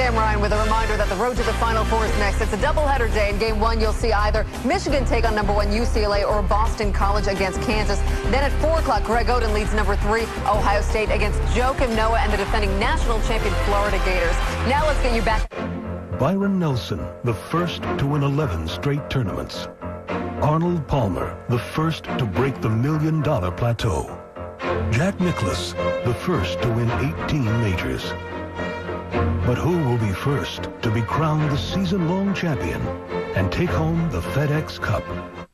Sam Ryan with a reminder that the road to the Final Four is next. It's a doubleheader day. In Game 1, you'll see either Michigan take on number 1 UCLA or Boston College against Kansas. Then at 4 o'clock, Greg Oden leads number 3 Ohio State against Joakim Noah and the defending national champion Florida Gators. Now let's get you back. Byron Nelson, the first to win 11 straight tournaments. Arnold Palmer, the first to break the $1 million plateau. Jack Nicklaus, the first to win 18 majors. But who will be first to be crowned the season-long champion and take home the FedEx Cup?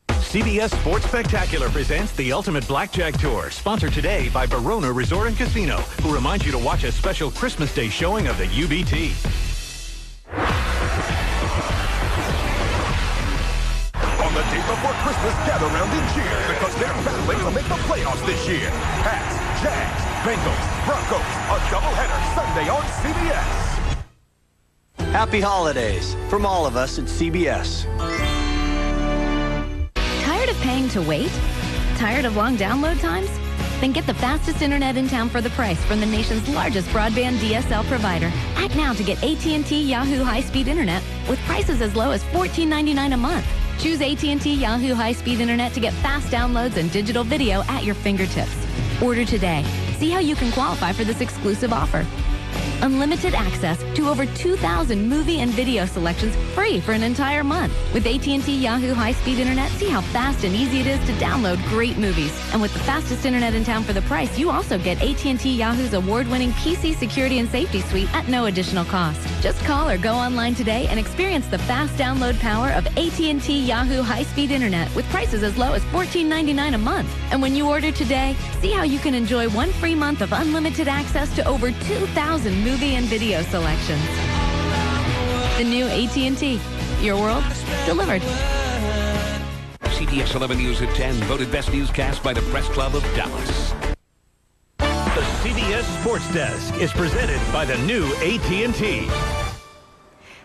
CBS Sports Spectacular presents the Ultimate Blackjack Tour, sponsored today by Verona Resort and Casino, who reminds you to watch a special Christmas Day showing of the UBT. On the day before Christmas, gather round and cheer because they're battling to make the playoffs this year. Pats, Jags, Bengals, Broncos, a doubleheader Sunday on CBS. Happy holidays from all of us at CBS. Tired of paying to wait? Tired of long download times? Then get the fastest internet in town for the price from the nation's largest broadband DSL provider. Act now to get AT&T Yahoo high-speed internet with prices as low as $14.99 a month. Choose AT&T Yahoo high-speed internet to get fast downloads and digital video at your fingertips. Order today. See how you can qualify for this exclusive offer. Unlimited access to over 2,000 movie and video selections free for an entire month. With AT&T Yahoo high-speed internet, see how fast and easy it is to download great movies. And with the fastest internet in town for the price, you also get AT&T Yahoo's award-winning PC security and safety suite at no additional cost. Just call or go online today and experience the fast download power of AT&T Yahoo high-speed internet with prices as low as $14.99 a month. And when you order today, see how you can enjoy 1 free month of unlimited access to over 2,000 movie and video selections. The new AT&T. Your world delivered. CBS 11 News at 10, voted best newscast by the Press Club of Dallas. The CBS Sports Desk is presented by the new AT&T.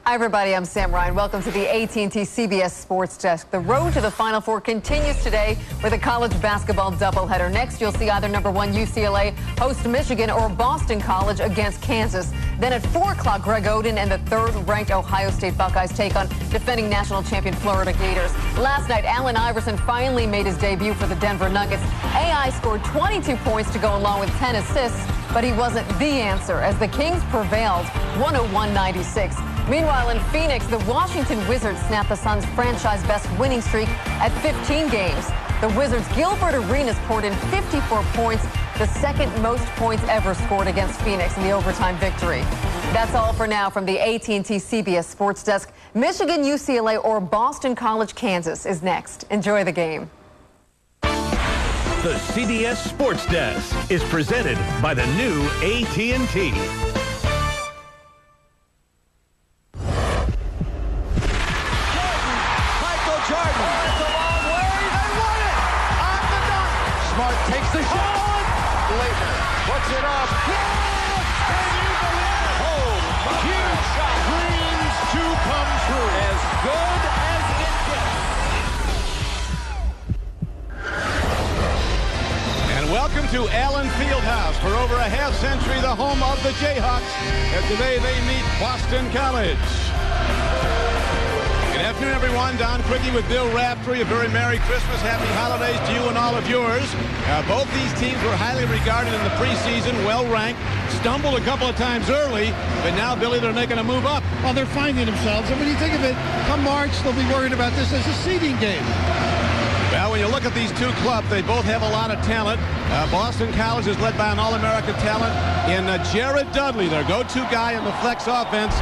Hi, everybody. I'm Sam Ryan. Welcome to the AT&T CBS Sports Desk. The road to the Final Four continues today with a college basketball doubleheader. Next, you'll see either number 1 UCLA host Michigan or Boston College against Kansas. Then at 4 o'clock, Greg Oden and the 3rd-ranked Ohio State Buckeyes take on defending national champion Florida Gators. Last night, Allen Iverson finally made his debut for the Denver Nuggets. AI scored 22 points to go along with 10 assists, but he wasn't the answer as the Kings prevailed 101-96. Meanwhile, in Phoenix, the Washington Wizards snapped the Suns' franchise best winning streak at 15 games. The Wizards' Gilbert Arenas poured in 54 points, the second most points ever scored against Phoenix in the overtime victory. That's all for now from the AT&T CBS Sports Desk. Michigan, UCLA, or Boston College, Kansas is next. Enjoy the game. The CBS Sports Desk is presented by the new AT&T. Takes the shot. Later puts it up. Yes! Can you believe it? Oh, huge shot. Dreams to come true. As good as it gets. And welcome to Allen Fieldhouse. For over a half century, the home of the Jayhawks. And today they meet Boston College. Good afternoon, everyone. Don Quickie with Bill Raftery. A very Merry Christmas. Happy holidays to you and all of yours. Both these teams were highly regarded in the preseason, well-ranked, stumbled a couple of times early, but now, Billy, they're making a move up. Well, they're finding themselves. And when you think of it, come March, they'll be worried about this as a seeding game. Well, when you look at these two clubs, they both have a lot of talent. Boston College is led by an All-American talent in Jared Dudley, their go-to guy in the flex offense.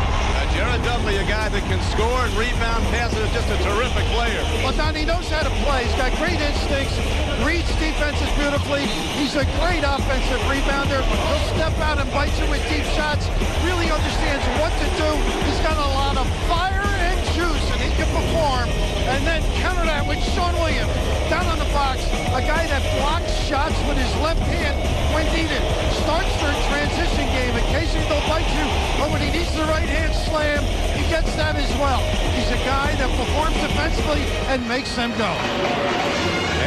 Jared Dudley, a guy that can score and rebound passes, is just a terrific player. Well, Don, he knows how to play. He's got great instincts, reads defenses beautifully. He's a great offensive rebounder. He'll step out and bite you with deep shots. Really understands what to do. He's got a lot of fire and juice, and he can perform. And then counter that with Sean Williams down on the box, a guy that blocks shots with his left hand when needed. Starts their transition finishing game. Occasionally they'll bite you, but when he needs the right hand slam, he gets that as well. He's a guy that performs defensively and makes them go.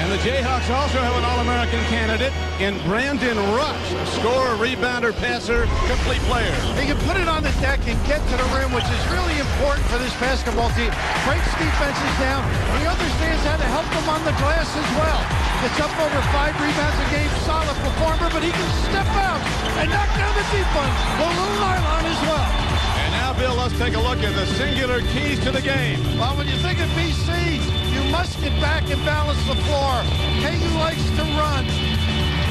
And the Jayhawks also have an All-American candidate in Brandon Rush, a scorer, rebounder, passer, complete player. He can put it on the deck and get to the rim, which is really important for this basketball team. Breaks defenses down. He understands how to help them on the glass as well. Gets up over 5 rebounds a game, solid performer, but he can step out and knock down the deep one. The little nylon as well. And now, Bill, let's take a look at the singular keys to the game. Well, when you think of BC, you must get back and balance the floor. KU likes to run.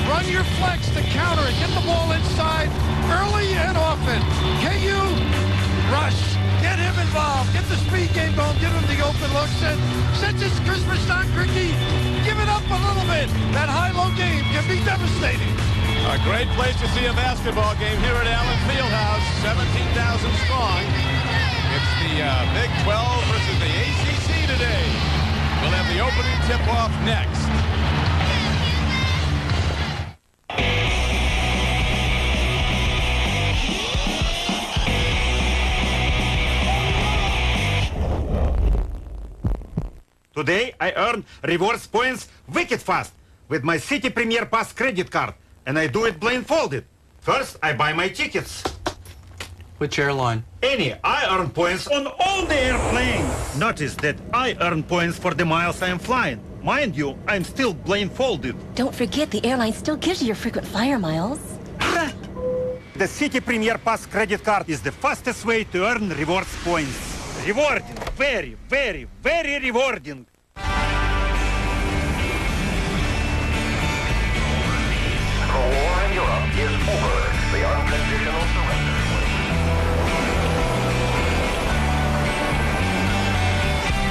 Run your flex to counter it. Get the ball inside early and often. KU, rush. Get him involved. Get the speed game going. Give him the open looks. And since it's Christmas time, Cricky, give it up a little bit. That high-low game can be devastating. A great place to see a basketball game here at Allen Fieldhouse. 17,000 strong. It's the Big 12 versus the ACC today. We'll have the opening tip-off next. Today, I earn rewards points wicked fast with my City Premier Pass credit card, and I do it blindfolded. First, I buy my tickets. Which airline? Any. I earn points on all the airplanes. Notice that I earn points for the miles I'm flying. Mind you, I'm still blindfolded. Don't forget, the airline still gives you your frequent flyer miles. The City Premier Pass credit card is the fastest way to earn rewards points. Rewarding. Very, very, very rewarding. The war in Europe is over. The unconditional surrender.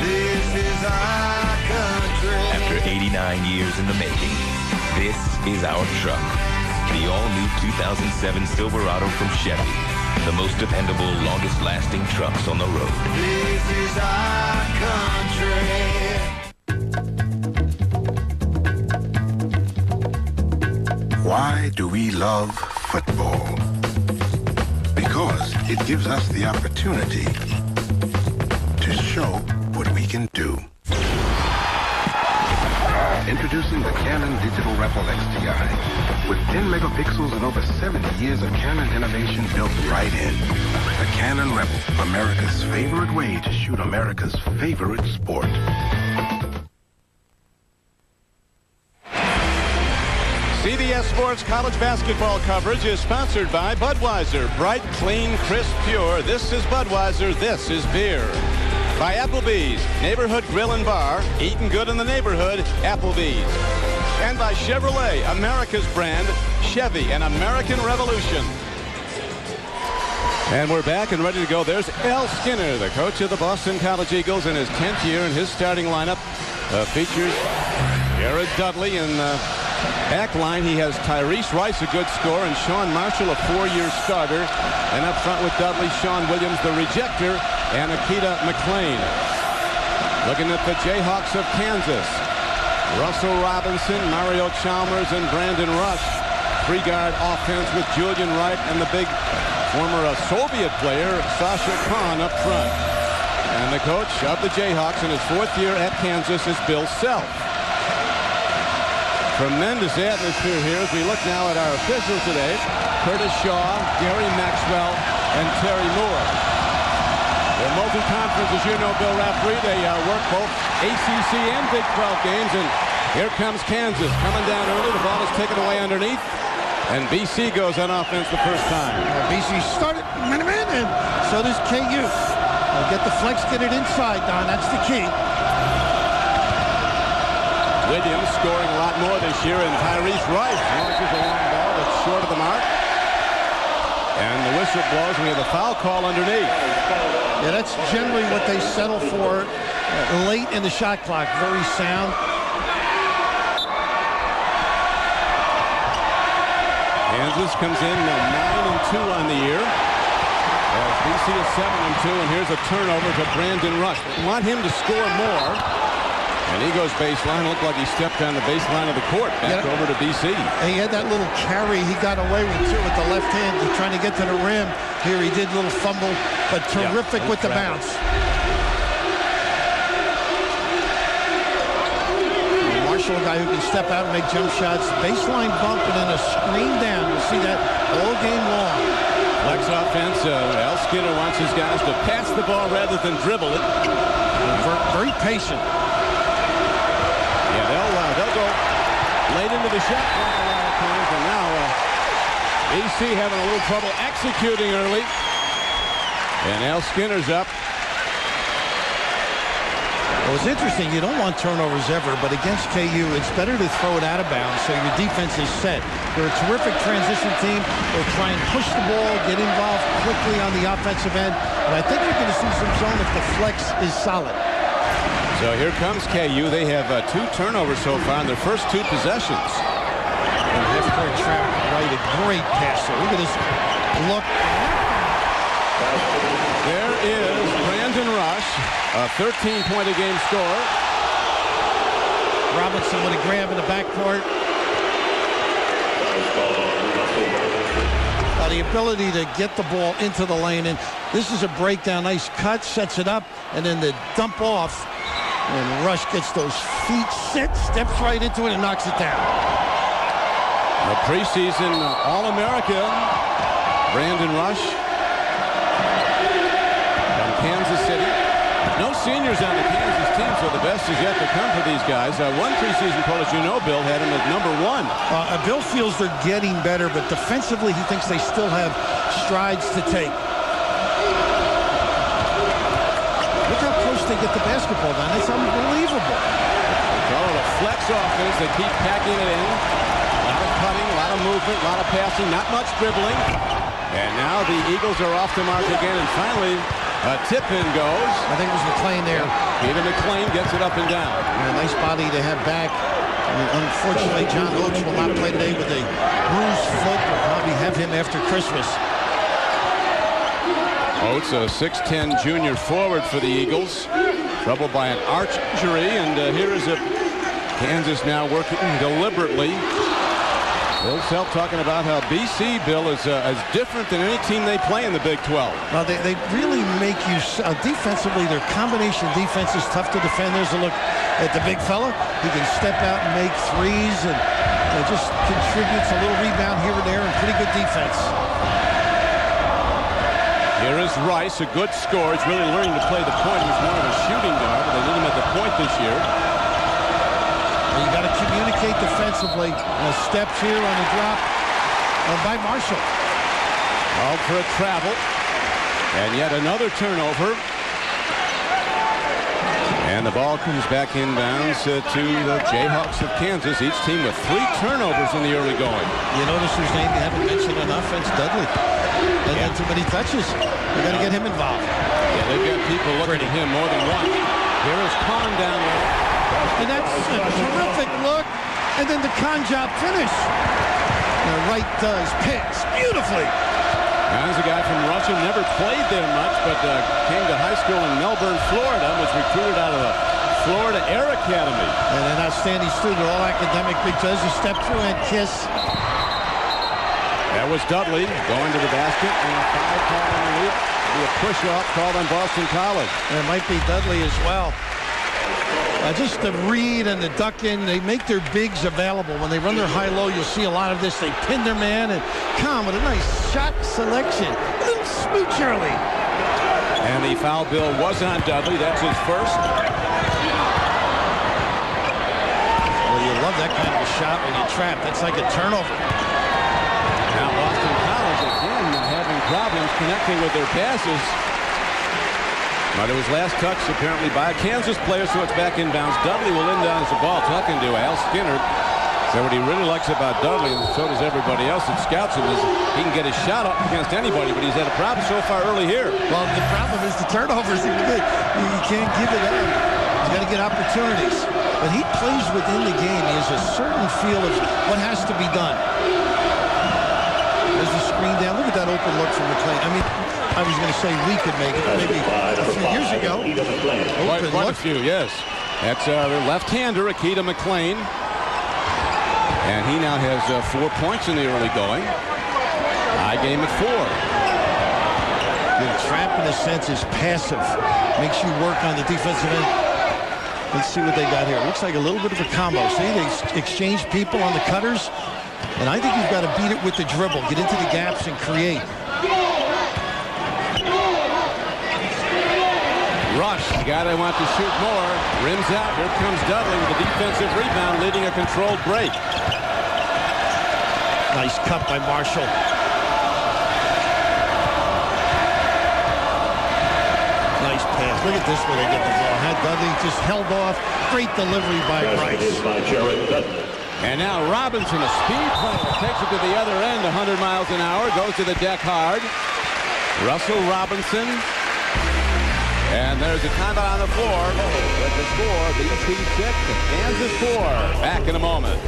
This is our country. After 89 years in the making, this is our truck. The all-new 2007 Silverado from Chevy. The most dependable, longest-lasting trucks on the road. This is our country. Why do we love football? Because it gives us the opportunity to show what we can do. Introducing the Canon Digital Rebel XTI. With 10 megapixels and over 70 years of Canon innovation built right in. The Canon Rebel, America's favorite way to shoot America's favorite sport. CBS Sports college basketball coverage is sponsored by Budweiser. Bright, clean, crisp, pure. This is Budweiser. This is beer. By Applebee's, neighborhood grill and bar. Eating good in the neighborhood, Applebee's. And by Chevrolet, America's brand, Chevy, an American revolution. And we're back and ready to go. There's Al Skinner, the coach of the Boston College Eagles in his 10th year, and his starting lineup features Jared Dudley in the back line. He has Tyrese Rice, a good scorer, and Sean Marshall, a 4-year starter. And up front with Dudley, Sean Williams, the rejector, and Akita McLean. Looking at the Jayhawks of Kansas. Russell Robinson, Mario Chalmers, and Brandon Rush. Three-guard offense with Julian Wright and the big former Soviet player, Sasha Khan, up front. And the coach of the Jayhawks in his 4th year at Kansas is Bill Self. Tremendous atmosphere here as we look now at our officials today. Curtis Shaw, Gary Maxwell, and Terry Moore. They're multi-conference, as you know, Bill Raftery. They work both ACC and Big 12 games. And here comes Kansas coming down early. The ball is taken away underneath. And BC goes on offense the first time. BC started man-to-man, and so does KU. They'll get the flex, get it inside, Don. That's the key. Williams scoring a lot more this year, and Tyrese Rice launches a long ball that's short of the mark. And the whistle blows, and we have a foul call underneath. Yeah, that's generally what they settle for late in the shot clock. Very sound. Kansas comes in 9-2 on the year. BC is 7-2, and here's a turnover to Brandon Rush. We want him to score more. And he goes baseline. Looked like he stepped on the baseline of the court. Back over to BC. And he had that little carry he got away with, too, with the left hand. He's trying to get to the rim. Here he did a little fumble, but terrific with the bounce. Marshall, a guy who can step out and make jump shots. Baseline bump and then a screen down. You'll see that all game long. Flex offense. Al Skinner wants his guys to pass the ball rather than dribble it. Very patient. Yeah, they'll go late into the shot clock a lot of times, and now BC having a little trouble executing early. And Al Skinner's up. Well, it's interesting. You don't want turnovers ever, but against KU, it's better to throw it out of bounds so your defense is set. They're a terrific transition team. They'll try and push the ball, get involved quickly on the offensive end. And I think you're going to see some zone if the flex is solid. So here comes KU. They have 2 turnovers so far in their first 2 possessions. And half-court trap right, a great passer. Look at this look. There is Brandon Rush, a 13-point-a-game scorer. Robinson with a grab in the backcourt. The ability to get the ball into the lane, and this is a breakdown. Nice cut, sets it up, and then the dump off. And Rush gets those feet set, steps right into it, and knocks it down. A preseason All-America, Brandon Rush from Kansas City. No seniors on the Kansas team, so the best is yet to come for these guys. One preseason poll, as you know, Bill, had him as number 1. Bill feels they're getting better, but defensively he thinks they still have strides to take. Look how close they get the basketball down. It's unbelievable. Call it a flex offense. They keep packing it in. A lot of cutting, a lot of movement, a lot of passing, not much dribbling. And now the Eagles are off the mark again, and finally a tip-in goes. I think it was McClain there. Even McClain gets it up and down. And a nice body to have back. Unfortunately, John Oates will not play today with a bruised foot. We'll probably have him after Christmas. Oates, a 6'10" junior forward for the Eagles. Troubled by an arch injury, and here is a Kansas now working deliberately. Bill Self talking about how BC, Bill, is different than any team they play in the Big 12. Well, they really make you defensively. Their combination defense is tough to defend. There's a look at the big fella. He can step out and make threes, and just contributes a little rebound here and there, and pretty good defense. Here is Rice, a good scorer. He's really learning to play the point. He's more of a shooting guard, but they need him at the point this year. You got to communicate defensively. Steps here on the drop by Marshall. Called for a travel. And yet another turnover. And the ball comes back inbounds to the Jayhawks of Kansas. Each team with 3 turnovers in the early going. You notice whose name you haven't mentioned on offense? Dudley. And then too many touches. They got to get him involved. Yeah, they've got people looking at him more than once. Here is Kahn down there. And that's a terrific look. And then the con job finish. Wright does pass beautifully. Kahn's a guy from Russia, never played there much, but came to high school in Melbourne, Florida, was recruited out of the Florida Air Academy. And an outstanding student, all academic, big toes, a step through and kiss. That was Dudley going to the basket, and a foul call underneath. It'll be a push-off called on Boston College. And it might be Dudley as well. Just the read and the duck in, they make their bigs available. When they run their high-low, you'll see a lot of this. They pin their man, and Kahn with a nice shot selection. A little smooch early. And the foul, Bill, was on Dudley. That's his first. Well, you love that kind of a shot when you trap. That's like a turnover. Now Boston College again having problems connecting with their passes. But it was last touched apparently by a Kansas player, so it's back inbounds. Dudley will inbound the ball, talking to Al Skinner. So what he really likes about Dudley, and so does everybody else that scouts him, is he can get his shot up against anybody, but he's had a problem so far early here. Well, the problem is the turnovers. You can't give it up. He's got to get opportunities. But he plays within the game. He has a certain feel of what has to be done. There's the screen down. Look at that open look from McClain. I mean, I was going to say we could make it maybe a few years ago. Quite a few, yes. That's their left-hander, Akita McLean. And he now has 4 points in the early going. High game at 4. The trap, in a sense, is passive. Makes you work on the defensive end. Let's see what they got here. It looks like a little bit of a combo. See, they exchange people on the cutters. And I think you've got to beat it with the dribble. Get into the gaps and create. Rush, the guy they want to shoot more. Rims out. Here comes Dudley with a defensive rebound, leading a controlled break. Nice cut by Marshall. Nice pass. Look at this where they get the ball. Had Dudley just held off. Great delivery by Bryce. And now Robinson, a speed player, takes it to the other end, 100 miles an hour, goes to the deck hard. Russell Robinson. And there's a timeout on the floor. With the score, BC 6 and Kansas 4. Back in a moment.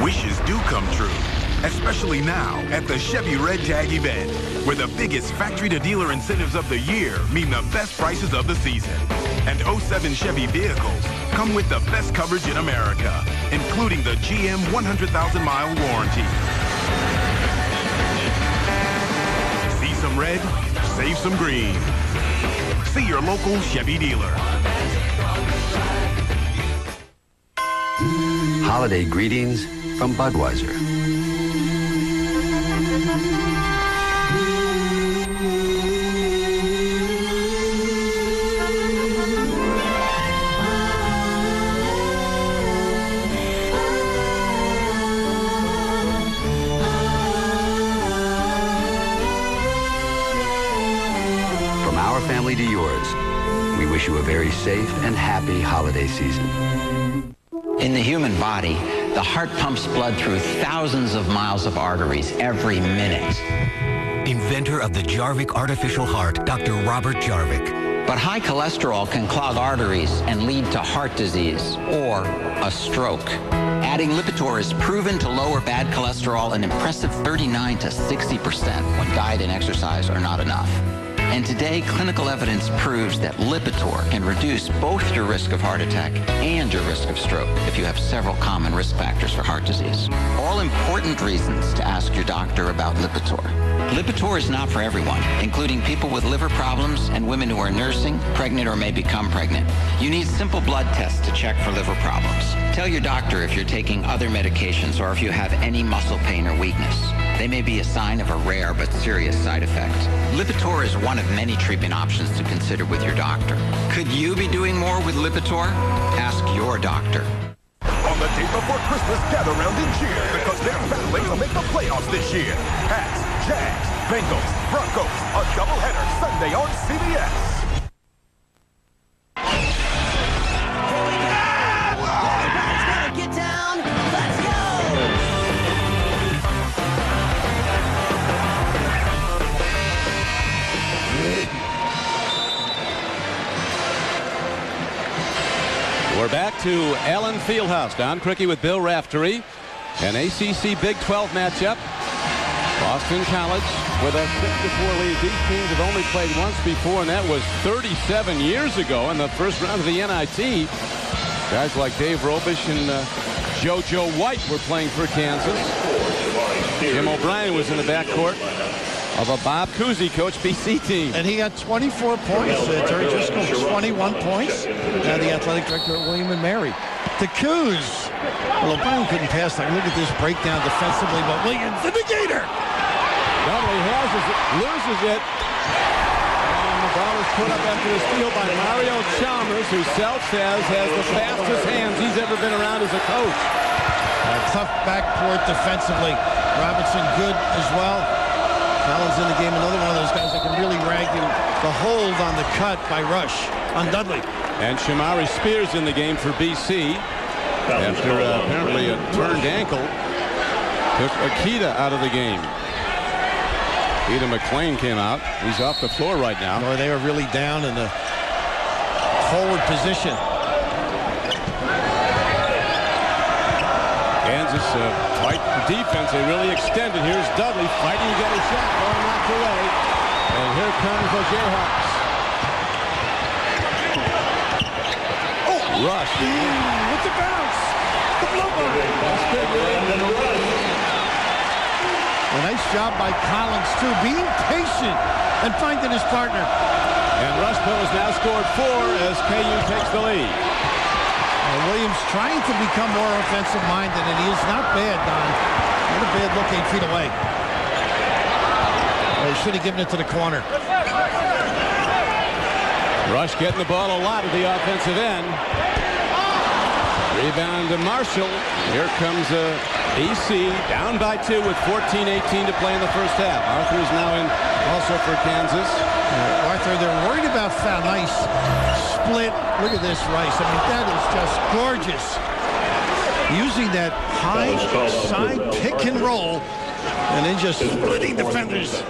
Wishes do come true, especially now at the Chevy Red Tag event, where the biggest factory-to-dealer incentives of the year mean the best prices of the season. And 07 Chevy vehicles come with the best coverage in America, including the GM 100,000-mile warranty. See some red, save some green. See your local Chevy dealer. Holiday greetings from Budweiser. From our family to yours, we wish you a very safe and happy holiday season. In the human body, the heart pumps blood through thousands of miles of arteries every minute. Inventor of the Jarvik artificial heart, Dr. Robert Jarvik. But high cholesterol can clog arteries and lead to heart disease or a stroke. Adding Lipitor is proven to lower bad cholesterol an impressive 39 to 60% when diet and exercise are not enough. And today, clinical evidence proves that Lipitor can reduce both your risk of heart attack and your risk of stroke if you have several common risk factors for heart disease. All important reasons to ask your doctor about Lipitor. Lipitor is not for everyone, including people with liver problems and women who are nursing, pregnant, or may become pregnant. You need simple blood tests to check for liver problems. Tell your doctor if you're taking other medications or if you have any muscle pain or weakness. They may be a sign of a rare but serious side effect. Lipitor is one of many treatment options to consider with your doctor. Could you be doing more with Lipitor? Ask your doctor. On the day before Christmas, gather round and cheer because they're battling to make the playoffs this year. Pats, Jags, Bengals, Broncos, a doubleheader Sunday on CBS. Get down, let's go! We're back to Allen Fieldhouse. Don Criqui with Bill Raftery. An ACC Big 12 matchup. Boston College with a 6-4 lead. These teams have only played once before, and that was 37 years ago in the first round of the NIT. Guys like Dave Robish and JoJo White were playing for Kansas. Jim O'Brien was in the backcourt of a Bob Cousy coach BC team. And he got 24 points. Terry Driscoll, 21 points. Now the athletic director at William & Mary. To Coos. Well, O'Brien couldn't pass that. Look at this breakdown defensively, but Williams, the negator. Dudley has it, loses it. And the ball is put up after the steal by Mario Chalmers, who Self says has the fastest hands he's ever been around as a coach. A tough backcourt defensively. Robinson good as well. Collins in the game, another one of those guys that can really rag you. The hold on the cut by Rush on Dudley. And Shamari Spears in the game for BC after apparently a turned ankle. Took Akita out of the game. Akita McLean came out. He's off the floor right now. No, they are really down in the forward position. Kansas fight for defense. They really extended. Here's Dudley fighting to get a shot. Ball knocked away. And here comes the Jayhawks. Rush. With the bounce. The blow by. A nice job by Collins, too, being patient and finding his partner. And Rushville has now scored 4 as KU takes the lead. Williams trying to become more offensive-minded, and he is not bad, Don. Not a bad look 8 feet away. He should have given it to the corner. Rush getting the ball a lot at the offensive end. Rebound to Marshall. Here comes BC down by 2 with 14:18 to play in the first half. Arthur is now in also for Kansas. Arthur, they're worried about foul. Nice split. Look at this, Rice. I mean, that is just gorgeous. Using that high side pick and roll and then just splitting defenders.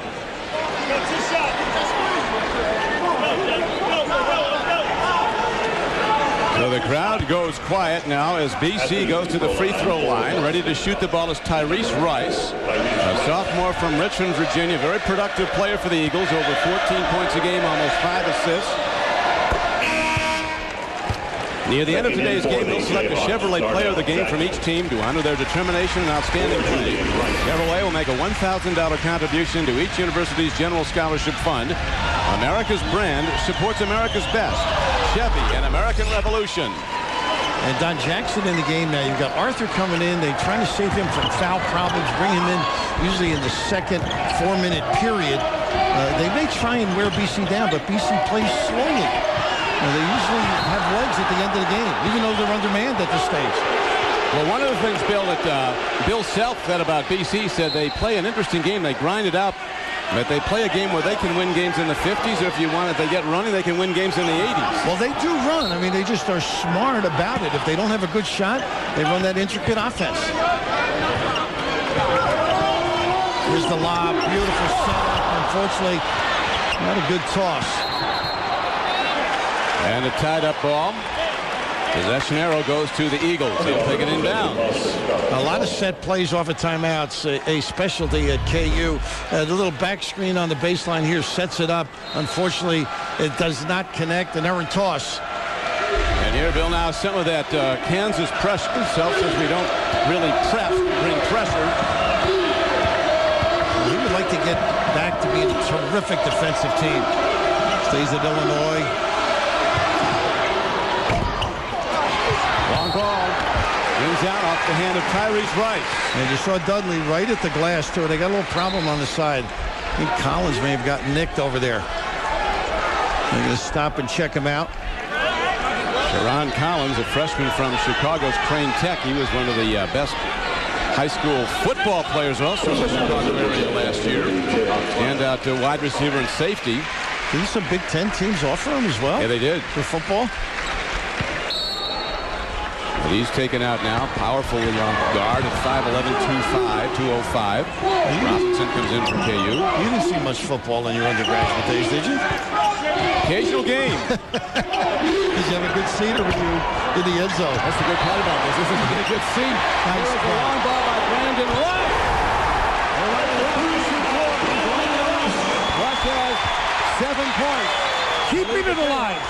So the crowd goes quiet now as BC goes to the free throw line. Ready to shoot the ball is Tyrese Rice, a sophomore from Richmond, Virginia. Very productive player for the Eagles. Over 14 points a game, almost 5 assists. Near the end of today's game, they'll select a Chevrolet player of the game from each team to honor their determination and outstanding play. Chevrolet will make a $1,000 contribution to each university's general scholarship fund. America's brand supports America's best. Chevy and American Revolution. And Don Jackson in the game now. You've got Arthur coming in. They're trying to save him from foul problems, bring him in usually in the second 4-minute period. They may try and wear BC down, but BC plays slowly. They usually have legs at the end of the game, even though they're undermanned at this stage. Well, one of the things, Bill, that Bill Self said about BC, said they play an interesting game. They grind it out, but they play a game where they can win games in the 50s, or if you want, if they get running, they can win games in the 80s. Well, they do run. I mean, they just are smart about it. If they don't have a good shot, they run that intricate offense. Here's the lob. Beautiful setup. Unfortunately, not a good toss. And a tied-up ball. Possession arrow goes to the Eagles. They'll take it inbounds. A lot of set plays off of timeouts, a specialty at KU. The little back screen on the baseline here sets it up. Unfortunately, it does not connect. An errant toss. And here, Bill, now some of that Kansas pressure. Self says we don't really bring pressure. He would like to get back to being a terrific defensive team. Stays at Illinois. Ball rings out off the hand of Tyrese Rice. And you saw Dudley right at the glass, too. They got a little problem on the side. I think Collins may have gotten nicked over there. They're going to stop and check him out. Sharon Collins, a freshman from Chicago's Crane Tech. He was one of the best high school football players also in the Chicago area last year. Standout wide receiver and safety. Didn't some Big Ten teams offer him as well? Yeah, they did. For football? But he's taken out now. Powerful guard at 5'11", 205. Robinson comes in from KU. You didn't see much football in your undergraduate days, did you? Occasional game. Did you have a good seat or were you in the end zone? That's the good part about this. This is a good seat. Nice a long ball by Brandon Rush. Rush has 7 points. Keeping it alive.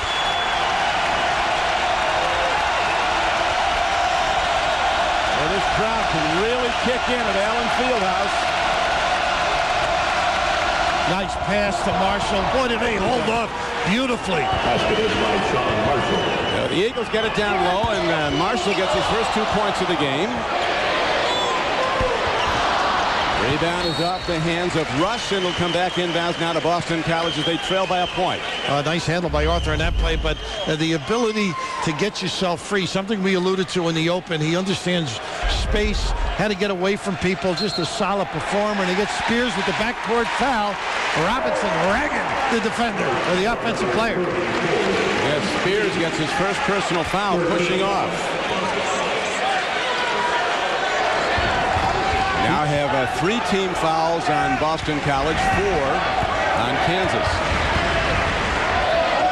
This crowd can really kick in at Allen Fieldhouse. Nice pass to Marshall. Boy, did they hold up beautifully. Basket is by Sean Marshall. The Eagles get it down low, and Marshall gets his first 2 points of the game. Rebound is off the hands of Rush, and it'll come back inbounds now to Boston College as they trail by a point. Nice handle by Arthur in that play, but the ability to get yourself free, something we alluded to in the open. He understands space, how to get away from people, just a solid performer, and he gets Spears with the backcourt foul. Robinson ragging the defender, or the offensive player. Yes, Spears gets his first personal foul, pushing off. Now have 3 team fouls on Boston College, 4 on Kansas.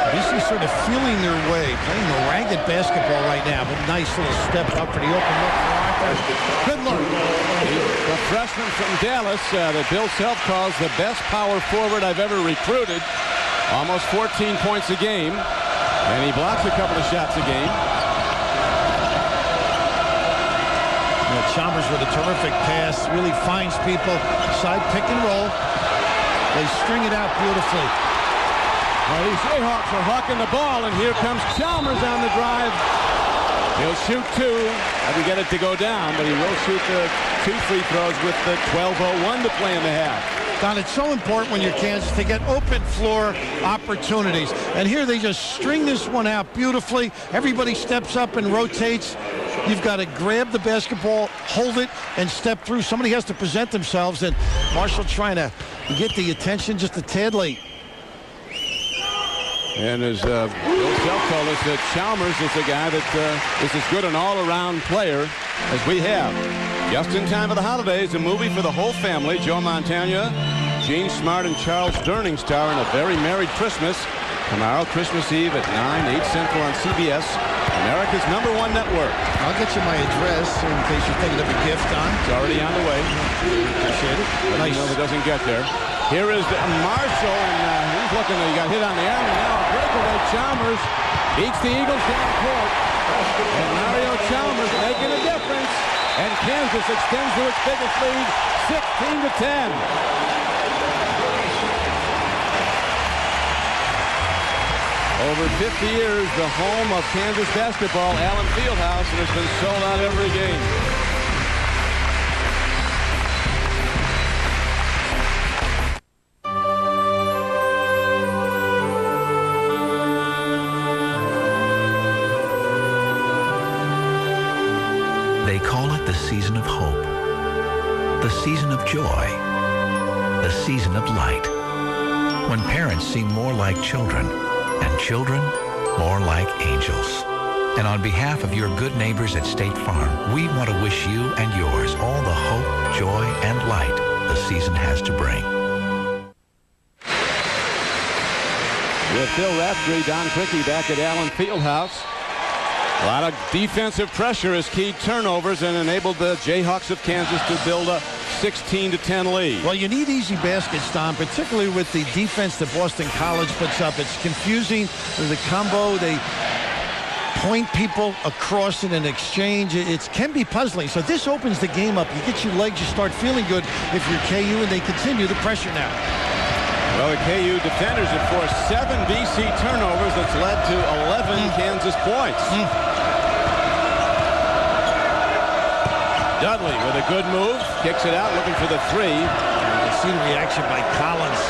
BC sort of feeling their way, playing the ragged basketball right now, but nice little step up for the open look for Arthur. Good look. The freshman from Dallas that Bill Self calls the best power forward I've ever recruited. Almost 14 points a game, and he blocks a couple of shots a game. Chalmers with a terrific pass. Really finds people. Side pick and roll. They string it out beautifully. Well, these Jayhawks are hawking the ball, and here comes Chalmers on the drive. He'll shoot 2. Had to get it to go down, but he will shoot the 2 free throws with the 12:01 to play in the half. Don, it's so important when you're Kansas to get open floor opportunities. And here they just string this one out beautifully. Everybody steps up and rotates. You've got to grab the basketball, hold it, and step through. Somebody has to present themselves, and Marshall trying to get the attention just a tad late. And as Bill Self told us, that Chalmers is a guy that is as good an all-around player as we have. Just in time for the holidays, a movie for the whole family. Joe Montana, Gene Smart, and Charles Durning star in A Very Merry Christmas. Tomorrow, Christmas Eve at 9, 8 Central on CBS, America's #1 network. I'll get you my address in case you're thinking of a gift, Don. It's already on the way. Appreciate it. Let me know if it doesn't get there. Here is Marshall, and he's looking. He got hit on the arm, and now a breakaway. Chalmers beats the Eagles down court. And Mario Chalmers making a difference. And Kansas extends to its biggest lead, 16-10. Over 50 years, the home of Kansas basketball, Allen Fieldhouse, and it's been sold out every game. They call it the season of hope, the season of joy, the season of light, when parents seem more like children and children more like angels. And on behalf of your good neighbors at State Farm, we want to wish you and yours all the hope, joy, and light the season has to bring. With Phil Raftery, Don Crickey back at Allen Fieldhouse. A lot of defensive pressure has keyed turnovers and enabled the Jayhawks of Kansas to build a 16-10 lead. Well, you need easy baskets, Don, particularly with the defense that Boston College puts up. It's confusing. The combo, they point people across in an exchange. It can be puzzling. So this opens the game up. You get your legs, you start feeling good if you're KU, and they continue the pressure now. Well, the KU defenders have forced 7 BC turnovers. That's led to 11 Kansas points. Dudley with a good move. Kicks it out, looking for the 3. You can see the reaction by Collins.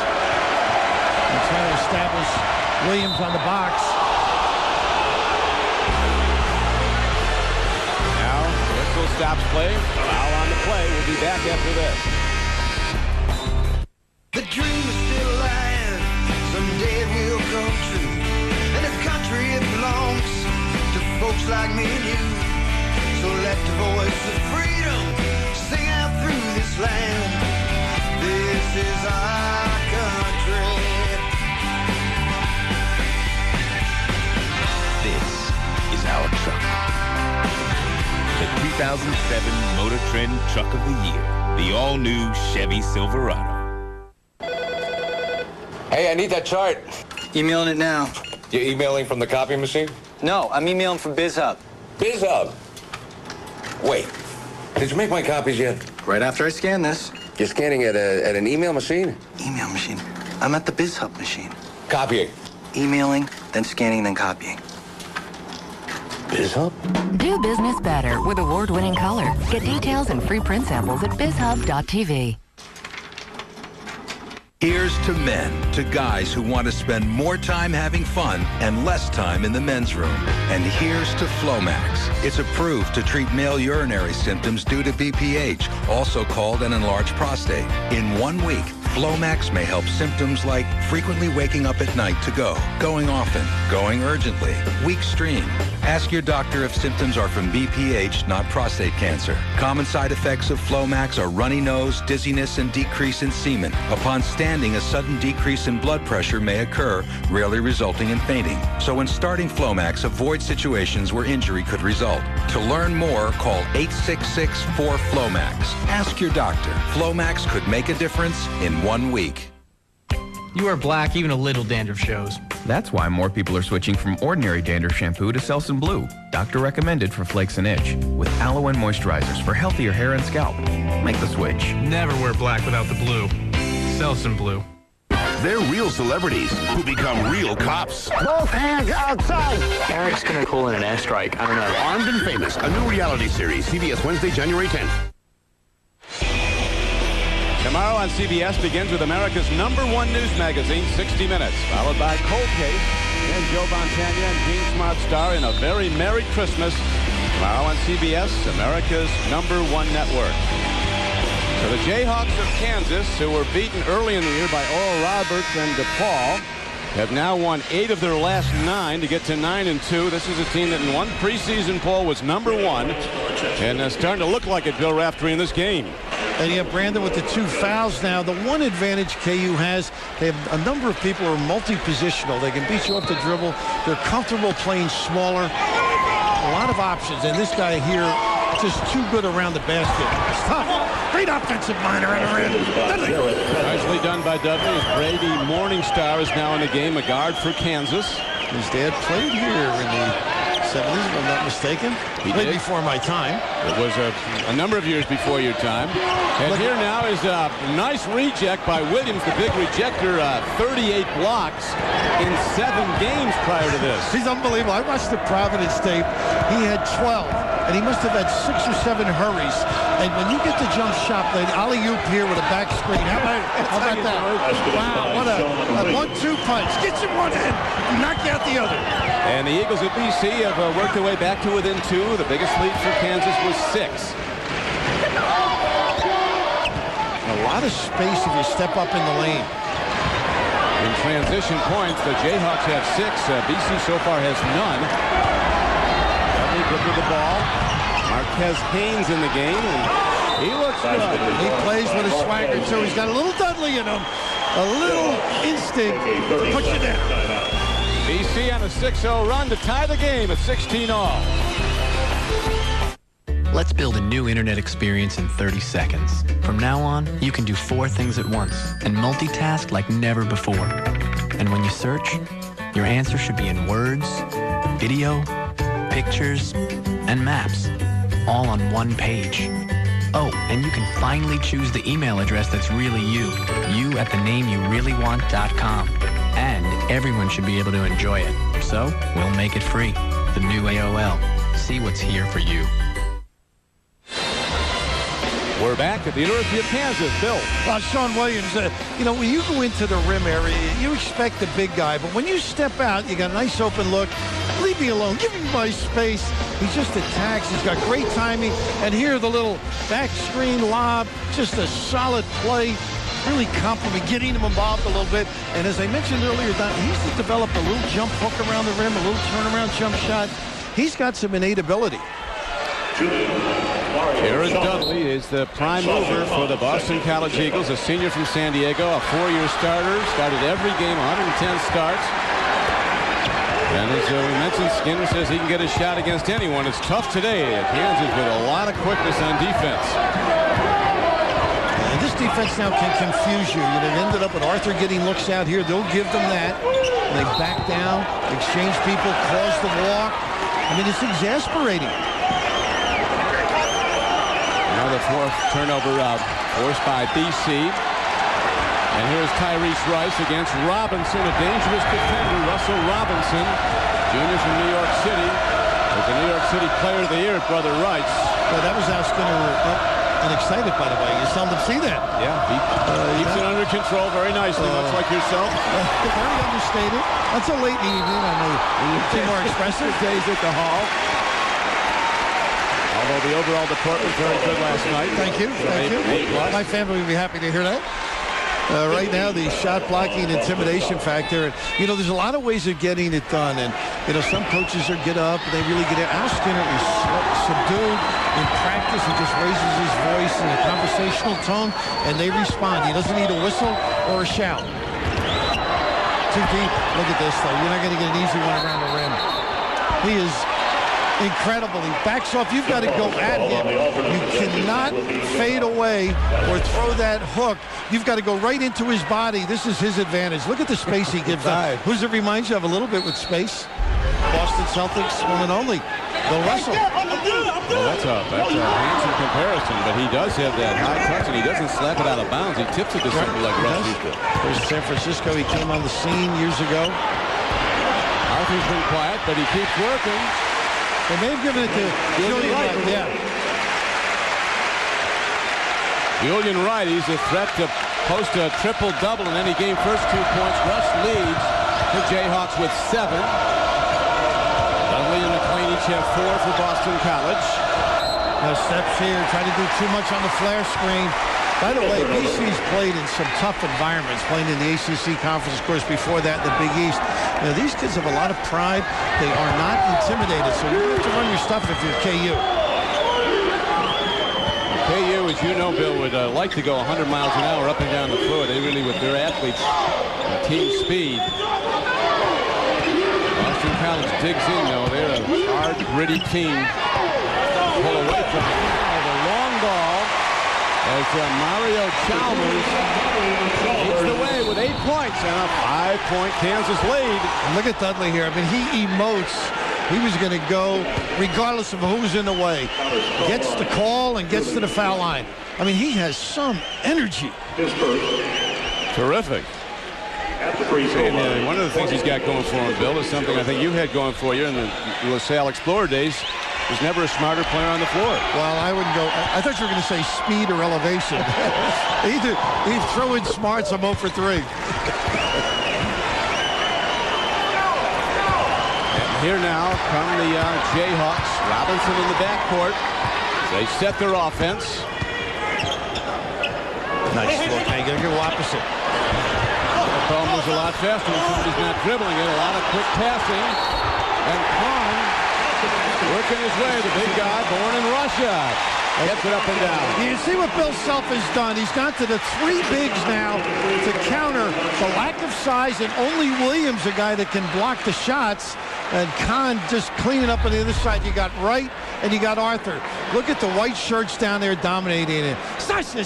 He's trying to establish Williams on the box. Now, whistle stops play. Foul on the play. We'll be back after this. The dream is still alive, someday it will come true. And this country, it belongs to folks like me and you. So let the voice of freedom sing out through this land. This is our country. This is our truck. The 2007 Motor Trend Truck of the Year. The all-new Chevy Silverado. Hey, I need that chart. Emailing it now. You're emailing from the copy machine? No, I'm emailing from BizHub. BizHub? Wait, did you make my copies yet? Right after I scan this. You're scanning at an email machine? Email machine. I'm at the BizHub machine. Copying. Emailing, then scanning, then copying. BizHub? Do business better with award-winning color. Get details and free print samples at bizhub.tv. Here's to men, to guys who want to spend more time having fun and less time in the men's room. And here's to Flomax. It's approved to treat male urinary symptoms due to BPH, also called an enlarged prostate. In 1 week, Flomax may help symptoms like frequently waking up at night to go, going often, going urgently, weak stream. Ask your doctor if symptoms are from BPH, not prostate cancer. Common side effects of Flomax are runny nose, dizziness, and decrease in semen. Upon standing, a sudden decrease in blood pressure may occur, rarely resulting in fainting. So when starting Flomax, avoid situations where injury could result. To learn more, call 866-4FLOMAX. Ask your doctor. Flomax could make a difference in 1 week. You are black, even a little dandruff shows. That's why more people are switching from ordinary dandruff shampoo to Selsun Blue, doctor recommended for flakes and itch, with aloe and moisturizers for healthier hair and scalp. Make the switch. Never wear black without the blue. Selsun Blue. They're real celebrities who become real cops. Both hands outside. Eric's gonna call in an airstrike. I don't know. Armed and Famous, a new reality series. CBS Wednesday, January 10th. Tomorrow on CBS begins with America's #1 news magazine, 60 Minutes, followed by Cold Case, and Joe Montana and Gene Smart star in A Very Merry Christmas. Tomorrow on CBS, America's #1 network. So the Jayhawks of Kansas, who were beaten early in the year by Oral Roberts and DePaul, have now won 8 of their last 9 to get to 9-2. This is a team that in one preseason poll was #1, and starting to look like it, Bill Raftery, in this game. And you have Brandon with the 2 fouls now. The one advantage KU has, they have a number of people who are multi-positional. They can beat you up the dribble. They're comfortable playing smaller. A lot of options. And this guy here, just too good around the basket. It's tough. Great offensive minor on the end. Nicely done by Dudley. Brady Morningstar is now in the game, a guard for Kansas. His dad played here in the 70s, if I'm not mistaken. He played did. before my time. It was a number of years before your time. And here now is a nice reject by Williams, the big rejector, 38 blocks in 7 games prior to this. He's unbelievable. I watched the Providence tape. He had 12, and he must have had 6 or 7 hurries. And when you get the jump shot, the alley-oop here with a back screen, how about that? Wow, what a 1-2 punch. Gets in one end, knock out the other. And the Eagles of BC have worked their way back to within 2. The biggest lead for Kansas was 6. A lot of space if you step up in the lane. In transition points, the Jayhawks have 6. BC so far has none. Dudley good with the ball. Marquez Haynes in the game, and he looks good. He plays with a swagger, too. He's got a little Dudley in him. A little instinct to put you down. BC on a 6-0 run to tie the game at 16-all. Let's build a new internet experience in 30 seconds. From now on, you can do 4 things at once and multitask like never before. And when you search, your answer should be in words, video, pictures, and maps, all on one page. Oh, and you can finally choose the email address that's really you at thenameyoureallywant.com. And everyone should be able to enjoy it. So, we'll make it free. The new AOL. See what's here for you. We're back at the University of Kansas. Bill. Sean Williams, you know, when you go into the rim area, you expect the big guy. But when you step out, you got a nice open look. Leave me alone. Give him my space. He just attacks. He's got great timing. And here, the little back screen lob. Just a solid play. Really compliment, getting him involved a little bit. And as I mentioned earlier, he's developed a little jump hook around the rim, a little turnaround jump shot. He's got some innate ability. Jared Dudley is the prime mover for the Boston College Eagles, a senior from San Diego, a 4-year starter, started every game, 110 starts. And as we mentioned, Skinner says he can get a shot against anyone. It's tough today at Kansas with a lot of quickness on defense. And this defense now can confuse you. You know, it ended up with Arthur getting looks out here. They'll give them that. And they back down, exchange people, cause the walk. I mean, it's exasperating. Now the 4th turnover forced by BC. And here's Tyrese Rice against Robinson, a dangerous defender. Russell Robinson, junior from New York City, was the New York City Player of the Year at Brother Rice. Well, that was how Skinner up and excited, by the way. You seldom see that. Yeah, he keeps it under control very nicely, much like yourself. Very understated. That's a late evening. I know you're more expressive. Days at the Hall. Although the overall department was very good last night. Thank you. Thank you. My family would be happy to hear that. Right now, the shot blocking intimidation factor. You know, there's a lot of ways of getting it done. And, you know, some coaches are get up and they really get it. Al Skinner is subdued. In practice, he just raises his voice in a conversational tone, and they respond. He doesn't need a whistle or a shout. Too deep. Look at this, though. You're not going to get an easy one around the rim. He is Incredible. He backs off. You've got to go at him. You cannot fade away or throw that hook. You've got to go right into his body. This is his advantage. Look at the space he gives up. Who's it reminds you of a little bit with space? Boston Celtics, one and only. Bill Russell. Well, that's a handsome comparison, but he does have that high touch, and he doesn't slap it out of bounds. He tips it to something like Russ used to. There's San Francisco. He came on the scene years ago. Arthur's been quiet, but he keeps working. They may have given it to Julian Wright. Yeah. Julian Wright, he's a threat to post a triple-double in any game. First 2 points. Russ leads the Jayhawks with 7. Dudley and McLean each have 4 for Boston College. No steps here. Trying to do too much on the flare screen. By the way, BC's played in some tough environments, playing in the ACC Conference, of course, before that, the Big East. You know, these kids have a lot of pride. They are not intimidated, so you have to run your stuff if you're KU. KU, as you know, Bill, would like to go 100 miles an hour up and down the floor. They really, with their athletes, team speed. Boston College digs in, though. They're a hard, gritty team. Pull away from it. The long ball as Mario Chalmers leads the way with 8 points and a 5-point Kansas lead. And look at Dudley here. I mean, he emotes. He was going to go regardless of who's in the way. Gets the call and gets to the foul line. I mean, he has some energy. Terrific. And one of the things he's got going for him, Bill, is something I think you had going for you in the LaSalle Explorer days. There's never a smarter player on the floor. Well, I wouldn't go. I thought you were going to say speed or elevation. Either he throw in smarts, I'm 0 for 3. And here now come the Jayhawks. Robinson in the backcourt. They set their offense. Nice look. Now you got to go opposite. The ball moves a lot faster when somebody's not dribbling it. A lot of quick passing. And Kahn working his way, the big guy born in Russia. Gets it up and down. You see what Bill Self has done. He's gone to the 3 bigs now to counter the lack of size, and only Williams, a guy that can block the shots, and Kahn just cleaning up on the other side. You got Wright and you got Arthur. Look at the white shirts down there dominating it. Sasha!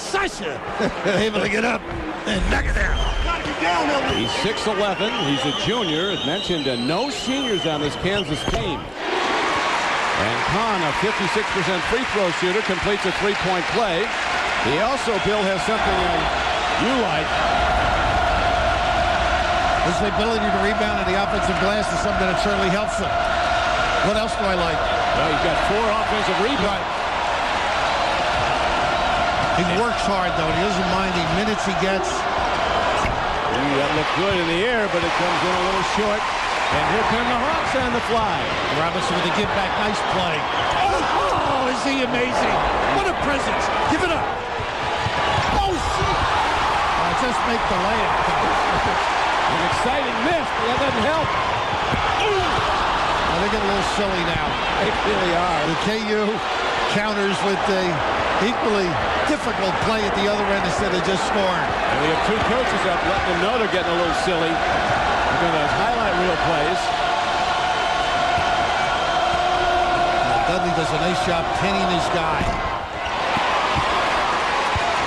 Able to get up and knock it down. He's 6'11". He's a junior. As mentioned, no seniors on this Kansas team. And Kahn, a 56% free throw shooter, completes a 3-point play. He also, Bill, has something you like. His ability to rebound at the offensive glass is something that certainly helps him. What else do I like? Well, he's got 4 offensive rebounds. He works hard, though. He doesn't mind the minutes he gets. That looked good in the air, but it comes in a little short. And here come the Hawks on the fly. Robinson with the give back. Nice play. Oh, is he amazing? What a presence. Give it up. Oh, shit. Just make the layup. An exciting miss, but that doesn't help. They get a little silly now. They really are. The KU counters with the equally difficult play at the other end instead of just scoring. And we have 2 coaches up letting them know they're getting a little silly. We're going to highlight real plays. Dudley does a nice job pinning his guy.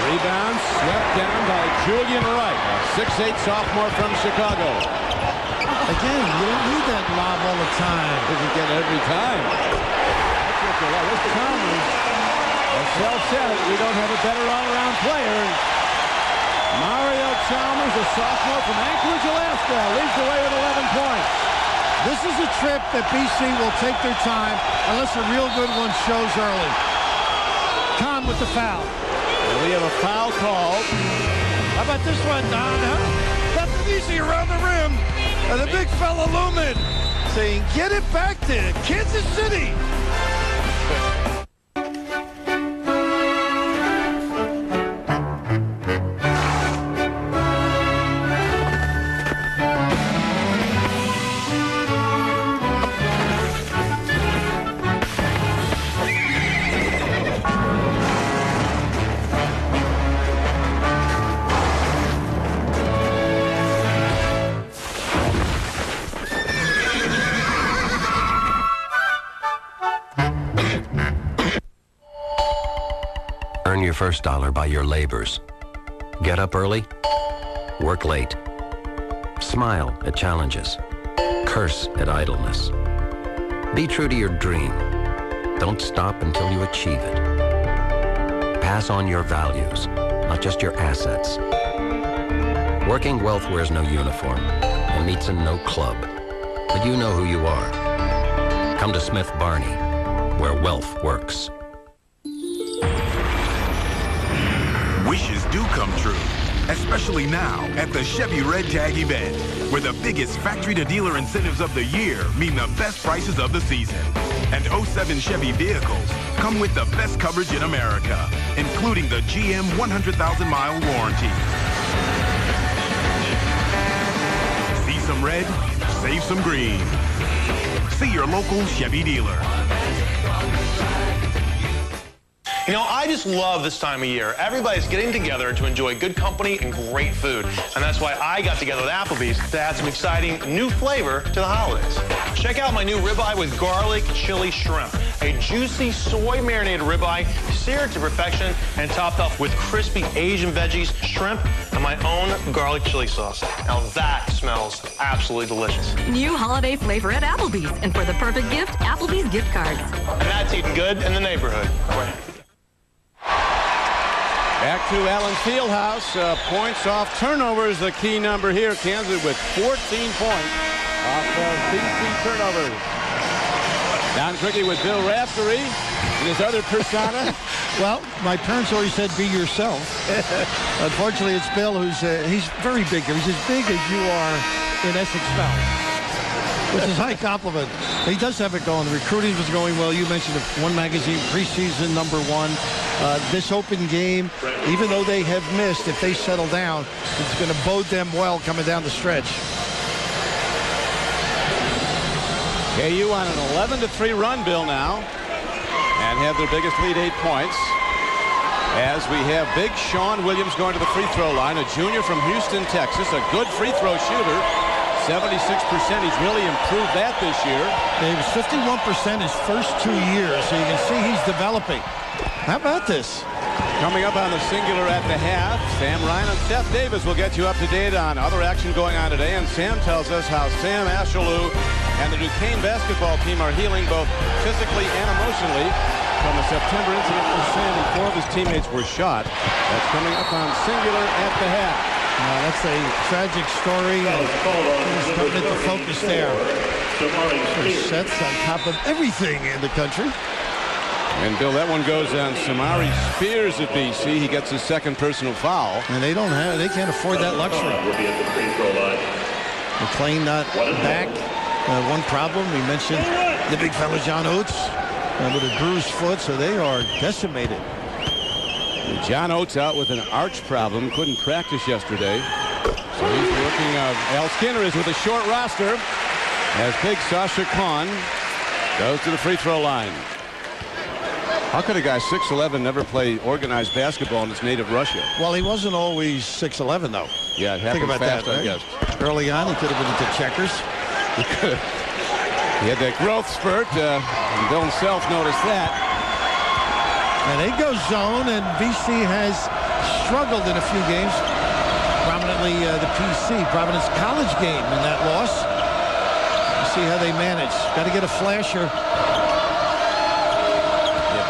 Rebound swept down by Julian Wright, a 6'8" sophomore from Chicago. Again, you don't need that lob all the time. Doesn't get it every time. This Chalmers, as Sel said, we don't have a better all-around player. Mario Chalmers, a sophomore from Anchorage, Alaska, leads the way with 11 points. This is a trip that BC will take their time unless a real good one shows early. Kahn with the foul. And we have a foul call. How about this one, Don? Nothing easy around the rim. And the big fella Lumen saying, get it back to Kansas City. Earn your first dollar by your labors. Get up early, work late. Smile at challenges. Curse at idleness. Be true to your dream. Don't stop until you achieve it. Pass on your values, not just your assets. Working wealth wears no uniform and meets in no club, but you know who you are. Come to Smith Barney, where wealth works. Wishes do come true, especially now at the Chevy Red Tag event, where the biggest factory-to-dealer incentives of the year mean the best prices of the season. And 07 Chevy vehicles come with the best coverage in America, including the GM 100,000-mile warranty. See some red, save some green. See your local Chevy dealer. You know, I just love this time of year. Everybody's getting together to enjoy good company and great food. And that's why I got together with Applebee's to add some exciting new flavor to the holidays. Check out my new ribeye with garlic chili shrimp. A juicy soy-marinated ribeye seared to perfection and topped off with crispy Asian veggies, shrimp, and my own garlic chili sauce. Now that smells absolutely delicious. New holiday flavor at Applebee's. And for the perfect gift, Applebee's gift cards. And that's eating good in the neighborhood. Back to Allen Fieldhouse. Points off turnovers, the key number here. Kansas with 14 points off of BC turnovers. Don Crickey with Bill Raftery and his other persona. Well, my parents always said, be yourself. Unfortunately, it's Bill who's he's very big here. He's as big as you are in Essex Valley, which is a high compliment. He does have it going. The recruiting was going well. You mentioned One Magazine preseason #1. This open game, even though they have missed, if they settle down, it's going to bode them well coming down the stretch. KU on an 11-3 run, Bill, now, and have their biggest lead, 8 points. As we have big Sean Williams going to the free throw line, a junior from Houston, Texas, a good free throw shooter. 76%. He's really improved that this year. He was 51% his first 2 years, so you can see he's developing. How about this? Coming up on the singular at the half, Sam Ryan and Seth Davis will get you up to date on other action going on today. And Sam tells us how Sam Ashalou and the Duquesne basketball team are healing both physically and emotionally from a September incident with Sam, and 4 of his teammates were shot. That's coming up on singular at the half. That's a tragic story. He's coming into focus there. Seth's on top of everything in the country. And Bill, that one goes on Samari Spears at BC. He gets his second personal foul. And they can't afford that luxury. McClain not back. One problem, we mentioned the big fella John Oates with a bruised foot, so they are decimated. John Oates out with an arch problem, couldn't practice yesterday. So he's working, Al Skinner is with a short roster as big Sasha Khan goes to the free throw line. How could a guy 6'11" never play organized basketball in his native Russia? Well, he wasn't always 6'11", though. Yeah, it happened fast, I guess. Early on, he could have been into checkers. He could have. He had that growth spurt, and Bill himself noticed that. And they go zone, and BC has struggled in a few games. Prominently the PC, Providence College game in that loss. We'll see how they manage. Got to get a flasher.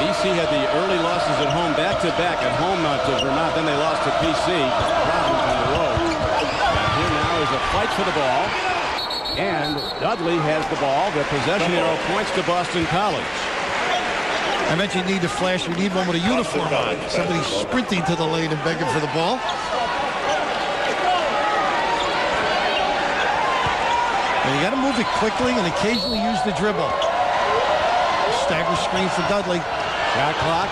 BC had the early losses at home, back-to-back at home to Vermont. Then they lost to PC. Problems on the road. And here now is a fight for the ball. And Dudley has the ball. The possession arrow points to Boston College. I mentioned you need a flash. We need one with a uniform on. Somebody sprinting to the lane and begging for the ball. And you got to move it quickly and occasionally use the dribble. Stagger screen for Dudley. Shot clock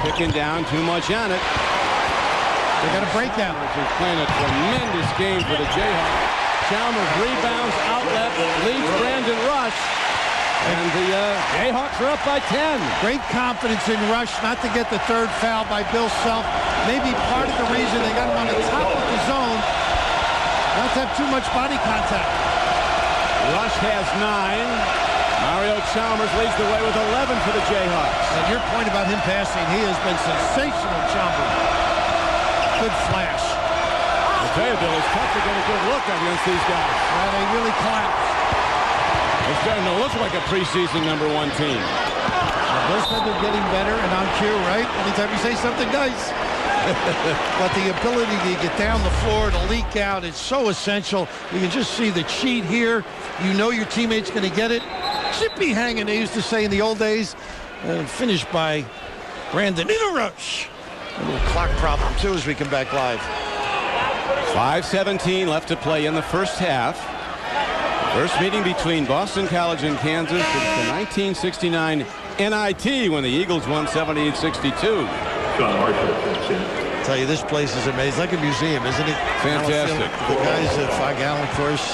picking down, too much on it. They got a breakdown. He's playing a tremendous game for the Jayhawks. Chalmers rebounds, outlet, leads Brandon Rush. And the Jayhawks are up by 10. Great confidence in Rush not to get the third foul by Bill Self. Maybe part of the reason they got him on the top of the zone. Not to have too much body contact. Rush has 9. Mario Chalmers leads the way with 11 for the Jayhawks. And your point about him passing, he has been sensational, Chalmers. Good flash. I'll tell you, Bill, it's tough to get a good look against these guys. And they really collapse. They're starting to look like a preseason #1 team. Bill said they're getting better, and on cue, right? Anytime you say something nice. But the ability to get down the floor, to leak out, it's so essential. You can just see the cheat here. You know your teammate's going to get it. Chippy hanging, they used to say in the old days. Finished by Brandon Roche. A little clock problem, too, as we come back live. 5:17 left to play in the first half. First meeting between Boston College and Kansas since the 1969 NIT when the Eagles won 78-62. I tell you, this place is amazing. Like a museum, isn't it? Fantastic. The guys, Fog Allen, of course,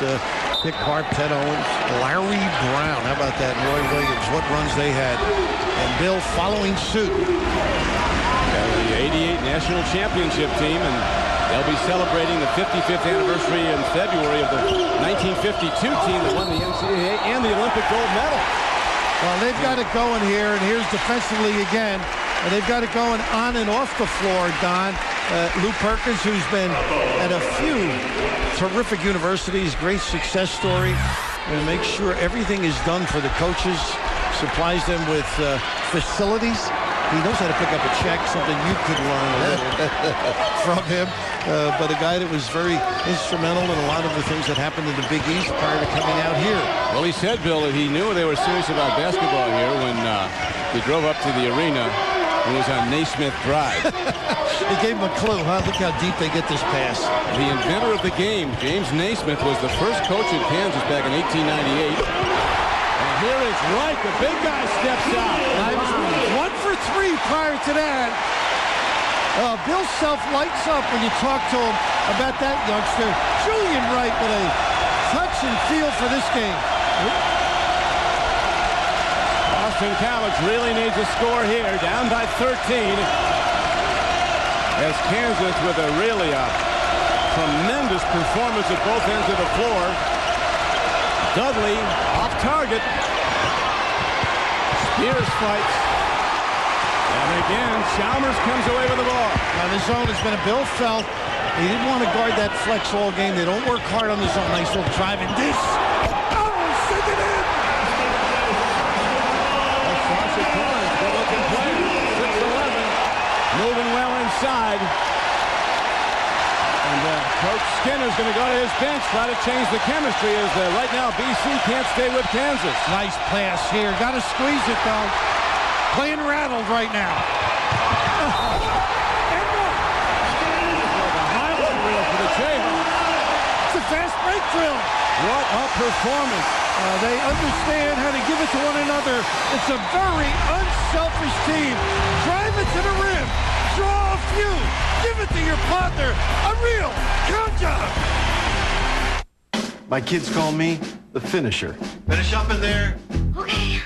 Dick Hart, Ted Owens, Larry Brown. How about that? Roy Williams, what runs they had. And Bill following suit. The 88 National Championship team, and they'll be celebrating the 55th anniversary in February of the 1952 team that won the NCAA and the Olympic gold medal. Well, they've got it going here, and here's defensively again. And they've got it going on and off the floor, Don. Lou Perkins, who's been at a few terrific universities, great success story, and make sure everything is done for the coaches, supplies them with facilities. He knows how to pick up a check, something you could learn a little from him. But a guy that was very instrumental in a lot of the things that happened in the Big East prior to coming out here. Well, he said, Bill, that he knew they were serious about basketball here when he drove up to the arena. It was on Naismith Drive. He gave him a clue, huh? Look how deep they get this pass. The inventor of the game, James Naismith, was the first coach at Kansas back in 1898. And here is Wright. The big guy steps out. 1 for 3 prior to that. Bill Self lights up when you talk to him about that youngster. Julian Wright with a touch and feel for this game. Boston College really needs a score here, down by 13. As Kansas with a really tremendous performance at both ends of the floor. Dudley off target. Spears fights. And again, Chalmers comes away with the ball. Now the zone has been a Bill Felt. He didn't want to guard that flex all game. They don't work hard on the zone. Nice little drive and dish. Oh, send it in. Good-looking player. 6'11". Moving well inside. And Coach Skinner's going to go to his bench, try to change the chemistry as right now BC can't stay with Kansas. Nice pass here. Got to squeeze it, though. Playing rattled right now. The highlight reel for the Jayhawks. It's a fast break drill. What a performance. They understand how to give it to one another. It's a very unselfish team. Drive it to the rim. Draw a few. Give it to your partner. A real count job. My kids call me the finisher. Finish up in there. Okay.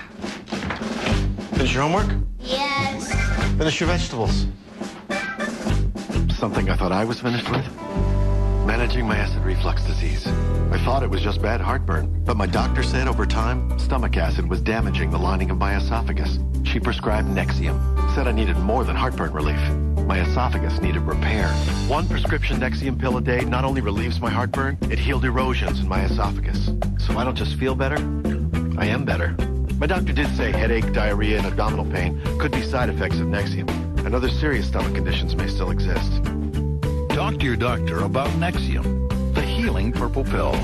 Finish your homework? Yes. Finish your vegetables. Something I thought I was finished with? Managing my acid reflux disease. I thought it was just bad heartburn, but my doctor said over time, stomach acid was damaging the lining of my esophagus. She prescribed Nexium. Said I needed more than heartburn relief. My esophagus needed repair. One prescription Nexium pill a day not only relieves my heartburn, it healed erosions in my esophagus. So I don't just feel better, I am better. My doctor did say headache, diarrhea, and abdominal pain could be side effects of Nexium, and other serious stomach conditions may still exist. Talk to your doctor about Nexium, the healing purple pill,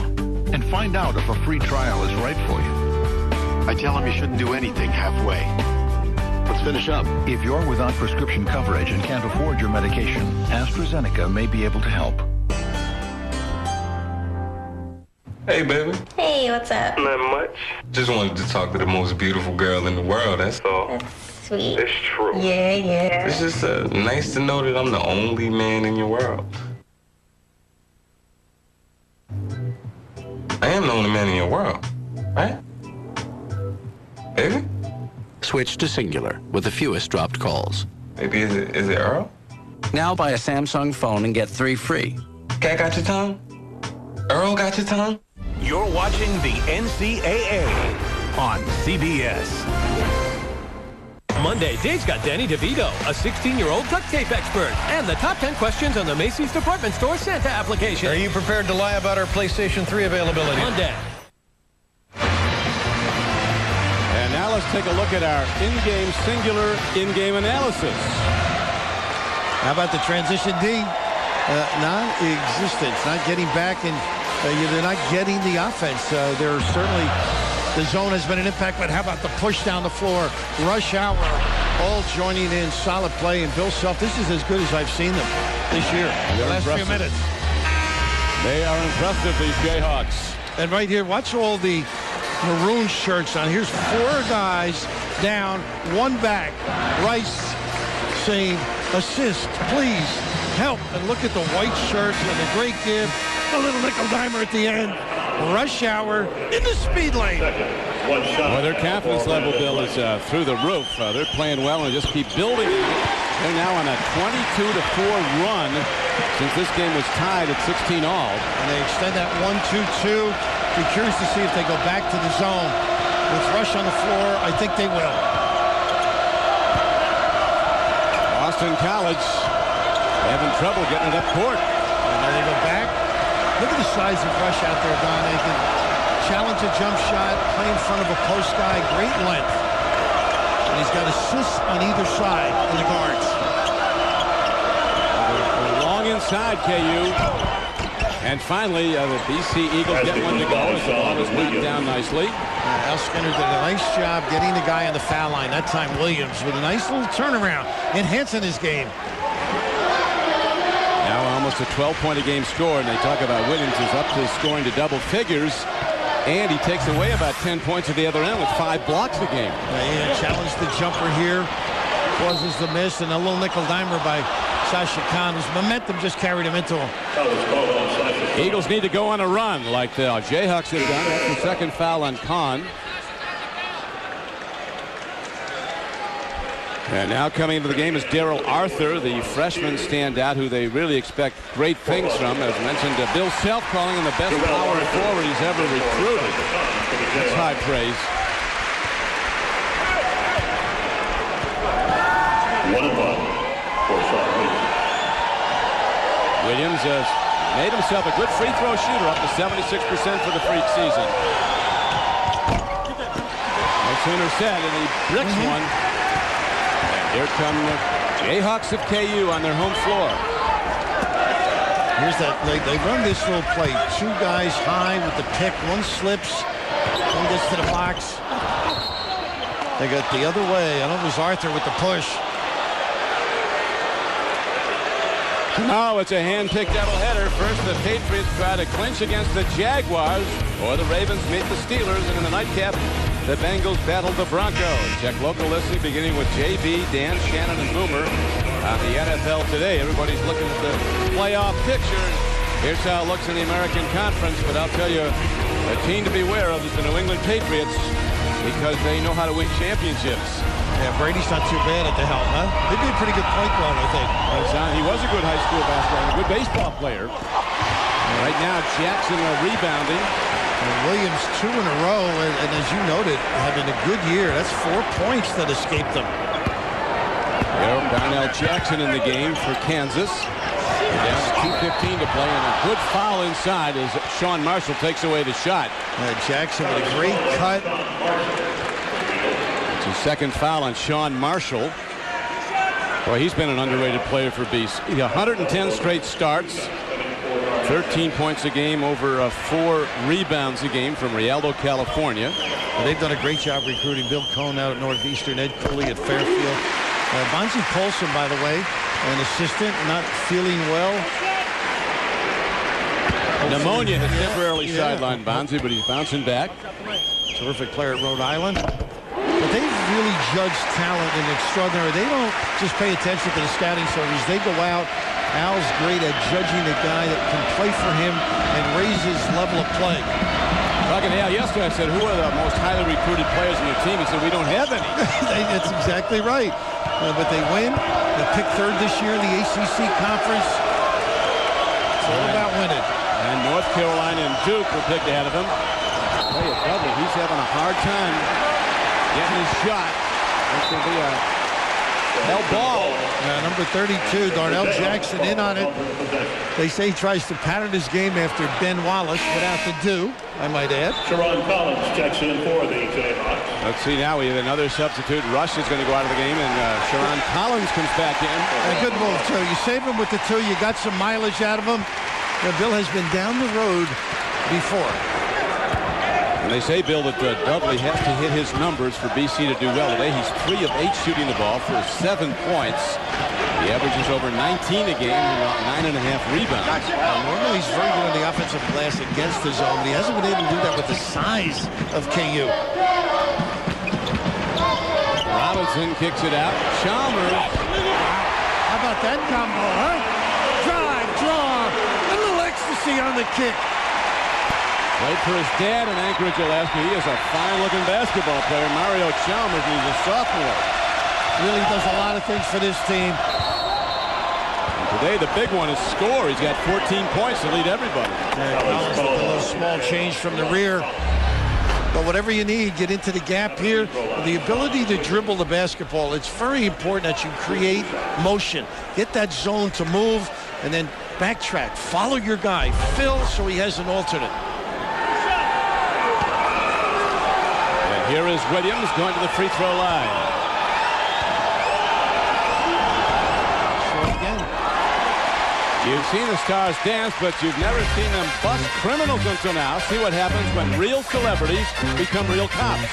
and find out if a free trial is right for you. I tell him you shouldn't do anything halfway. Let's finish up. If you're without prescription coverage and can't afford your medication, AstraZeneca may be able to help. Hey, baby. Hey, what's up? Not much. Just wanted to talk to the most beautiful girl in the world, that's all. That's sweet. It's true. Yeah. It's just nice to know that I'm the only man in your world. I am the only man in your world, right? Baby? Switch to singular with the fewest dropped calls. Maybe is it Earl? Now buy a Samsung phone and get 3 free. Cat got your tongue? Earl got your tongue? You're watching the NCAA on CBS. Monday, Dave's got Danny DeVito, a 16-year-old duct tape expert, and the top 10 questions on the Macy's Department Store Santa application. Are you prepared to lie about our PlayStation 3 availability? Monday. And now let's take a look at our in-game singular in-game analysis. How about the transition D? Non-existent. Not getting back, and they're not getting the offense. They're certainly... The zone has been an impact, but how about the push down the floor? Rush hour, all joining in, solid play. And Bill Self, this is as good as I've seen them this year. The last few minutes. They are impressive, these Jayhawks. And right here, watch all the maroon shirts on. Here's 4 guys down, 1 back. Rice saying, assist, please, help. And look at the white shirts and the great give. A little nickel dimer at the end. Rush hour in the speed lane. Well, their confidence level, Bill, is through the roof. They're playing well and just keep building. They're now on a 22-4 run since this game was tied at 16 all. And they extend that 1-2-2. Be curious to see if they go back to the zone. With Rush on the floor, I think they will. Boston College having trouble getting it up court. And now they go back. Look at the size of Rush out there, Don. They can challenge a jump shot, play in front of a post guy, great length. And he's got assists on either side in the guards. Long inside, KU. And finally, the BC Eagles get one to go as the ball is knocked down nicely. Al Skinner did a nice job getting the guy on the foul line. That time Williams with a nice little turnaround, enhancing his game. Now almost a 12-point-a-game score, and they talk about Williams is up to scoring to double figures, and he takes away about 10 points at the other end with 5 blocks a game. Challenged the jumper here, causes the miss, and a little nickel dimer by Sasha Khan, whose momentum just carried him into him. Eagles need to go on a run like the Jayhawks have done. That's the second foul on Khan. And now coming into the game is Daryl Arthur, the freshman standout who they really expect great things from. As mentioned, Bill Self calling him the best power forward he's ever recruited. That's high praise. Williams has made himself a good free throw shooter, up to 76% for the Freak season. No sooner said, and he bricks one. Here come the Jayhawks of KU on their home floor. Here's that, they run this little play. 2 guys high with the pick, 1 slips, 1 gets to the box. They got the other way. I know it was Arthur with the push. No, it's a hand-picked doubleheader. First, the Patriots try to clinch against the Jaguars, or the Ravens meet the Steelers, and in the nightcap, the Bengals battle the Broncos. Check local listing beginning with JB, Dan, Shannon, and Boomer on the NFL Today. Everybody's looking at the playoff picture. Here's how it looks in the American Conference, but I'll tell you, a team to beware of is the New England Patriots because they know how to win championships. Yeah, Brady's not too bad at the helm, huh? He'd be a pretty good point guard, I think. He was a good high school basketball, a good baseball player. And right now, Jackson rebounding. And Williams 2 in a row, and as you noted, having a good year. That's 4 points that escaped them. Darnell Jackson in the game for Kansas. Down to 2:15 to play, and a good foul inside as Sean Marshall takes away the shot. Jackson with a great cut. It's his second foul on Sean Marshall. Boy, he's been an underrated player for BC. 110 straight starts. 13 points a game, over 4 rebounds a game from Rialto, California. Well, they've done a great job recruiting. Bill Cohn out at Northeastern, Ed Cooley at Fairfield. Bonzi Colson, by the way, an assistant, not feeling well. Pneumonia has temporarily sidelined Bonzi, but he's bouncing back. Terrific player at Rhode Island. But they really judge talent in extraordinary. They don't just pay attention to the scouting service. They go out. Al's great at judging a guy that can play for him and raise his level of play. Talking to Al yesterday, I said, who are the most highly recruited players in your team? He said, we don't have any. That's exactly right. But they win. They picked 3rd this year in the ACC conference. It's all about winning. And North Carolina and Duke were picked ahead of them. Tell you, Dudley, he's having a hard time getting his shot. This will be a hell ball. Number 32, Darnell Jackson in on it. They say he tries to pattern his game after Ben Wallace without the do, I might add. Sharon Collins checks in for the Jayhawks. Let's see now. We have another substitute. Rush is going to go out of the game, and Sharon Collins comes back in. A good move, too. You save him with the 2. You got some mileage out of him. Bill has been down the road before. And they say, Bill, that Dudley has to hit his numbers for BC to do well today. He's 3 of 8 shooting the ball for 7 points. He averages over 19 a game and about 9.5 rebounds. Normally he's very good on the offensive glass against the zone, but he hasn't been able to do that with the size of KU. Robinson kicks it out. Chalmers. How about that combo, huh? Drive, draw, a little ecstasy on the kick. Played for his dad in Anchorage, Alaska. He is a fine-looking basketball player, Mario Chalmers, and he's a sophomore. Really does a lot of things for this team. And today, the big one is score. He's got 14 points to lead everybody. Collins with a little small change from the rear. But whatever you need, get into the gap here. The ability to dribble the basketball, it's very important that you create motion. Get that zone to move, and then backtrack. Follow your guy. Fill so he has an alternate. Here is Williams going to the free throw line. So again, you've seen the stars dance, but you've never seen them bust criminals until now. See what happens when real celebrities become real cops.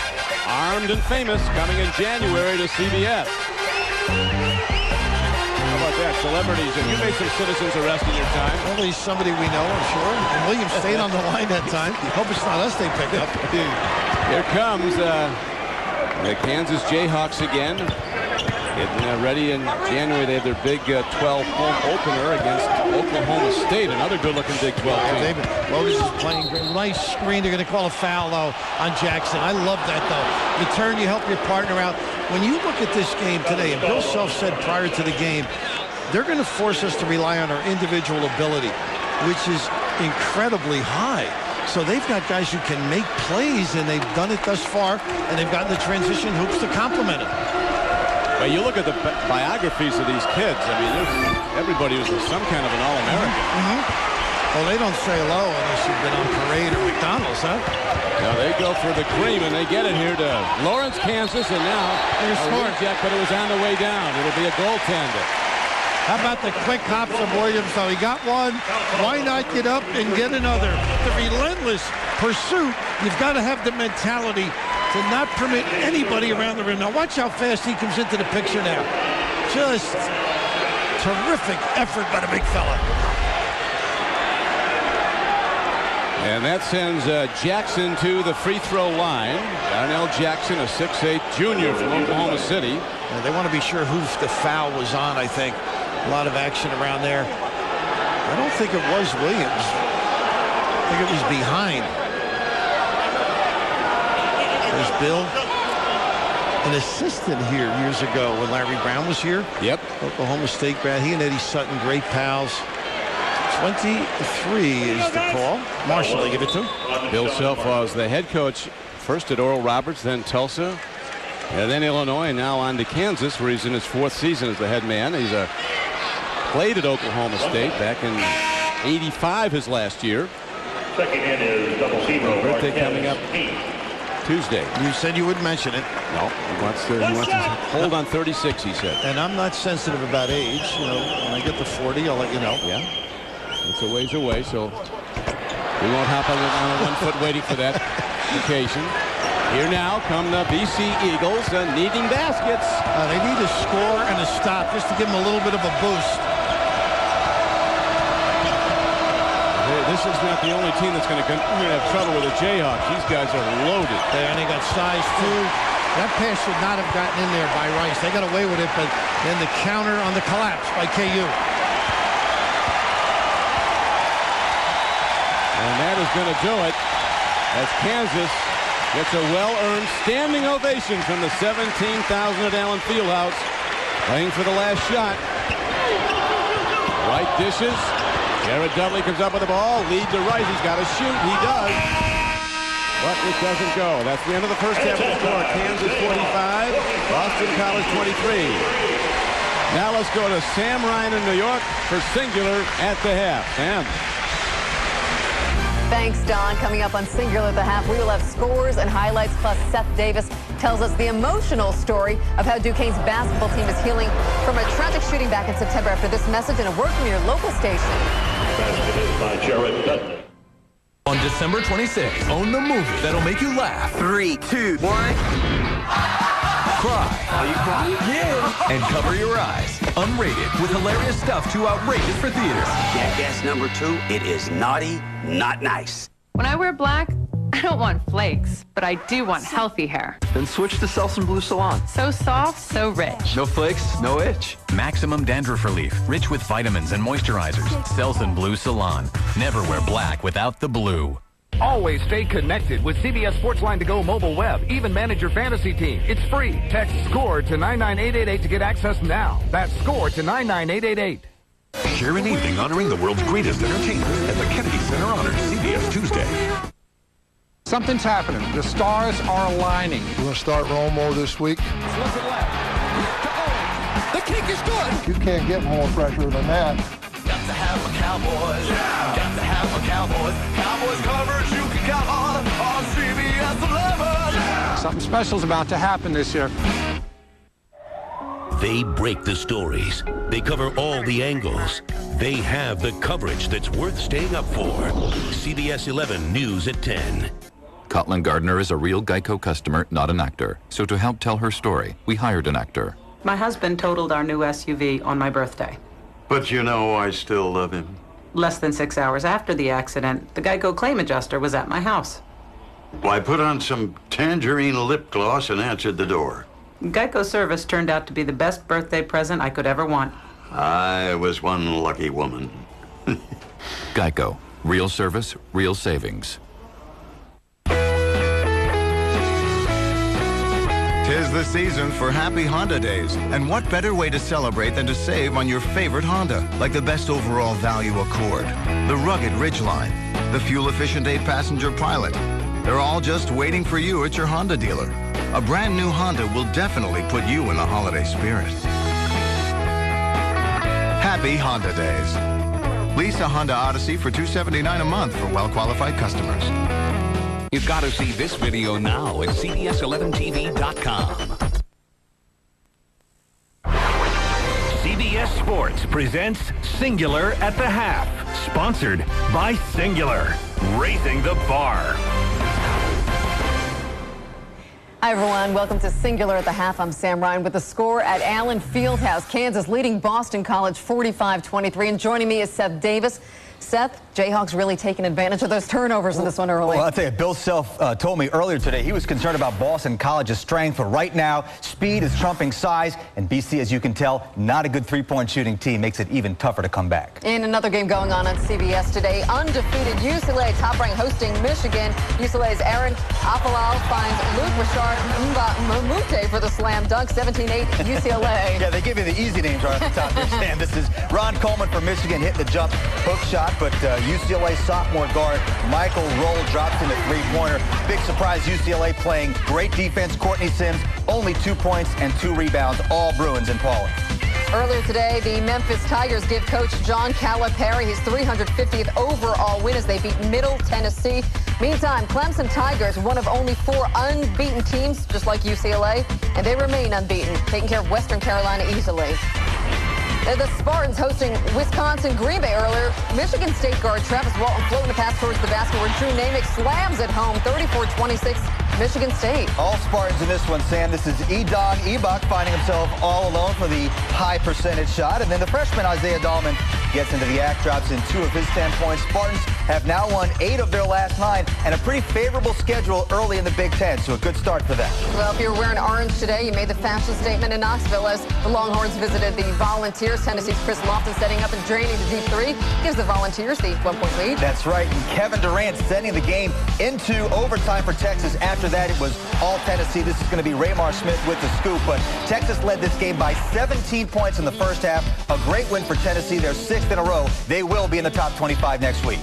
Armed and Famous coming in January to CBS. How about that? Celebrities, have you made some citizens arrest in your time? At least somebody we know, I'm sure. And Williams stayed on the line that time. Hope it's not us they pick up. Here comes the Kansas Jayhawks again. Getting ready in January. They have their big 12 home opener against Oklahoma State. Another good-looking Big 12 team. David Lotus is playing great. Nice screen. They're going to call a foul, though, on Jackson. I love that, though. You turn, you help your partner out. When you look at this game today, and Bill Self said prior to the game, they're going to force us to rely on our individual ability, which is incredibly high. So they've got guys who can make plays, and they've done it thus far, and they've gotten the transition hoops to complement it. Well, you look at the biographies of these kids. I mean, everybody was some kind of an All-American. Well, they don't say hello unless you've been on parade or McDonald's, huh? Now they go for the cream, and they get it here to Lawrence, Kansas, and now they're smart. Reject, but it was on the way down. It'll be a goaltender. How about the quick hops of Williams, though? He got one. Why not get up and get another? The relentless pursuit. You've got to have the mentality to not permit anybody around the rim. Now, watch how fast he comes into the picture now. Just terrific effort by the big fella. And that sends Jackson to the free throw line. Darnell Jackson, a 6'8" junior from Oklahoma City. They want to be sure who the foul was on, I think. A lot of action around there. I don't think it was Williams. I think it was behind. There's Bill. An assistant here years ago when Larry Brown was here. Yep. Oklahoma State grad. He and Eddie Sutton, great pals. 23 is the call. Marshall, they give it to him. Bill Self was the head coach first at Oral Roberts, then Tulsa, and then Illinois, and now on to Kansas, where he's in his 4th season as the head man. He's played at Oklahoma State back in '85, his last year. Checking in is double zero. Birthday coming up Tuesday. You said you wouldn't mention it. No, he wants to hold on 36, he said. And I'm not sensitive about age. You know, when I get to 40, I'll let you know. Yeah. It's a ways away, so we won't hop on 1 foot waiting for that occasion. Here now come the BC Eagles needing baskets. They need a score and a stop just to give them a little bit of a boost. This is not the only team that's going to have trouble with the Jayhawks. These guys are loaded. And they got size, too. That pass should not have gotten in there by Rice. They got away with it, but then the counter on the collapse by KU. And that is going to do it as Kansas gets a well-earned standing ovation from the 17,000 at Allen Fieldhouse. Playing for the last shot. Right dishes. Jared Dudley comes up with the ball. Lead to Rice. He's got to shoot. He does. but it doesn't go. That's the end of the first half of the score. Kansas 45, Boston College 23. Now let's go to Sam Ryan in New York for Singular at the half. Sam. Thanks, Don. Coming up on Singular at the half, we will have scores and highlights, plus Seth Davis tells us the emotional story of how Duquesne's basketball team is healing from a tragic shooting back in September. After this message and a word from your local station. Basket is by Jared Dudley. On December 26th, own the movie that'll make you laugh. 3, 2, 1. Cry. Are you crying? Yeah. And cover your eyes. Unrated with hilarious stuff too outrageous for theaters. Jackass number 2, it is naughty, not nice. When I wear black, I don't want flakes, but I do want healthy hair. Then switch to Selsun Blue Salon. So soft, so rich. No flakes, no itch. Maximum dandruff relief, rich with vitamins and moisturizers. Selsun Blue Salon. Never wear black without the blue. Always stay connected with CBS Sportsline to Go mobile web. Even manage your fantasy team. It's free. Text SCORE to 99888 to get access now. That's SCORE to 99888. Share an evening honoring the world's greatest entertainers at the Kennedy Center Honors CBS Tuesday. Something's happening. The stars are aligning. We're going to start Romo this week. Flip it left. The kick is good. You can't get more pressure than that. Got to have my Cowboys. Yeah. Got to have my Cowboys. Cowboys coverage you can count on CBS 11. Yeah. Something special's about to happen this year. They break the stories. They cover all the angles. They have the coverage that's worth staying up for. CBS 11 News at 10. Cotland Gardner is a real Geico customer, not an actor. So to help tell her story, we hired an actor. My husband totaled our new SUV on my birthday. But you know I still love him. Less than 6 hours after the accident, the Geico claim adjuster was at my house. Well, I put on some tangerine lip gloss and answered the door. Geico service turned out to be the best birthday present I could ever want. I was one lucky woman. Geico. Real service, real savings. 'Tis the season for happy Honda days. And what better way to celebrate than to save on your favorite Honda? Like the best overall value Accord, the rugged Ridgeline, the fuel-efficient 8-passenger Pilot. They're all just waiting for you at your Honda dealer. A brand new Honda will definitely put you in the holiday spirit. Happy Honda days. Lease a Honda Odyssey for $279 a month for well-qualified customers. You've got to see this video now at CBS11TV.com. CBS Sports presents Singular at the Half, sponsored by Singular, raising the bar. Hi, everyone. Welcome to Singular at the Half. I'm Sam Ryan with the score at Allen Fieldhouse. Kansas leading Boston College 45-23. And joining me is Seth Davis. Seth, Jayhawks really taking advantage of those turnovers in this one early. Well, I'll tell you, Bill Self told me earlier today he was concerned about Boston College's strength, but right now, speed is trumping size, and BC, as you can tell, not a good three-point shooting team, makes it even tougher to come back. In another game going on CBS today, undefeated UCLA top-ranked hosting Michigan. UCLA's Aaron Apalal finds Luke Richard Mamute for the slam dunk, 17-8 UCLA. Yeah, they give you the easy names right off the top. Sam, this is Ron Coleman from Michigan, hit the jump hook shot. But UCLA sophomore guard Michael Roll drops in a three-pointer. Big surprise, UCLA playing great defense. Courtney Sims, only 2 points and 2 rebounds, all Bruins in Paula. Earlier today, the Memphis Tigers give coach John Calipari his 350th overall win as they beat Middle Tennessee. Meantime, Clemson Tigers, one of only 4 unbeaten teams, just like UCLA, and they remain unbeaten, taking care of Western Carolina easily. The Spartans hosting Wisconsin Green Bay earlier. Michigan State guard Travis Walton floating a pass towards the basket where Drew Namick slams it home, 34-26, Michigan State. All Spartans in this one, Sam. This is Edon Ebuk finding himself all alone for the high percentage shot. And then the freshman Isaiah Dahlman gets into the act, drops in 2 of his 10 points. Spartans have now won 8 of their last 9 and a pretty favorable schedule early in the Big Ten, so a good start for them. Well, if you're wearing orange today, you made the fashion statement in Knoxville as the Longhorns visited the Volunteers. Tennessee's Chris Lofton setting up and draining the deep 3, gives the Volunteers the 1-point lead. That's right, and Kevin Durant sending the game into overtime for Texas. After that, it was all Tennessee. This is going to be Raymar Smith with the scoop, but Texas led this game by 17 points in the first half. A great win for Tennessee, their 6th in a row. They will be in the top 25 next week.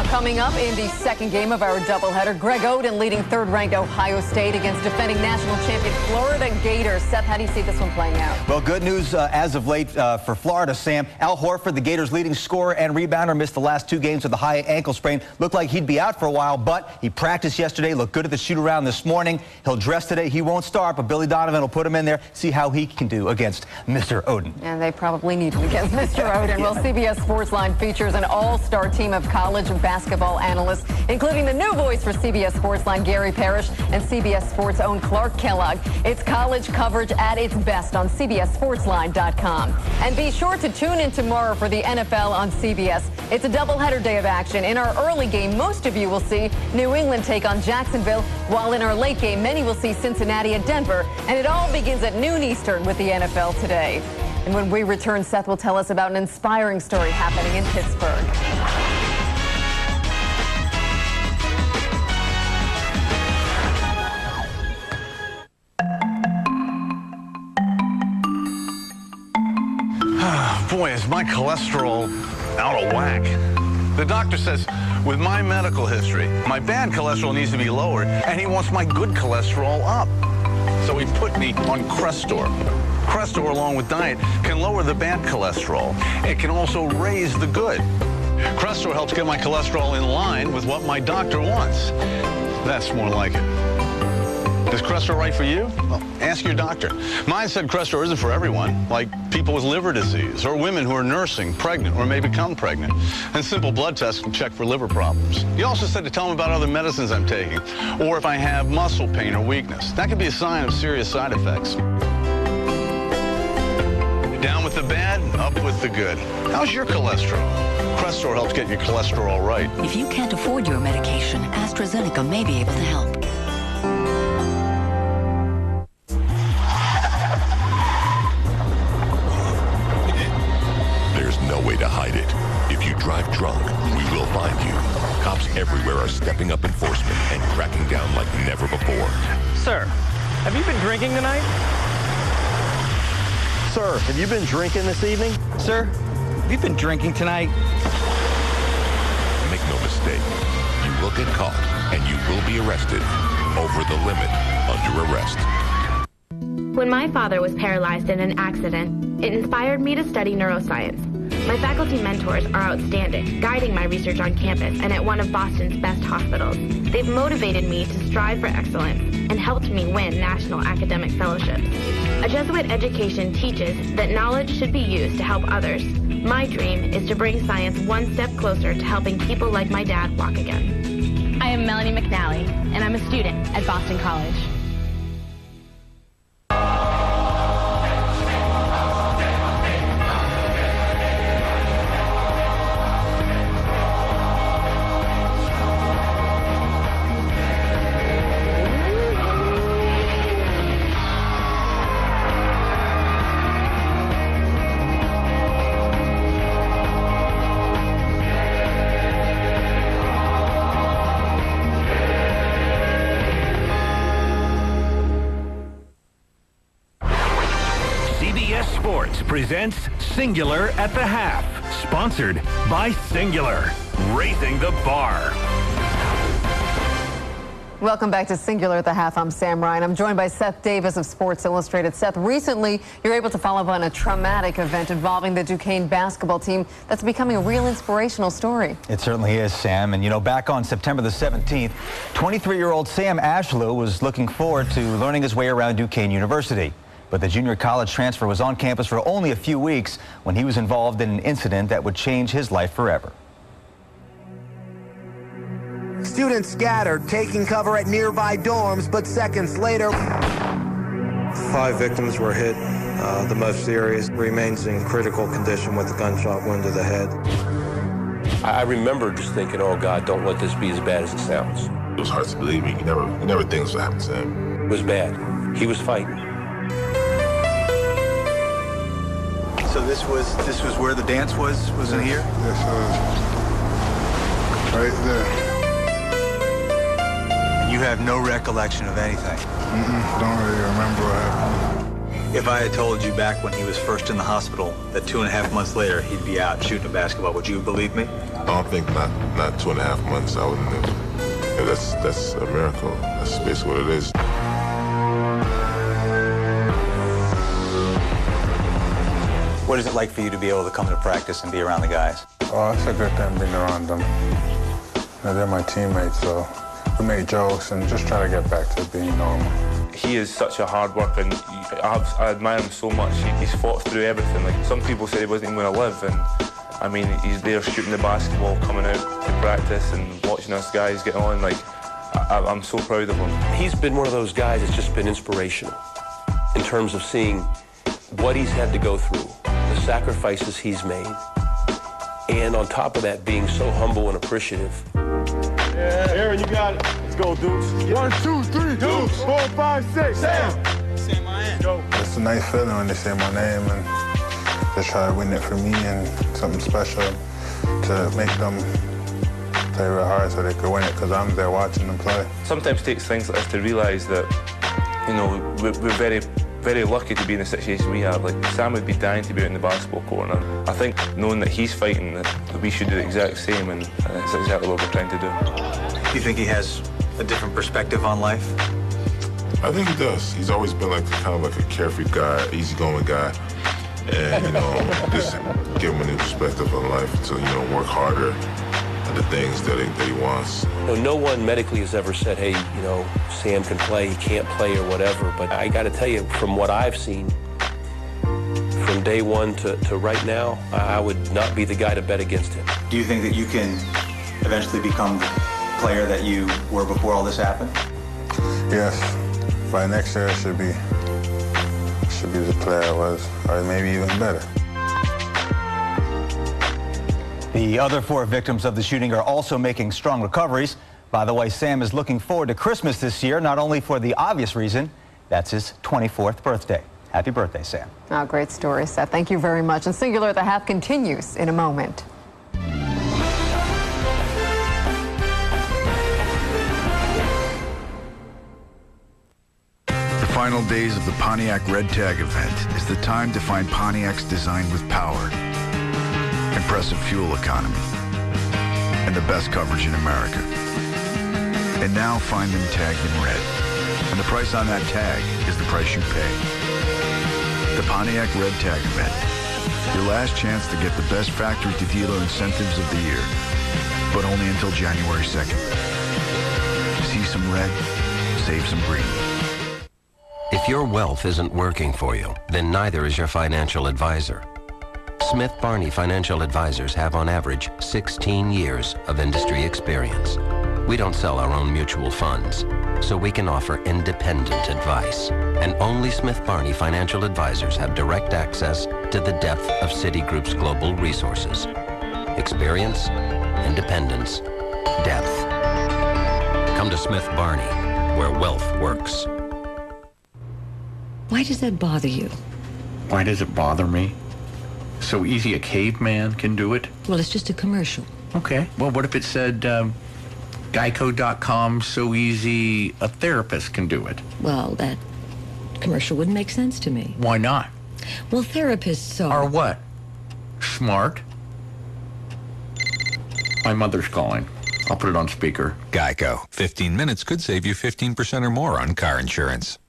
Coming up in the second game of our doubleheader, Greg Oden leading third-ranked Ohio State against defending national champion Florida Gators. Seth, how do you see this one playing out? Well, good news as of late for Florida, Sam. Al Horford, the Gators' leading scorer and rebounder, missed the last 2 games with a high ankle sprain. Looked like he'd be out for a while, but he practiced yesterday, looked good at the shoot-around this morning. He'll dress today. He won't start, but Billy Donovan will put him in there, see how he can do against Mr. Oden. And they probably need him against Mr. Oden. Well, CBS Sportsline features an all-star team of college basketball analysts, including the new voice for CBS Sportsline, Gary Parrish, and CBS Sports' own Clark Kellogg. It's college coverage at its best on CBSSportsline.com. And be sure to tune in tomorrow for the NFL on CBS. It's a doubleheader day of action. In our early game, most of you will see New England take on Jacksonville, while in our late game, many will see Cincinnati at Denver. And it all begins at noon Eastern with the NFL today. And when we return, Seth will tell us about an inspiring story happening in Pittsburgh. Boy, is my cholesterol out of whack. The doctor says with my medical history, my bad cholesterol needs to be lowered, and he wants my good cholesterol up. So he put me on Crestor. Crestor, along with diet, can lower the bad cholesterol. It can also raise the good. Crestor helps get my cholesterol in line with what my doctor wants. That's more like it. Is Crestor right for you? Well, ask your doctor. Mine said Crestor isn't for everyone, like people with liver disease or women who are nursing, pregnant, or may become pregnant. And simple blood tests can check for liver problems. He also said to tell him about other medicines I'm taking, or if I have muscle pain or weakness. That could be a sign of serious side effects. Down with the bad, up with the good. How's your cholesterol? Crestor helps get your cholesterol right. If you can't afford your medication, AstraZeneca may be able to help. There's no way to hide it. If you drive drunk, we will find you. Cops everywhere are stepping up enforcement and cracking down like never before. Sir, have you been drinking tonight? Sir, have you been drinking this evening? Sir, have you been drinking tonight? Make no mistake, you will get caught and you will be arrested. Over the limit, under arrest. When my father was paralyzed in an accident, it inspired me to study neuroscience. My faculty mentors are outstanding, guiding my research on campus and at one of Boston's best hospitals. They've motivated me to strive for excellence and helped me win national academic fellowships. A Jesuit education teaches that knowledge should be used to help others. My dream is to bring science one step closer to helping people like my dad walk again. I am Melanie McNally, and I'm a student at Boston College. Sports presents Singular at the Half, sponsored by Singular, raising the bar. Welcome back to Singular at the Half. I'm Sam Ryan. I'm joined by Seth Davis of Sports Illustrated. Seth, recently you're able to follow up on a traumatic event involving the Duquesne basketball team that's becoming a real inspirational story. It certainly is, Sam. And, you know, back on September the 17th, 23-year-old Sam Ashlew was looking forward to learning his way around Duquesne University. But the junior college transfer was on campus for only a few weeks when he was involved in an incident that would change his life forever. Students scattered, taking cover at nearby dorms, but seconds later... 5 victims were hit. The most serious remains in critical condition with a gunshot wound to the head. I remember just thinking, oh God, don't let this be as bad as it sounds. It was hard to believe me. You never think this would happen to him. It was bad. He was fighting. So this was where the dance was in here? Yes, right there. And you have no recollection of anything? Don't really remember what happened. If I had told you back when he was first in the hospital that 2.5 months later he'd be out shooting a basketball, would you believe me? I don't think not 2.5 months. I wouldn't have. Yeah, that's a miracle. That's basically what it is. What is it like for you to be able to come to practice and be around the guys? Oh, it's a good thing being around them. They're my teammates, so we make jokes and just try to get back to being normal. He is such a hard worker, and I admire him so much. He's fought through everything. Like, some people said he wasn't even going to live, and I mean, he's there shooting the basketball, coming out to practice and watching us guys get on. Like, I'm so proud of him. He's been one of those guys that's just been inspirational in terms of seeing what he's had to go through, the sacrifices he's made, and on top of that, being so humble and appreciative. Yeah, Aaron, you got it. Let's go, Dukes. 1, 2, 3, Dukes. 4, 5, 6. Sam. Sam, I am. Go. It's a nice feeling when they say my name and they try to win it for me and something special to make them play real hard so they could win it because I'm there watching them play. Sometimes it takes things like this to realise that, you know, we're very, very lucky to be in the situation we have. Like, Sam would be dying to be out in the basketball court, and I think knowing that he's fighting, that we should do the exact same, and that's exactly what we're trying to do. Do you think he has a different perspective on life? I think he does. He's always been like kind of like a carefree guy, easygoing guy. And, you know, just give him a new perspective on life to, you know, work harder at the things that he wants. You know, no one medically has ever said, hey, you know, Sam can play, he can't play or whatever. But I got to tell you, from what I've seen, from day one to right now, I would not be the guy to bet against him. Do you think that you can eventually become the player that you were before all this happened? Yes. By next year, it should be the player I was, or maybe even better. The other 4 victims of the shooting are also making strong recoveries. By the way, Sam is looking forward to Christmas this year, not only for the obvious reason, that's his 24th birthday. Happy birthday, Sam. Oh, great story, Seth. Thank you very much. And Singular at the Half continues in a moment. The final days of the Pontiac Red Tag event is the time to find Pontiacs designed with power, impressive fuel economy, and the best coverage in America. And now find them tagged in red. And the price on that tag is the price you pay. The Pontiac Red Tag event. Your last chance to get the best factory-to-dealer incentives of the year, but only until January 2nd. See some red, save some green. If your wealth isn't working for you, then neither is your financial advisor. Smith Barney Financial Advisors have on average 16 years of industry experience. We don't sell our own mutual funds, so we can offer independent advice. And only Smith Barney Financial Advisors have direct access to the depth of Citigroup's global resources. Experience, independence, depth. Come to Smith Barney, where wealth works. Why does that bother you? Why does it bother me? So easy a caveman can do it? Well, it's just a commercial. Okay. Well, what if it said Geico.com, so easy a therapist can do it? Well, that commercial wouldn't make sense to me. Why not? Well, therapists are what? Smart? My mother's calling. I'll put it on speaker. Geico. 15 minutes could save you 15% or more on car insurance.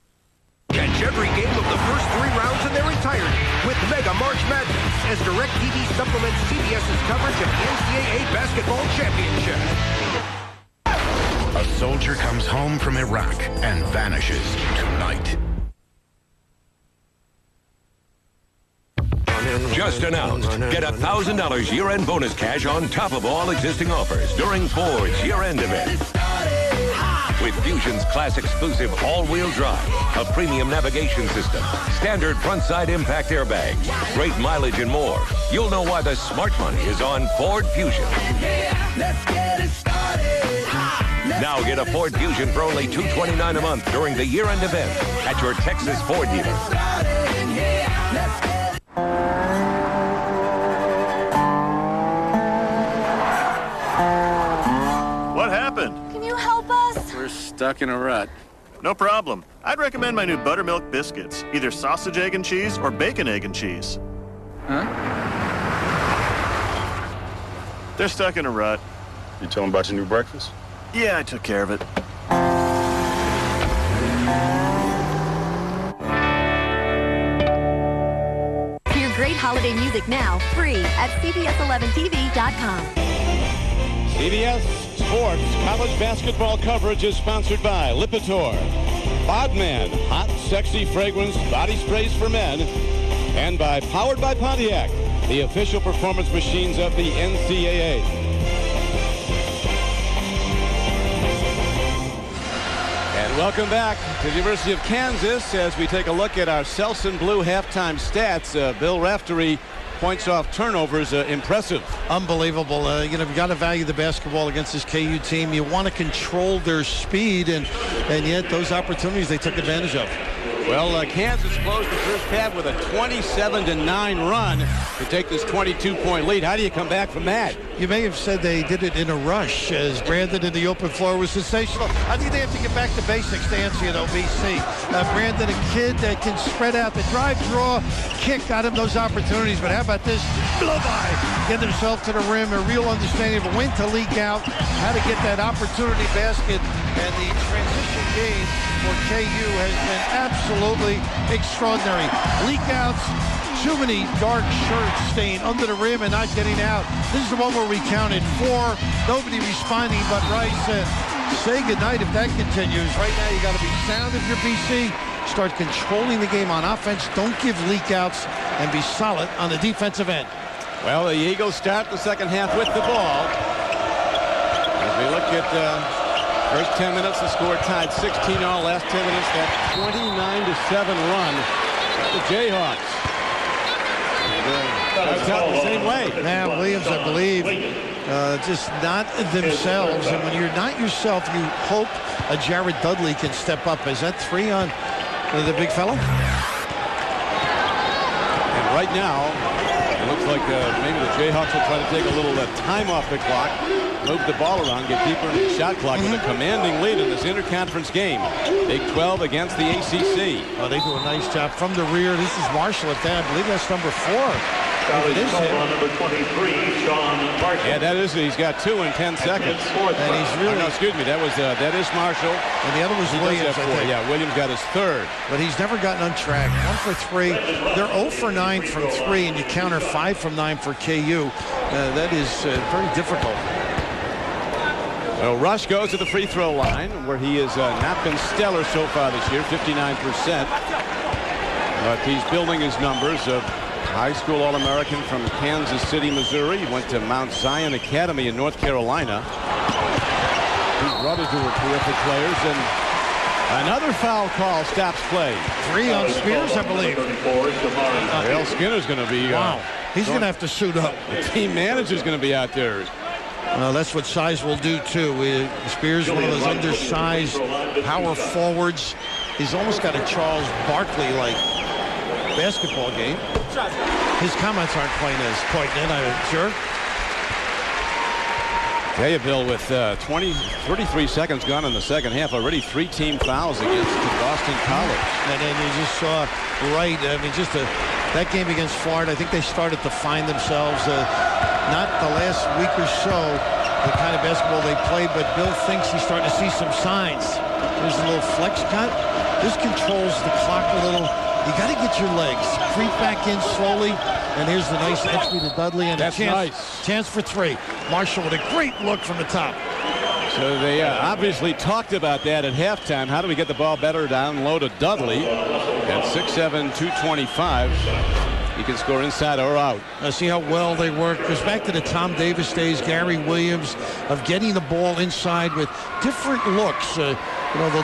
Catch every game of the first 3 rounds in their entirety with Mega March Madness as DirecTV supplements CBS's coverage of the NCAA Basketball Championship. A soldier comes home from Iraq and vanishes tonight. Just announced. Get $1,000 year-end bonus cash on top of all existing offers during Ford's year-end event. With Fusion's class exclusive all-wheel drive, a premium navigation system, standard front-side impact airbags, great mileage and more, you'll know why the smart money is on Ford Fusion. Now get a Ford Fusion for only $229 a month during the year-end event at your Texas Ford dealer. What happened? Can you help us? We're stuck in a rut. No problem. I'd recommend my new buttermilk biscuits, either sausage, egg, and cheese or bacon, egg, and cheese. Huh? They're stuck in a rut. You tell them about your new breakfast? Yeah, I took care of it. Hear great holiday music now, free at CBS11TV.com. CBS Sports college basketball coverage is sponsored by Lipitor, Bodman, hot, sexy fragrance body sprays for men, and by Powered by Pontiac, the official performance machines of the NCAA. And welcome back to the University of Kansas as we take a look at our Selsun Blue halftime stats. Bill Raftery points off turnovers, impressive. Unbelievable. You've got to value the basketball against this KU team. You want to control their speed, and yet those opportunities they took advantage of. Well, Kansas closed the first half with a 27-9 run to take this 22-point lead. How do you come back from that? You may have said they did it in a rush, as Brandon in the open floor was sensational. I think they have to get back to basics to answer you, though, BC. Brandon, a kid that can spread out the drive, draw, kick, got him those opportunities. But how about this? Blow by, get himself to the rim, a real understanding of when to leak out, how to get that opportunity basket, and the transition game for KU has been absolutely extraordinary. Leak outs, too many dark shirts staying under the rim and not getting out. This is the one where we counted 4, nobody responding but Rice. And say goodnight if that continues. Right now you got to be sound if you're BC. Start controlling the game on offense. Don't give leak outs and be solid on the defensive end. Well, the Eagles start the second half with the ball. As we look at first 10 minutes, the score tied 16-all. Last 10 minutes, that 29-7 run. The Jayhawks. That's out the same way. Now, Williams, I believe, just not themselves. And when you're not yourself, you hope a Jared Dudley can step up. Is that 3 on the big fella? And right now, it looks like maybe the Jayhawks will try to take a little time off the clock, move the ball around, get deeper into the shot clock with a commanding lead in this interconference game. Big 12 against the ACC. Oh, they do a nice job from the rear. This is Marshall at that. I believe that's number 4. It is number 23, Sean Marshall. Yeah, that is. He's got 2 in 10 seconds. And he's really. No, excuse me. That is Marshall. And the other was Williams. I think. Yeah, Williams got his 3rd. But he's never gotten untracked. 1 for 3. They're 0 for 9 from 3, and you counter 5 from 9 for KU. That is very difficult. Well, Rush goes to the free throw line, where he has not been stellar so far this year, 59%. But he's building his numbers. High school All-American from Kansas City, Missouri. He went to Mount Zion Academy in North Carolina. His brothers who were terrific players. And another foul call stops play. 3 on Spears, I believe. Well, Skinner's going to be... wow. He's going to have to suit up. The team manager's going to be out there. Well, that's what size will do, too. Spears, one of those undersized power forwards. He's almost got a Charles Barkley-like basketball game. His comments aren't quite as poignant, I'm sure. Tell you, Bill, with 33 seconds gone in the second half, already 3 team fouls against Boston College. And then you just saw Wright. I mean, that game against Florida, I think they started to find themselves. Not the last week or so, the kind of basketball they played, but Bill thinks he's starting to see some signs. There's a little flex cut. This controls the clock a little. You got to get your legs. Creep back in slowly. And here's the nice entry to Dudley. And that's a nice. Chance for 3. Marshall with a great look from the top. So they obviously talked about that at halftime. How do we get the ball better down low to Dudley? At 6'7", 225. He can score inside or out. See how well they work. Goes back to the Tom Davis days, Gary Williams, of getting the ball inside with different looks. They'll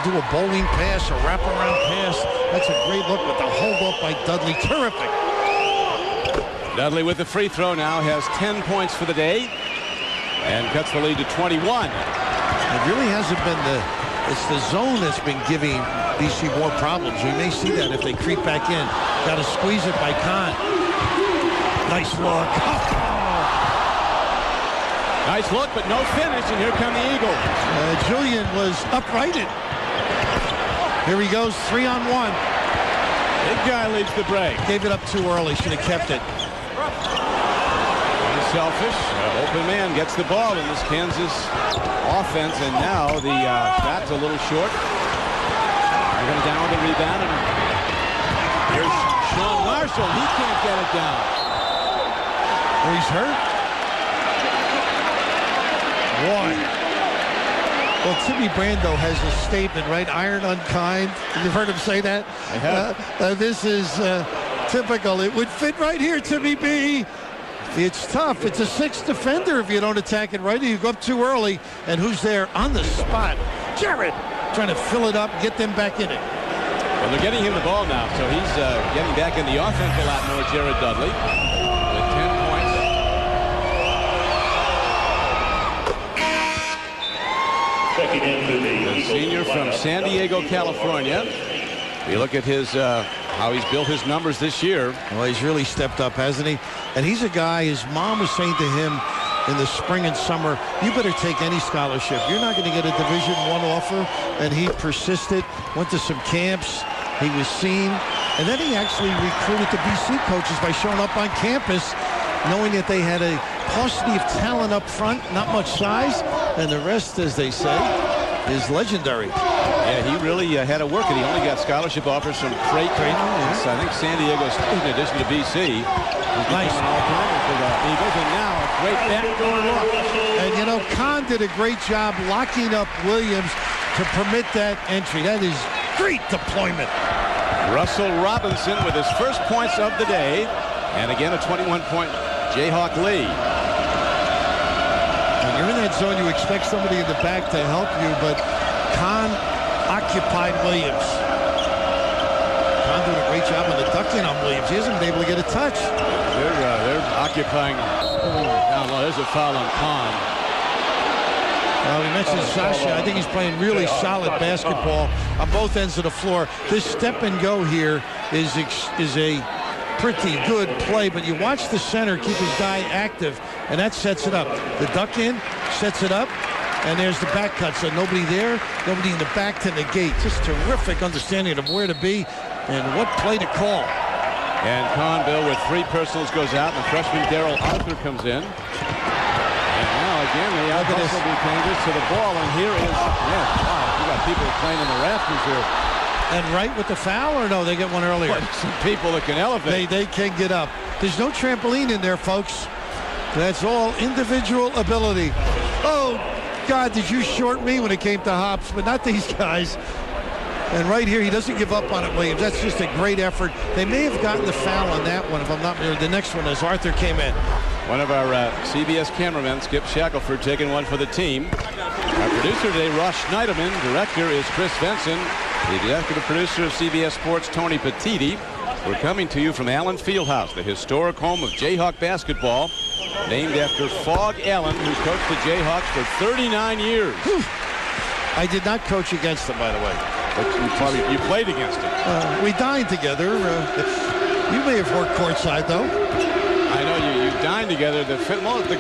do a bowling pass, a wraparound pass. That's a great look, but the hold up by Dudley, terrific. Dudley with the free throw now has 10 points for the day and cuts the lead to 21. It really hasn't been it's the zone that's been giving BC more problems. We may see that if they creep back in. Got to squeeze it by Kahn. Nice look. Nice look, but no finish, and here come the Eagles. Julian was uprighted. Here he goes, 3-on-1. Big guy leads the break. Gave it up too early. Should have kept it. Selfish. Open man gets the ball in this Kansas offense, and now the shot's a little short. They're going down the rebound, and here's Sean Marshall. He can't get it down. Oh, he's hurt? Boy. Well, Timmy Brando has a statement, right? Iron unkind. You've heard him say that? I have. This is typical. It would fit right here, Timmy B. It's tough. It's a 6th defender if you don't attack it right. You go up too early, and who's there on the spot? Jared trying to fill it up, get them back in it. Well, they're getting him the ball now, so he's getting back in the offense a lot more, Jared Dudley, with 10 points. Checking into The senior from San Diego, California. We look at his how he's built his numbers this year. Well, he's really stepped up, hasn't he? And he's a guy, his mom was saying to him in the spring and summer, you better take any scholarship. You're not going to get a Division I offer. And he persisted, went to some camps. He was seen. And then he actually recruited the BC coaches by showing up on campus, knowing that they had a paucity of talent up front, not much size. And the rest, as they say, is legendary. Yeah, he really had to work it. He only got scholarship offers from Creighton. I think San Diego State, in addition to BC. Nice. For the Eagles, and now a great back look. And you know, Kahn did a great job locking up Williams to permit that entry. That is great deployment. Russell Robinson with his first points of the day, and again a 21-point Jayhawk lead. When you're in that zone, you expect somebody in the back to help you, but Kahn occupied Williams. Kahn doing a great job on the ducking on Williams. He hasn't been able to get a touch. They're occupying. Down low. There's a foul on Kahn. We mentioned Sasha. I think he's playing really solid basketball on both ends of the floor. This step and go here is a pretty good play, but you watch the center keep his guy active, and that sets it up. The duck in sets it up, and there's the back cut. So nobody there, nobody in the back to negate. Just terrific understanding of where to be and what play to call. And Conville with 3 personals goes out, and the freshman Daryl Arthur comes in. And now again, they also be Kansas to the ball, and here is, wow, you got people playing in the rafters here. And right with the foul, or no, they get one earlier? Some people that can elevate. They can get up. There's no trampoline in there, folks. That's all individual ability. Oh, God, did you short me when it came to hops, but not these guys. And right here, he doesn't give up on it, Williams. That's just a great effort. They may have gotten the foul on that one, if I'm not mistaken. The next one as Arthur came in. One of our CBS cameramen, Skip Shackelford, taking one for the team. Our producer today, Ross Schneiderman. Director is Chris Benson. The executive producer of CBS Sports, Tony Petiti. We're coming to you from Allen Fieldhouse, the historic home of Jayhawk basketball, named after Fogg Allen, who coached the Jayhawks for 39 years. I did not coach against them, by the way. But you played against him. We dined together. You may have worked courtside, though. I know you dined together. The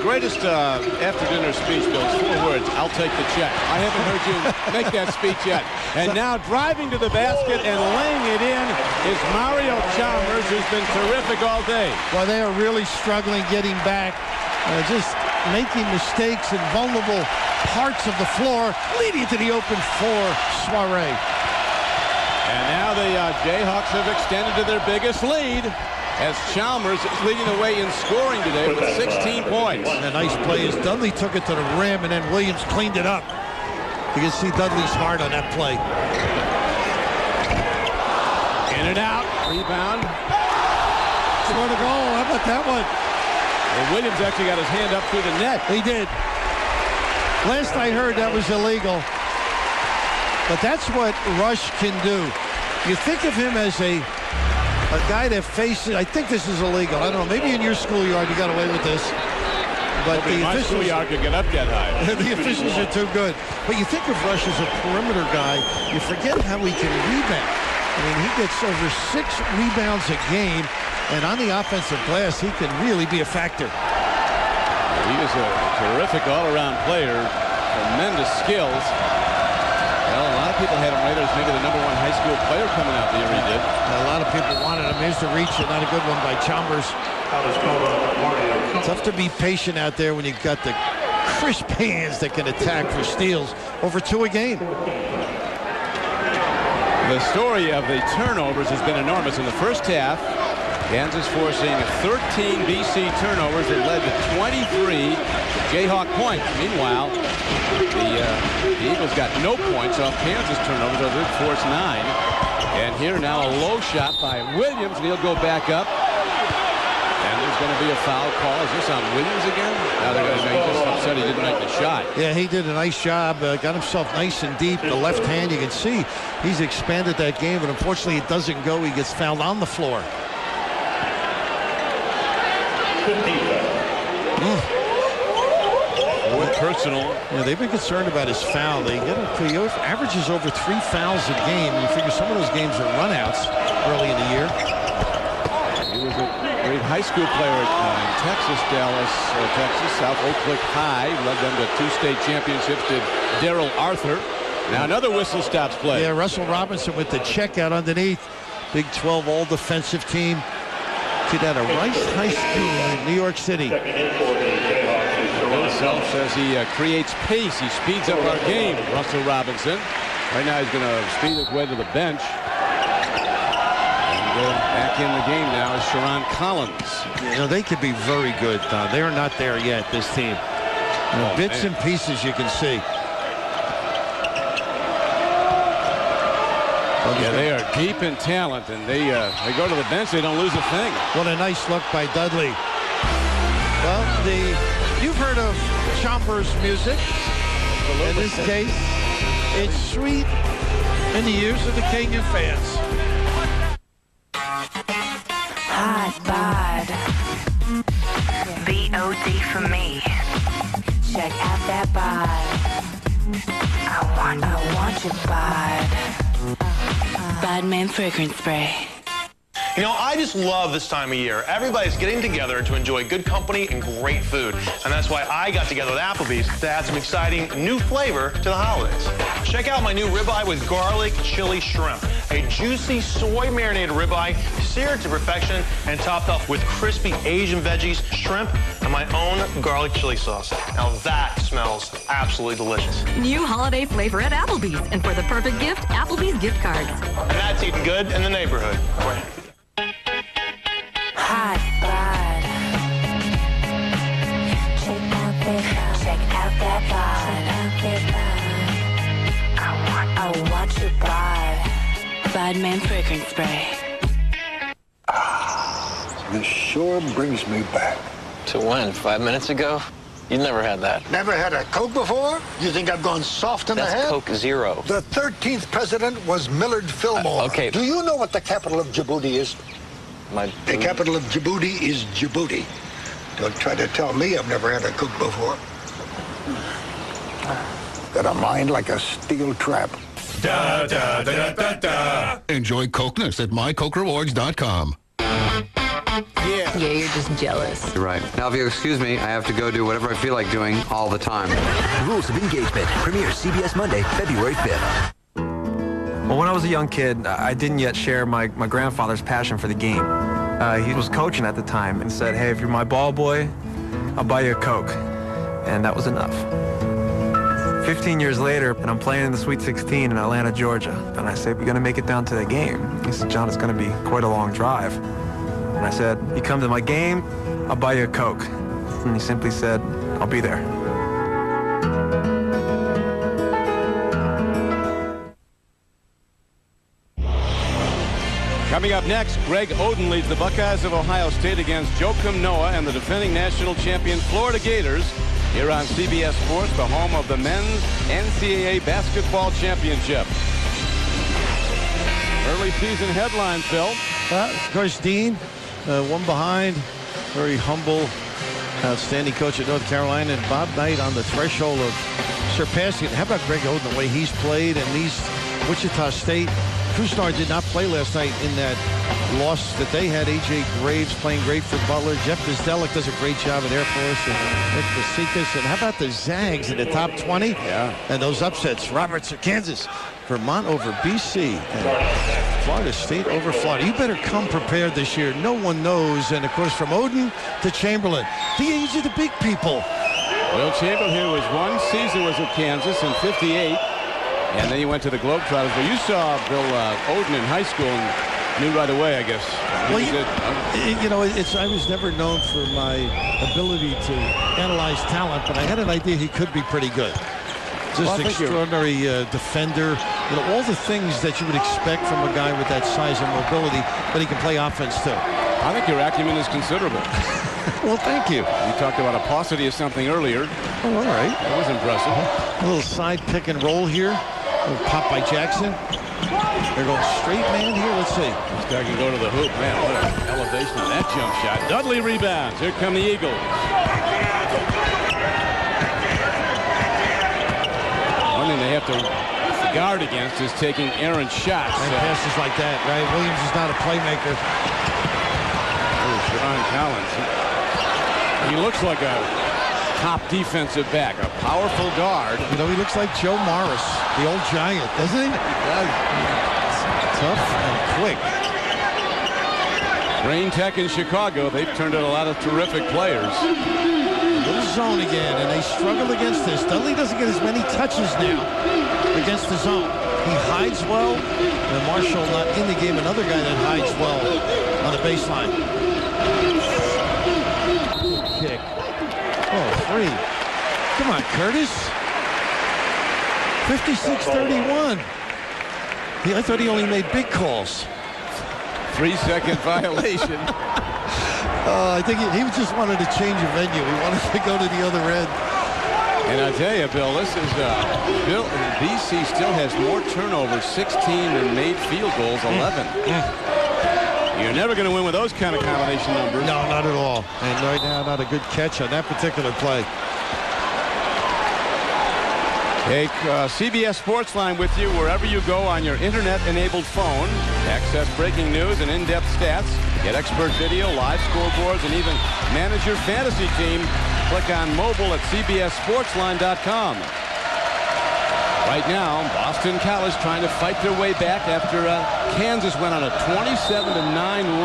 greatest after-dinner speech, Bill, is 4 words. I'll take the check. I haven't heard you make that speech yet. And now driving to the basket and laying it in is Mario Chalmers, who's been terrific all day. Well, they are really struggling getting back. Just making mistakes in vulnerable parts of the floor, leading to the open floor soiree. And now the Jayhawks have extended to their biggest lead as Chalmers is leading the way in scoring today with 16 points. And a nice play as Dudley took it to the rim, and then Williams cleaned it up. You can see Dudley's heart on that play. In and out, rebound. Score the goal. How about that one? Well, Williams actually got his hand up through the net. He did. Last I heard, that was illegal. But that's what Rush can do. You think of him as a guy that faces, I think this is illegal. I don't know. Maybe in your schoolyard you got away with this. But the officials, schoolyard could get up that high. The officials are too good. But you think of Rush as a perimeter guy, you forget how he can rebound. I mean, he gets over 6 rebounds a game, and on the offensive glass, he can really be a factor. He is a terrific all-around player, tremendous skills. Well, a lot of people had him rated as maybe the #1 high school player coming out the year he did. A lot of people wanted him. Here's the reach, and not a good one by Chambers. Tough to be patient out there when you've got the crisp hands that can attack for steals. Over 2 a game. The story of the turnovers has been enormous. In the first half, Kansas forcing 13 BC turnovers that led to 23 Jayhawk points. Meanwhile, the Eagles got no points off Kansas turnovers. They did force 9. And here now a low shot by Williams, and he'll go back up. And there's going to be a foul call. Is this on Williams again? Now they're going to make this upset. He didn't make the shot. Yeah, he did a nice job. Got himself nice and deep. The left hand, you can see he's expanded that game, but unfortunately it doesn't go. He gets fouled on the floor. Personal. Yeah, they've been concerned about his foul. He averages over 3 fouls a game. You figure some of those games are runouts early in the year. He was a great high school player in Texas, Texas, South Oak Cliff High. Led them to 2 state championships. Did Darrell Arthur. Now another whistle stops play. Yeah, Russell Robinson with the check out underneath. Big 12 all defensive team. Kid out of Rice High School in New York City. Himself says he creates pace. He speeds up our game, Russell Robinson. Right now he's going to speed his way to the bench. And back in the game now is Sharon Collins. You know, they could be very good, Don. They're not there yet, this team. Bits and pieces you can see. Yeah, they are deep in talent, and they go to the bench. They don't lose a thing. What a nice look by Dudley. Well, you've heard of Chambers music. In this case, it's sweet in the ears of the KU fans. Hot bod. B-O-D for me. Check out that bod. I want your bod. Bodman fragrance spray. You know, I just love this time of year. Everybody's getting together to enjoy good company and great food. And that's why I got together with Applebee's to add some exciting new flavor to the holidays. Check out my new ribeye with garlic chili shrimp. A juicy soy marinated ribeye seared to perfection and topped off with crispy Asian veggies, shrimp, and my own garlic chili sauce. Now that smells absolutely delicious. New holiday flavor at Applebee's. And for the perfect gift, Applebee's gift cards. And that's eating good in the neighborhood. Hot bod. Check out that bod. I want your bod. Bodman fragrance spray. This sure brings me back. To when? 5 minutes ago? You never had that. Never had a Coke before? You think I've gone soft in the head? That's Coke Zero. The 13th president was Millard Fillmore. Okay. Do you know what the capital of Djibouti is? The capital of Djibouti is Djibouti. Don't try to tell me I've never had a Coke before. Got a mind like a steel trap. Da, da, da, da, da. Enjoy Cokeness at mycokerewards.com. Yeah, you're just jealous. You're right. Now, if you'll excuse me, I have to go do whatever I feel like doing all the time. Rules of Engagement premieres CBS Monday, February 5th. Well, when I was a young kid, I didn't yet share my grandfather's passion for the game. He was coaching at the time and said, hey, if you're my ball boy, I'll buy you a Coke. And that was enough. 15 years later, and I'm playing in the Sweet 16 in Atlanta, Georgia. And I said, we're going to make it down to the game. He said, John, it's going to be quite a long drive. And I said, you come to my game, I'll buy you a Coke. And he simply said, I'll be there. Coming up next, Greg Oden leads the Buckeyes of Ohio State against Joakim Noah and the defending national champion Florida Gators here on CBS Sports, the home of the men's NCAA basketball championship. Early season headlines, Phil. Of course, Dean, one behind, very humble, outstanding coach at North Carolina, and Bob Knight on the threshold of surpassing. How about Greg Oden, the way he's played, and these Wichita State. Kusnar did not play last night in that loss that they had. A.J. Graves playing great for Butler. Jeff Bizdelik does a great job at Air Force. And Nick Vasikas. And how about the Zags in the top 20? Yeah. And those upsets. Roberts of Kansas. Vermont over BC. And Florida State over Florida. You better come prepared this year. No one knows. And, of course, from Odin to Chamberlain. The age of the big people. Will Chamberlain, who was one season was at Kansas in '58. And then he went to the Globetrotters. But you saw Bill Odin in high school and knew right away, I guess. Well, you know, I was never known for my ability to analyze talent, but I had an idea he could be pretty good. Just extraordinary defender. You know, all the things that you would expect from a guy with that size and mobility, but he can play offense too. I think your acumen is considerable. Well, thank you. You talked about a paucity of something earlier. Oh, all right. That was impressive. A little side pick and roll here. A little pop by Jackson. They're going straight man here. Let's see. This guy can go to the hoop. Man, what an elevation on that jump shot. Dudley rebounds. Here come the Eagles. One thing they have to guard against is taking errant shots. And passes like that, right? Williams is not a playmaker. Oh, Sean Collins. He looks like a top defensive back, a powerful guard. You know, he looks like Joe Morris, the old giant, doesn't he? He does. Tough and quick. Rain Tech in Chicago, they've turned out a lot of terrific players. Little zone again, and they struggle against this. Dudley doesn't get as many touches now against the zone. He hides well, and Marshall not in the game. Another guy that hides well on the baseline. Good kick. Oh, three. Come on, Curtis. 56-31. I thought he only made big calls. 3-second violation. I think he just wanted to change a venue. He wanted to go to the other end. And I tell you, Bill, this is BC still has more turnovers, 16, than made field goals, 11. You're never going to win with those kind of combination numbers. No, not at all. And right now, not a good catch on that particular play. Take CBS Sportsline with you wherever you go on your internet-enabled phone. Access breaking news and in-depth stats. Get expert video, live scoreboards, and even manage your fantasy team. Click on mobile at cbssportsline.com. Right now, Boston College trying to fight their way back after Kansas went on a 27-9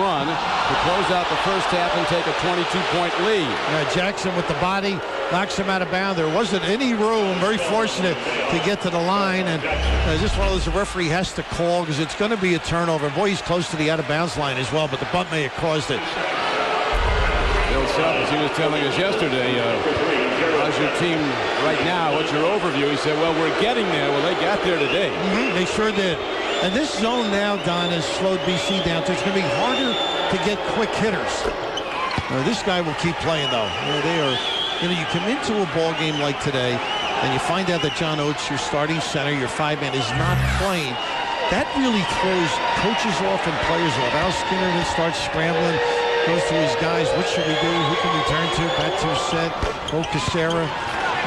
run to close out the first half and take a 22-point lead. Jackson with the body knocks him out of bounds. There wasn't any room. Very fortunate to get to the line, and just one of those the referee has to call because it's going to be a turnover. Boy, he's close to the out-of-bounds line as well, but the bunt may have caused it. Bill Self, as he was telling us yesterday, how's your team right now? What's your overview? He said, well, we're getting there. Well, they got there today. They sure did. And this zone now, Don, has slowed BC down. So it's going to be harder to get quick hitters. This guy will keep playing, though. They are, you come into a ball game like today, and you find out that John Oates, your starting center, your five-man, is not playing. That really throws coaches off and players off. Al Skinner then starts scrambling. Goes to his guys. What should we do? Who can we turn to? Back to set. Bo Casera.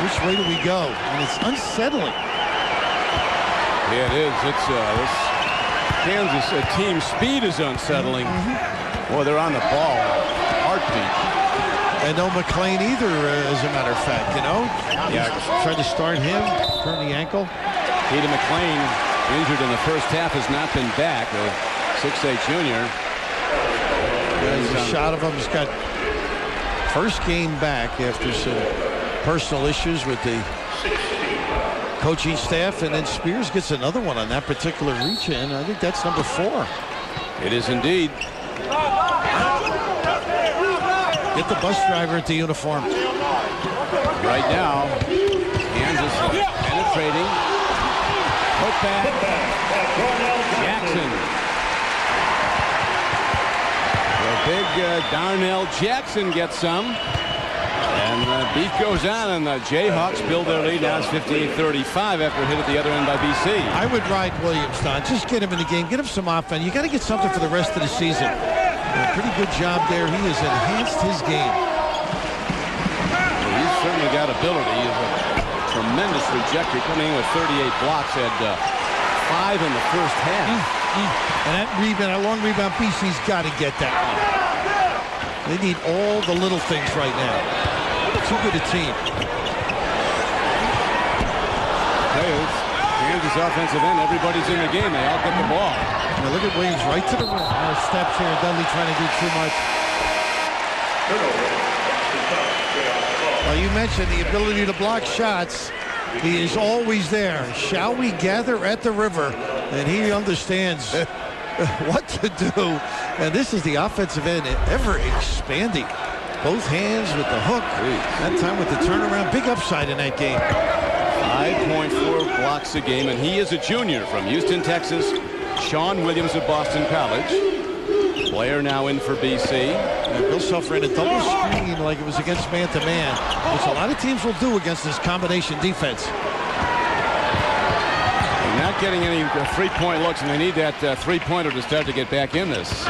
Which way do we go? And it's unsettling. Yeah, it is. It's this Kansas team speed is unsettling. Boy, they're on the ball. Heartbeat. And no McClain either, as a matter of fact. Yeah. Tried to start him. Turned the ankle. Peter McClain, injured in the first half, has not been back. A 6'8" junior. There's a shot of him. He's got first game back after some personal issues with the coaching staff, and then Spears gets another one on that particular reach in. I think that's number 4. It is indeed. Get the bus driver at the uniform. Right now, Kansas penetrating. Put back. Jackson. Big Darnell Jackson gets some. And the beat goes on, and the Jayhawks build their lead. Now it's 58-35 after a hit at the other end by BC. I would ride Williams, Don. Just get him in the game. Get him some offense. You got to get something for the rest of the season. A pretty good job there. He has enhanced his game. Well, he's certainly got ability. He has a tremendous trajectory, coming in with 38 blocks. Had 5 in the first half. And that rebound, that long rebound, BC's got to get that one. They need all the little things right now. Too good a team. Kansas offensive end, everybody's in the game. They all get the ball. Now look at Williams right to the rim. Steps here. Dudley trying to do too much. Well, you mentioned the ability to block shots. He is always there. Shall we gather at the river? And he understands what to do. And this is the offensive end ever expanding. Both hands with the hook. That time with the turnaround. Big upside in that game. 5.4 blocks a game, and he is a junior from Houston, Texas. Sean Williams of Boston College. Player now in for BC. And Bill Self ran a double screen like it was against man-to-man, which a lot of teams will do against this combination defense. They're not getting any three-point looks, and they need that three-pointer to start to get back in this.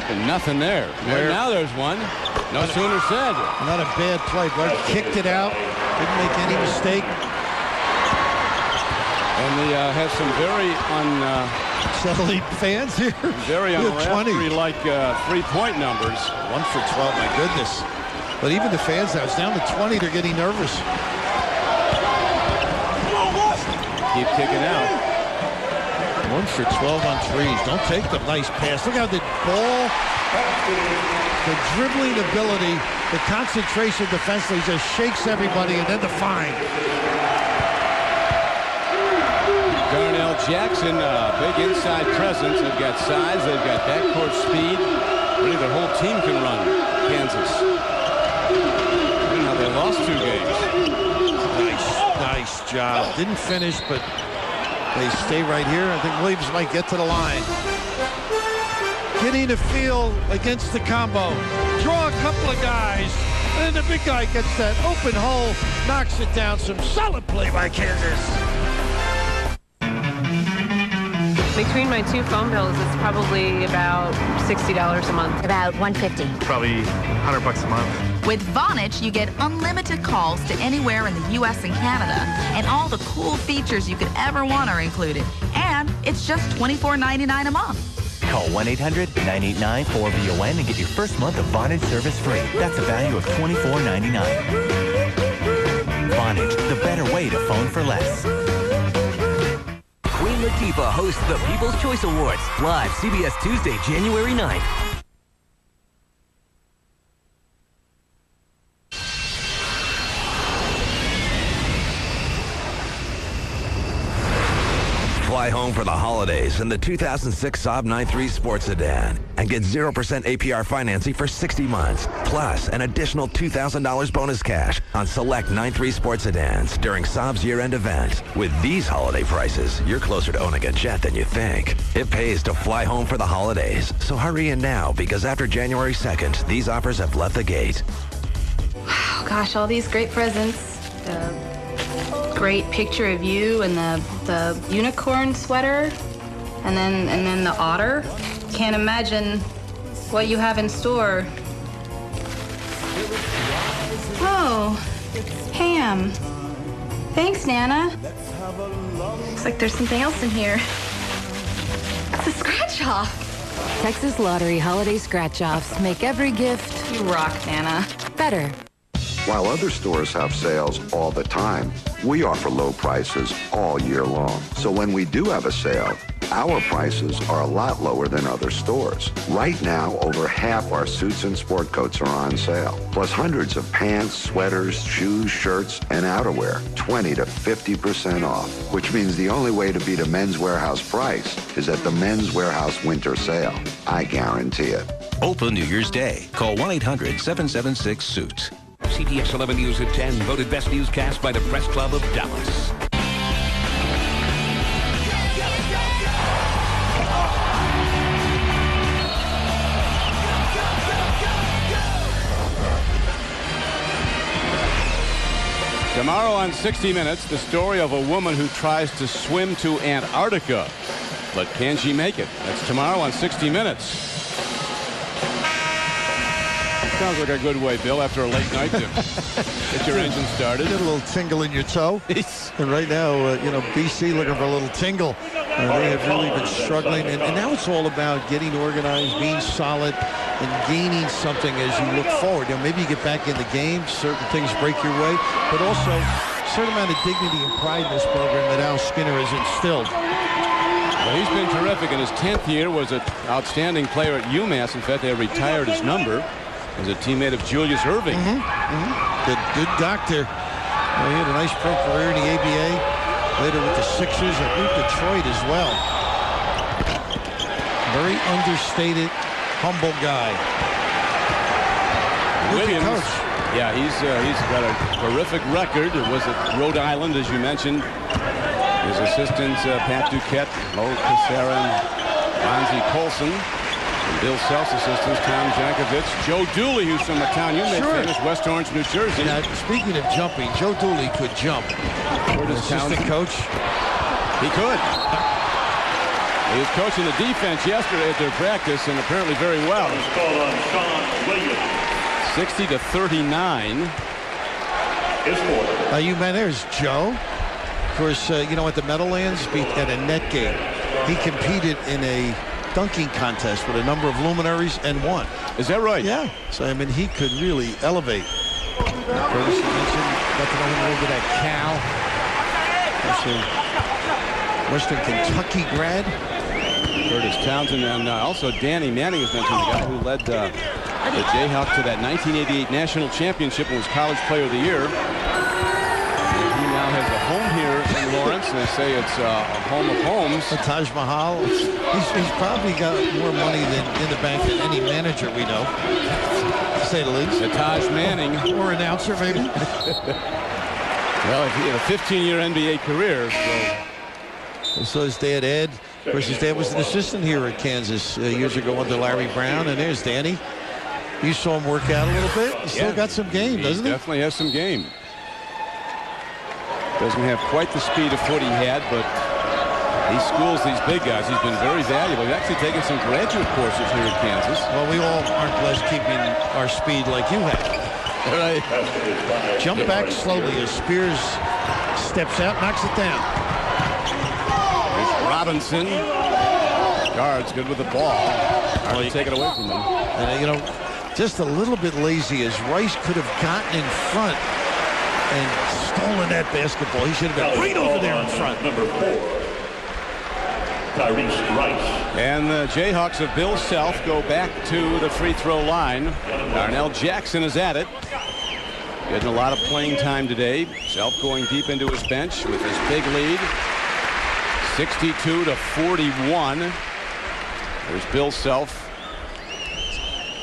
And nothing there. Now there's one. No sooner said. Not a bad play. Bart kicked it out. Didn't make any mistake. And they have some very unsettling fans here. Very unraftery-like three-point numbers. 1 for 12, my goodness. But even the fans now, it's down to 20. They're getting nervous. Keep kicking out. 1 for 12 on threes. Don't take them. Nice pass. Look how the ball, the dribbling ability, the concentration defensively just shakes everybody, and then the find. Darnell Jackson, big inside presence. They've got size, they've got backcourt speed. Really, the whole team can run Kansas. Now they lost 2 games. Nice job. Didn't finish, but they stay right here. I think Williams might get to the line. Getting a feel against the combo. Draw a couple of guys, and the big guy gets that open hole, knocks it down. Some solid play by Kansas. Between my 2 phone bills, it's probably about $60 a month. About $150. Probably $100 a month. With Vonage, you get unlimited calls to anywhere in the U.S. and Canada, and all the cool features you could ever want are included. And it's just $24.99 a month. Call 1-800-989-4VON and get your first month of Vonage service free. That's a value of $24.99. Vonage, the better way to phone for less. Queen Latifah hosts the People's Choice Awards, live CBS Tuesday, January 9th. Fly home for the holidays in the 2006 Saab 9-3 Sports Sedan and get 0% APR financing for 60 months, plus an additional $2,000 bonus cash on select 9-3 Sports Sedans during Saab's year-end event. With these holiday prices, you're closer to owning a jet than you think. It pays to fly home for the holidays, so hurry in now because after January 2nd, these offers have left the gate. Oh, gosh, all these great presents. Great picture of you and the unicorn sweater, and then the otter. Can't imagine what you have in store. Oh, ham. Thanks, Nana. Looks like there's something else in here. It's a scratch-off. Texas Lottery Holiday Scratch-Offs make every gift... You rock, Nana. ...better. While other stores have sales all the time, we offer low prices all year long. So when we do have a sale, our prices are a lot lower than other stores. Right now, over half our suits and sport coats are on sale, plus hundreds of pants, sweaters, shoes, shirts, and outerwear, 20 to 50% off, which means the only way to beat a Men's Warehouse price is at the Men's Warehouse winter sale. I guarantee it. Open New Year's Day. Call 1-800-776-SUIT. CBS 11 News at 10, voted best newscast by the Press Club of Dallas. Tomorrow on 60 Minutes, the story of a woman who tries to swim to Antarctica. But can she make it? That's tomorrow on 60 Minutes. Sounds like a good way, Bill, after a late night to get your engine started. Get a little tingle in your toe. And right now, BC looking for a little tingle They have really been struggling, and now it's all about getting organized, being solid, and gaining something as you look forward. Maybe you get back in the game, certain things break your way, but also a certain amount of dignity and pride in this program that Al Skinner has instilled. Well, he's been terrific. In his 10th year, was an outstanding player at UMass. In fact, they retired his number as a teammate of Julius Erving. Good doctor. He had a nice pro career in the ABA. Later with the Sixers and with Detroit as well. Very understated, humble guy. Williams, yeah, he's got a terrific record. It was at Rhode Island, as you mentioned. His assistants, Pat Duquette, Mo Cassera, and Bonzie Colson. And Bill Self's assistants, Tom Jankovic. Joe Dooley, who's from a town you made famous, West Orange, New Jersey. Now, speaking of jumping, Joe Dooley could jump. Assistant coach. He could. He was coaching the defense yesterday at their practice, and apparently very well. 60-39. There's Joe. Of course, at the Meadowlands, at a net game, he competed in a dunking contest with a number of luminaries and won. Is that right? Yeah. So, I mean, he could really elevate. Curtis mentioned, got to know him a little bit at Cal. Western Kentucky grad. Curtis Townsend, and also Danny Manning was mentioned, the guy who led the Jayhawks to that 1988 national championship and was College Player of the Year. And he now has a home here in Lawrence, and they say it's a home of homes. The Taj Mahal. He's probably got more money in the bank than any manager we know, to say the least. The Taj Manning. Or announcer, maybe. Well, he had a 15-year NBA career. So his dad, Ed. Of course, his dad was an assistant here at Kansas years ago under Larry Brown. And there's Danny. You saw him work out a little bit. He's still got some game, doesn't he? Definitely has some game. Doesn't have quite the speed of foot he had, but he schools these big guys. He's been very valuable. He's actually taken some graduate courses here at Kansas. Well, we all aren't blessed keeping our speed like you have. Right. Jump back slowly as Spears steps out, knocks it down. Robinson. Guards good with the ball. Hard to take it away from them. And, just a little bit lazy as Rice could have gotten in front and stolen that basketball. He should have been right over there in front. Number 4, Tyrese Rice. And the Jayhawks of Bill Self go back to the free throw line. Darnell Jackson is at it. Getting a lot of playing time today. Self going deep into his bench with his big lead. 62-41. There's Bill Self.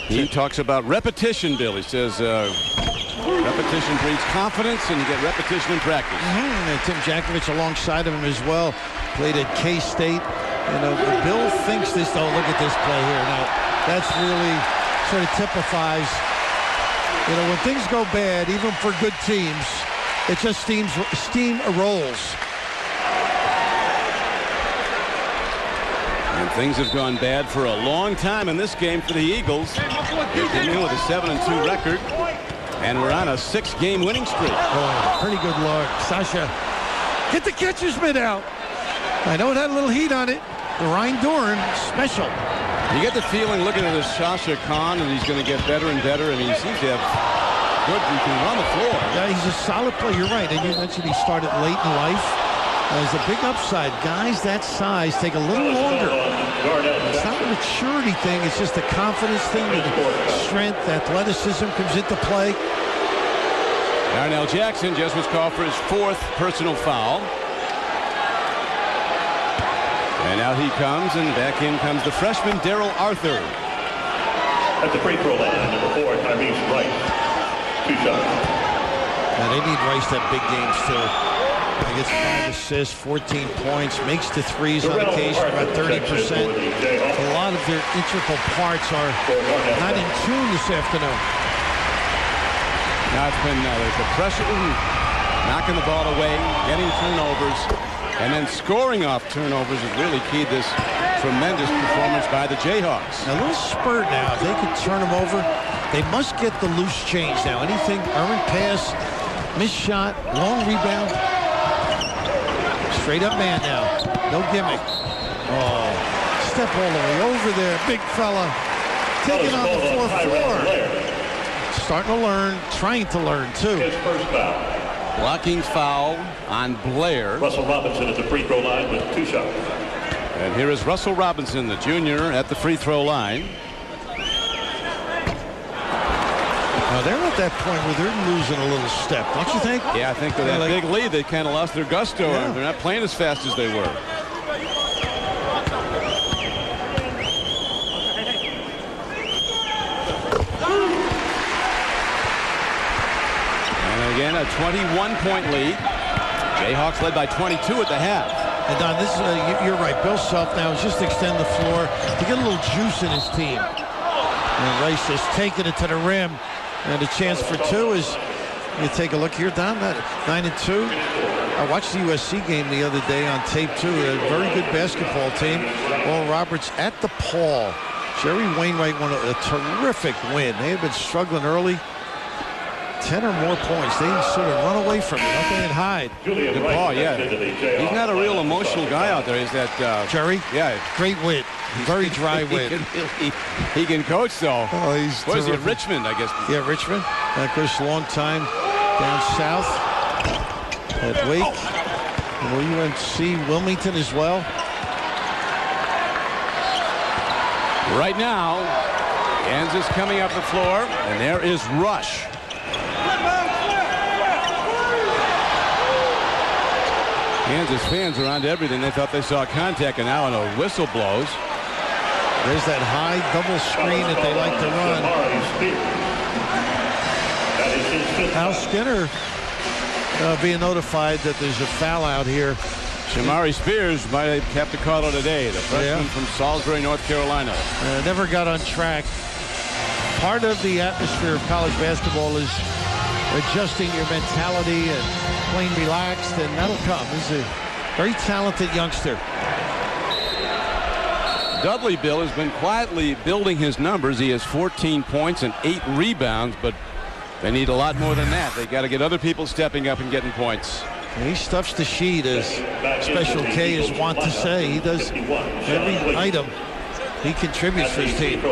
He talks about repetition, Bill. He says repetition breeds confidence, and you get repetition in practice. And Tim Jankovic alongside of him as well. Played at K-State. Bill thinks this. Oh, look at this play here. Now, that's really sort of typifies, when things go bad, even for good teams, it just steam rolls. And things have gone bad for a long time in this game for the Eagles. They came in with a 7-2 record, and we're on a 6-game winning streak. Oh, pretty good look. Sasha, get the catcher's mitt out. I know it had a little heat on it. The Ryan Doran special. You get the feeling looking at this Sasha Khan, and he's going to get better and better, and he seems to have good, he can run the floor. Yeah, he's a solid player. You're right. And you mentioned he started late in life. There's a big upside. Guys that size take a little longer. It's not a maturity thing. It's just a confidence thing. The strength, athleticism comes into play. Darnell Jackson just was called for his 4th personal foul. And out he comes, and back in comes the freshman Darrell Arthur. At the free throw line, number 4, Tyrese Rice. 2 shots. Now they need Rice to have big games too. He gets 5 assists, 14 points, makes the threes on occasion, about 30%. A lot of their integral parts are not in tune this afternoon. Now it's been the pressure, knocking the ball away, getting turnovers, and then scoring off turnovers has really keyed this tremendous performance by the Jayhawks. A little spurt now. If they could turn them over, they must get the loose change now. Anything, errant pass, missed shot, long rebound. Straight up man now. No gimmick. Oh, step all the way over there. Big fella. Taking on the 4-4. Starting to learn, trying to learn, too. His first foul. Blocking foul on Blair. Russell Robinson at the free throw line with 2 shots. And here is Russell Robinson, the junior, at the free throw line. Now they're at that point where they're losing a little step, don't you think? Yeah, I think with that big lead, they kind of lost their gusto. Yeah. They're not playing as fast as they were. And again, a 21-point lead. Jayhawks led by 22 at the half. And Don, this is you're right. Bill Self now is just extend the floor to get a little juice in his team. And Rice is taking it to the rim. And a chance for 2 is, you take a look here, Don, 9-2. I watched the USC game the other day on tape, too. A very good basketball team. Oral Roberts at the Paul. Jerry Wainwright won a terrific win. They had been struggling early. 10 or more points. They sort of run away from it. Nothing and hide. Paul, yeah. He's not a real emotional guy out there. He's that... Jerry? Yeah. Great wit. Very dry wit. He can coach, though. Oh, he's what is he, at Richmond, I guess? Yeah, Richmond. Of course, long time down south at Wake. UNC Wilmington as well. Right now, Kansas coming up the floor, and there is Rush. Kansas fans are onto everything. They thought they saw contact, and now a whistle blows. There's that high double screen that they like to run. Al Skinner being notified that there's a foul out here. Shamari Spears might have kept the call today, the freshman from Salisbury, North Carolina. Never got on track. Part of the atmosphere of college basketball is adjusting your mentality and playing relaxed, and that'll come. He's a very talented youngster. Dudley, Bill, has been quietly building his numbers. He has 14 points and 8 rebounds, but they need a lot more than that. They got to get other people stepping up and getting points. And he stuffs the sheet, as Special K is wont to say. He does every item. He contributes for his team.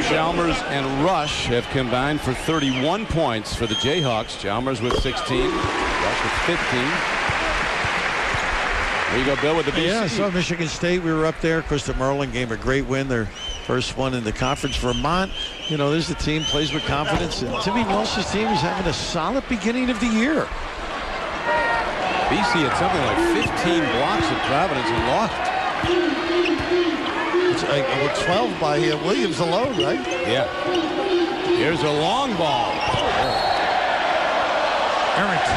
Chalmers and Rush have combined for 31 points for the Jayhawks. Chalmers with 16, Rush with 15. There you go, Bill, with the BC. Yeah, I saw Michigan State. We were up there. Of course, the Maryland game, a great win. Their first one in the conference. Vermont, you know, there's the team, plays with confidence. And Timmy Walsh's team is having a solid beginning of the year. BC had something like 15 blocks at Providence and lost. It's like 12 by Williams alone, right? Yeah. Here's a long ball. Errant.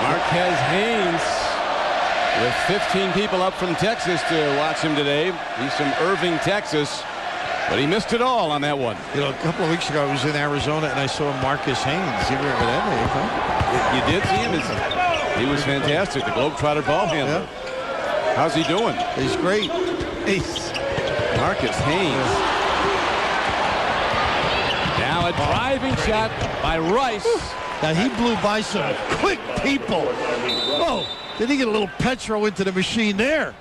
Marquez Haynes with 15 people up from Texas to watch him today. He's from Irving, Texas, but he missed it all on that one. You know, a couple of weeks ago, I was in Arizona and I saw Marcus Haynes. You remember that name, huh? You did see him? He was fantastic, the Globetrotter ball handler. Yeah. How's he doing? He's great. Marcus Haynes. Now a driving shot by Rice. Now he blew by some quick people. Whoa. Did he get a little petro into the machine there?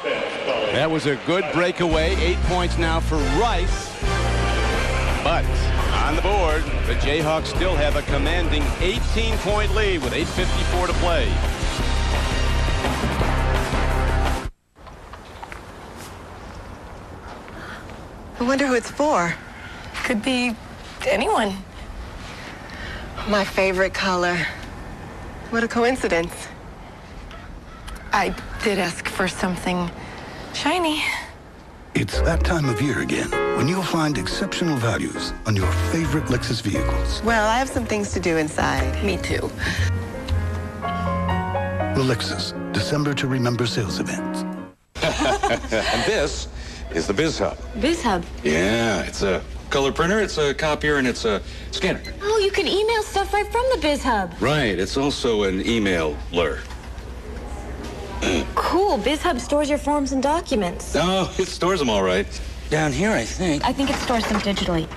That was a good breakaway. 8 points now for Rice. But on the board, the Jayhawks still have a commanding 18-point lead with 8:54 to play. I wonder who it's for. Could be anyone. My favorite color. What a coincidence. I did ask for something shiny. It's that time of year again when you'll find exceptional values on your favorite Lexus vehicles. Well, I have some things to do inside. Me too. The Lexus December to Remember sales event. And this is the Biz Hub. Biz Hub? Yeah, it's a color printer, it's a copier, and it's a scanner. Oh, you can email stuff right from the Biz Hub. Right, it's also an emailer. Cool. Biz Hub stores your forms and documents. Oh, it stores them all right. Down here, I think. I think it stores them digitally.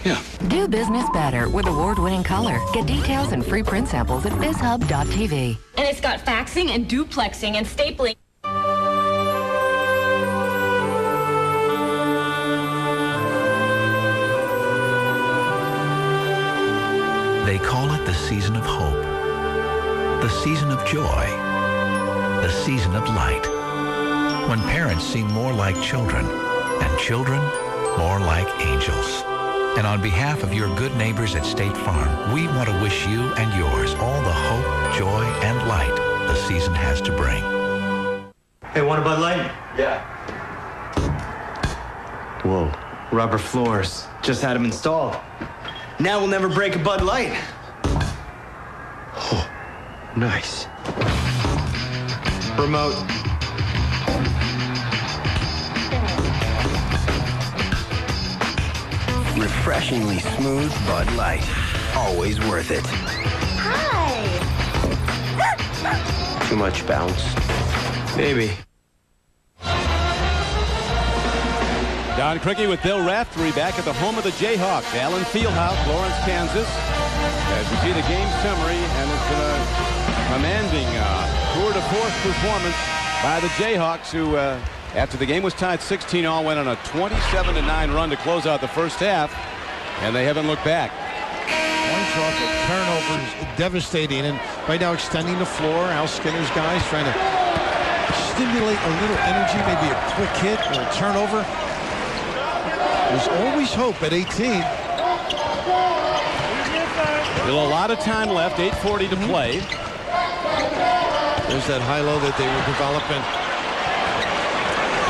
Yeah. Do business better with award-winning color. Get details and free print samples at bizhub.tv. And it's got faxing and duplexing and stapling. They call it the season of hope, the season of joy, the season of light. When parents seem more like children and children more like angels. And on behalf of your good neighbors at State Farm, we want to wish you and yours all the hope, joy, and light the season has to bring. Hey, want a Bud Light? Yeah. Whoa. Rubber floors. Just had them installed. Now we'll never break a Bud Light. Oh, nice. Remote. Refreshingly smooth Bud Light. Always worth it. Hi. Too much bounce. Maybe. Don Criqui with Bill Raftery back at the home of the Jayhawks, Allen Fieldhouse, Lawrence, Kansas. As we see the game summary, and it's been a commanding tour de force performance by the Jayhawks, who after the game was tied 16-all, went on a 27-9 run to close out the first half, and they haven't looked back. Points off of turnovers, devastating, and right now extending the floor. Al Skinner's guys trying to stimulate a little energy, maybe a quick hit or a turnover. There's always hope at 18. Still a lot of time left, 8:40 to play. There's that high-low that they were developing.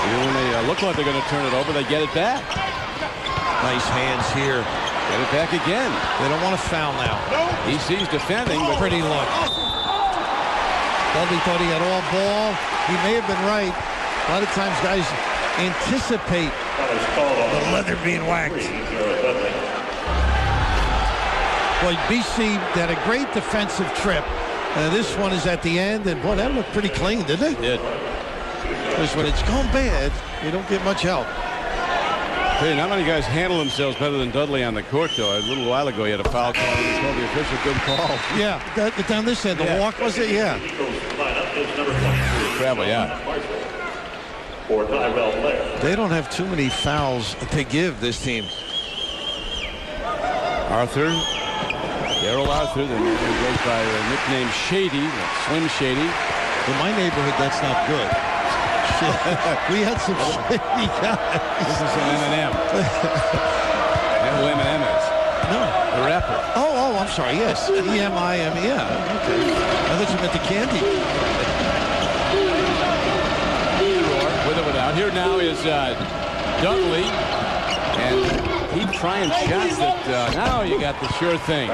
Even when they look like they're going to turn it over, they get it back. Nice hands here. Get it back again. They don't want to foul now. EC's defending, but pretty look. Dudley thought he had all ball. He may have been right. A lot of times guys anticipate the leather being whacked. Boy, BC had a great defensive trip. This one is at the end, and boy, that looked pretty clean, didn't it? It did. Because when it's gone bad, you don't get much help. Hey, not many guys handle themselves better than Dudley on the court, though. A little while ago, he had a foul call, and he told the official good call. Yeah, down this end, the walk, was it? Yeah. Travel, yeah. They don't have too many fouls to give, this team. Arthur, Darrell Arthur, the man who goes by a nickname Shady, Slim Shady. In my neighborhood, that's not good. We had some shady guys. This is some Eminem. And who Eminem is? No. The rapper. Oh, I'm sorry, yes. E-M-I-M, yeah. Okay. I thought you meant the candy. With or without. Here now is Dudley. And keep trying shots that now you got the sure thing.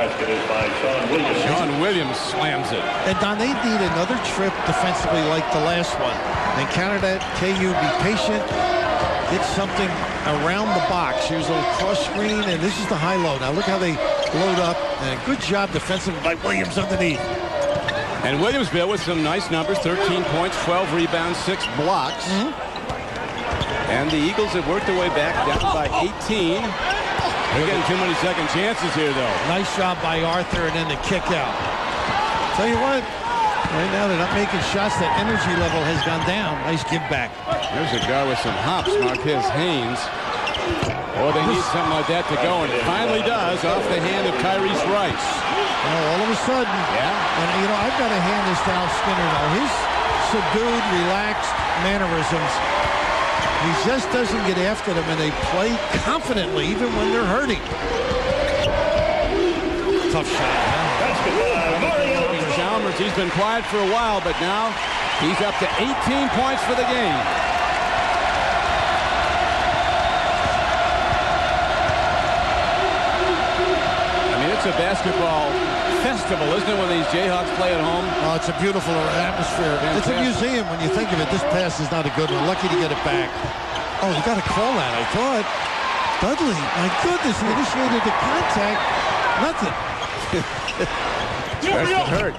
Sean Williams slams it. And Don, they need another trip defensively like the last one. And counter that, KU, be patient, get something around the box. Here's a little cross screen, and this is the high-low. Now look how they load up, and good job defensively by Williams underneath. And Williams, Bill, with some nice numbers, 13 points, 12 rebounds, 6 blocks. And the Eagles have worked their way back down by 18. They're getting too many second chances here, though. Nice job by Arthur, and then the kick out. Tell you what, right now they're not making shots. That energy level has gone down. Nice give back. There's a guy with some hops, Marquez Haynes. Oh, they need something like that to go, and it finally does off the hand of Tyrese Rice. All of a sudden, and you know, I've got to hand this to Al Skinner now. His subdued, relaxed mannerisms, he just doesn't get after them, and they play confidently even when they're hurting. Tough shot, huh? Chalmers, he's been quiet for a while, but now he's up to 18 points for the game. I mean, it's a basketball festival, isn't it, when these Jayhawks play at home? Oh, it's a beautiful atmosphere. Fantastic. It's a museum when you think of it. This pass is not a good one. Lucky to get it back. Oh, you got to call that, I thought. Dudley, my goodness, he initiated the contact. Nothing. Starts to hurt.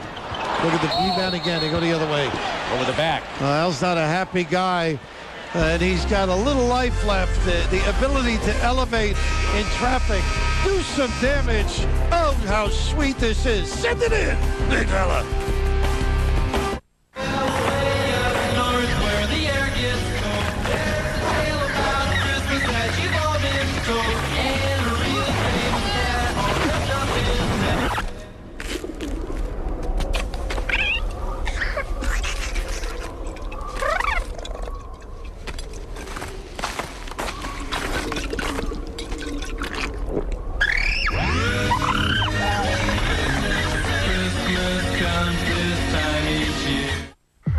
Look at the rebound again. They go the other way. Over the back. Al's not a happy guy. And he's got a little life left. The ability to elevate in traffic do some damage. Oh, how sweet this is. Send it in, big fella.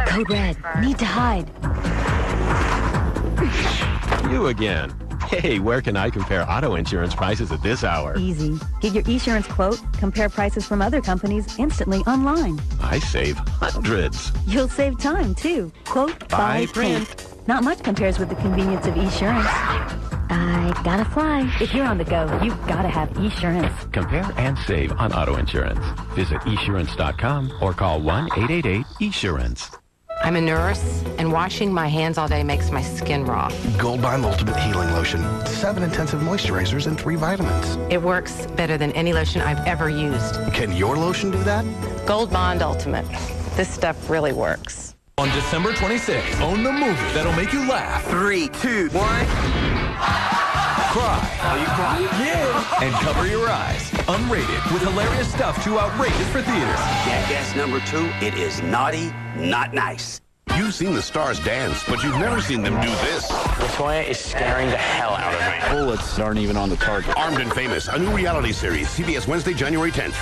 Code Red. Need to hide. You again. Hey, where can I compare auto insurance prices at this hour? Easy. Get your Esurance quote, compare prices from other companies instantly online. I save hundreds. You'll save time, too. Quote, buy, print. Not much compares with the convenience of Esurance. I gotta fly. If you're on the go, you've gotta have Esurance. Compare and save on auto insurance. Visit esurance.com or call 1-888-ESurance. I'm a nurse, and washing my hands all day makes my skin raw. Gold Bond Ultimate Healing Lotion. 7 intensive moisturizers and 3 vitamins. It works better than any lotion I've ever used. Can your lotion do that? Gold Bond Ultimate. This stuff really works. On December 26th, own the movie that'll make you laugh. 3, 2, 1. Cry. Oh, you cry? Yeah. And cover your eyes. Unrated with hilarious stuff too outrageous for theaters. Jackass number 2, it is naughty, not nice. You've seen the stars dance, but you've never seen them do this. Latoya is scaring the hell out of me. Bullets aren't even on the target. Armed and Famous, a new reality series. CBS Wednesday, January 10th.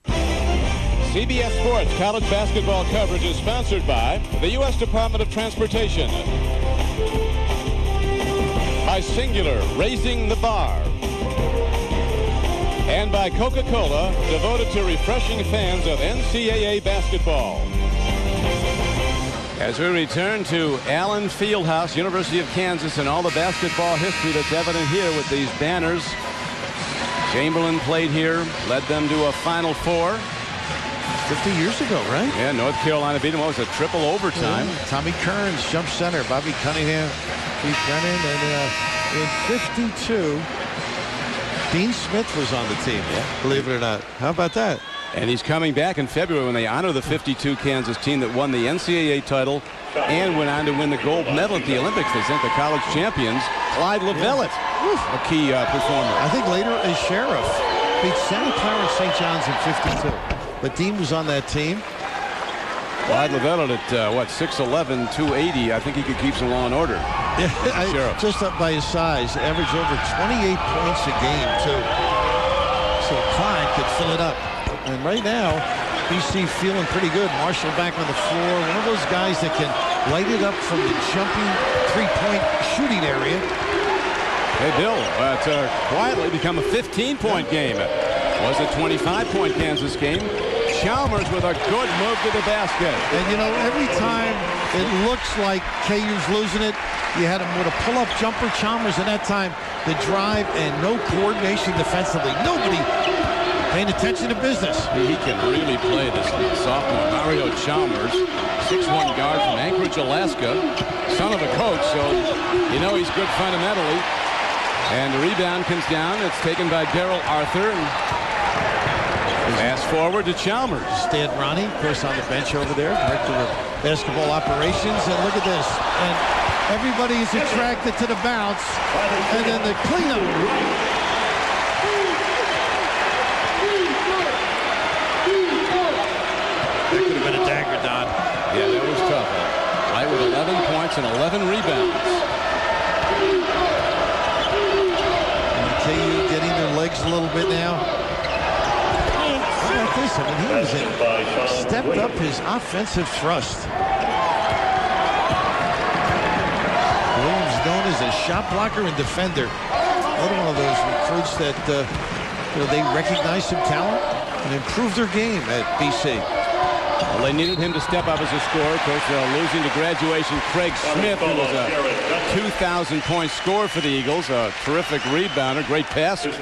CBS Sports college basketball coverage is sponsored by the U.S. Department of Transportation, by Singular, raising the bar, and by Coca-Cola, devoted to refreshing fans of NCAA basketball. As we return to Allen Fieldhouse, University of Kansas, and all the basketball history that's evident here with these banners. Chamberlain played here, led them to a Final Four. 50 years ago, right? Yeah, North Carolina beat them. What was it, triple overtime? Yeah. Tommy Kearns, jump center. Bobby Cunningham, Keith Brennan, and in 52, Dean Smith was on the team. Yeah. Believe it or not. How about that? And he's coming back in February when they honor the 52 Kansas team that won the NCAA title and went on to win the gold medal at the Olympics. They sent the college champions Clyde Lovellette, a key performer. I think later as Sheriff beat Santa Clara and St. John's in 52. But Dean was on that team. Clyde Lovellette at, 6'11", 280. I think he could keep some law and order. Yeah, just up by his size. Averaged over 28 points a game, too. So Clyde could fill it up. And right now, BC feeling pretty good. Marshall back on the floor. One of those guys that can light it up from the jumping three-point shooting area. Hey, Bill, it's quietly become a 15-point game. It was a 25-point Kansas game. Chalmers with a good move to the basket. And, you know, every time it looks like KU's losing it, you had him with a pull-up jumper. Chalmers at that time, the drive and no coordination defensively. Nobody paying attention to business. He can really play, this sophomore. Mario Chalmers, 6'1" guard from Anchorage, Alaska. Son of a coach, so you know he's good fundamentally. And the rebound comes down. It's taken by Darrell Arthur. And pass forward to Chalmers. Stan Ronnie, of course, on the bench over there, director of basketball operations. And look at this. And everybody is attracted to the bounce. And then the cleanup. That could have been a dagger, Don. Yeah, that was tough. Light with 11 points and 11 rebounds. And KU getting their legs a little bit now. How about this? I mean, he was stepped up his offensive thrust. Williams known as a shot blocker and defender. Another one of those recruits that they recognize some talent and improve their game at BC. Well, they needed him to step up as a scorer. Of course, losing to graduation Craig Smith, who was a 2,000-point scorer for the Eagles. A terrific rebounder, great passer.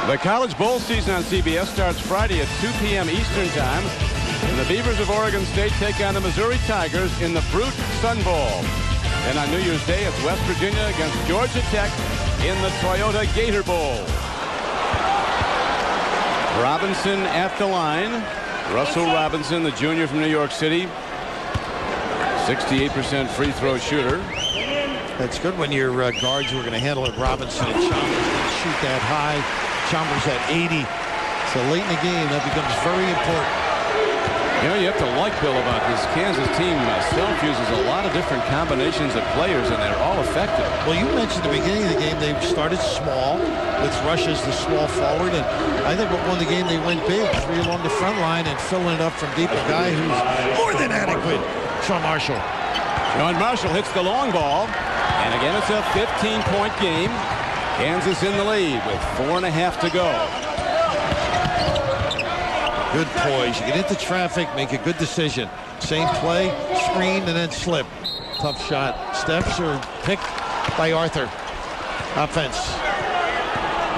The College Bowl season on CBS starts Friday at 2 p.m. Eastern Time. And the Beavers of Oregon State take on the Missouri Tigers in the Brute Sun Bowl. And on New Year's Day, it's West Virginia against Georgia Tech. in the Toyota Gator Bowl. Robinson at the line. Russell Robinson, the junior from New York City. 68% free throw shooter. That's good when your guards were going to handle it. Robinson and Chalmers didn't shoot that high. Chalmers at 80. So late in the game, that becomes very important. You know, you have to like, Bill, about this Kansas team. Self uses a lot of different combinations of players, and they're all effective. Well, you mentioned at the beginning of the game they started small with Rush as the small forward, and I think what won the game, they went big, 3 along the front line and filling it up from deep. A guy who's more than adequate, Sean Marshall. John Marshall hits the long ball, and again it's a 15-point game. Kansas in the lead with 4.5 to go. Good poise. You get into traffic, make a good decision. Same play, screen, and then slip. Tough shot. Steps are picked by Arthur. Offense.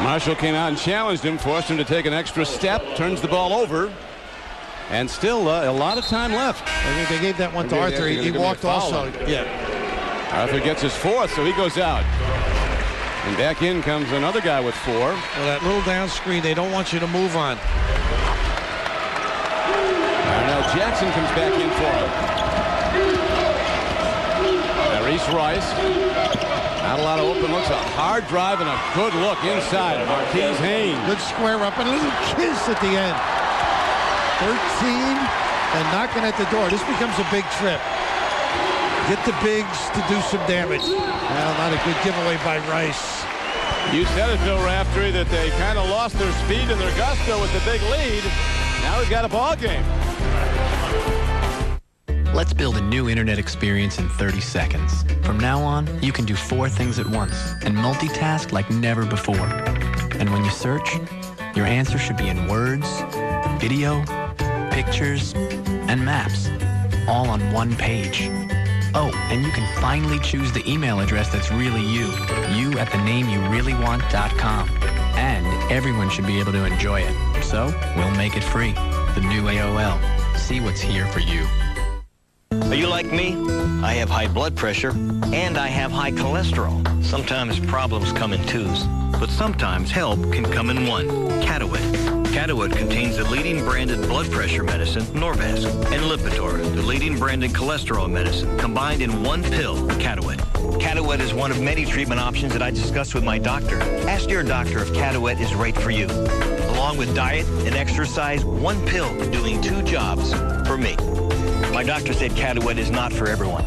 Marshall came out and challenged him, forced him to take an extra step, turns the ball over, and still a lot of time left. I think they gave that one to Arthur. He walked also. Yeah. Arthur gets his 4th, so he goes out. And back in comes another guy with 4. Well, that little down screen, they don't want you to move on. Now Jackson comes back in for him. Now Reese Rice. Not a lot of open looks. A hard drive and a good look inside. Marquise Haynes. Good square up and a little kiss at the end. 13 and knocking at the door. This becomes a big trip. Get the bigs to do some damage. Well, not a good giveaway by Rice. You said it, Bill Raftery, that they kind of lost their speed and their gusto with the big lead. Now we've got a ball game. Let's build a new internet experience in 30 seconds. From now on, you can do 4 things at once and multitask like never before. And when you search, your answer should be in words, video, pictures, and maps, all on one page. Oh, and you can finally choose the email address that's really you at thenameyoureallywant.com. And everyone should be able to enjoy it. So, we'll make it free. The new AOL. See what's here for you. Are you like me? I have high blood pressure, and I have high cholesterol. Sometimes problems come in 2s, but sometimes help can come in 1. Catawit. Catawit contains the leading branded blood pressure medicine, Norvasc, and Lipitor, the leading branded cholesterol medicine, combined in 1 pill, Catawit. Catawit is one of many treatment options that I discussed with my doctor. Ask your doctor if Catawit is right for you. Along with diet and exercise, 1 pill doing 2 jobs for me. My doctor said Catawit is not for everyone.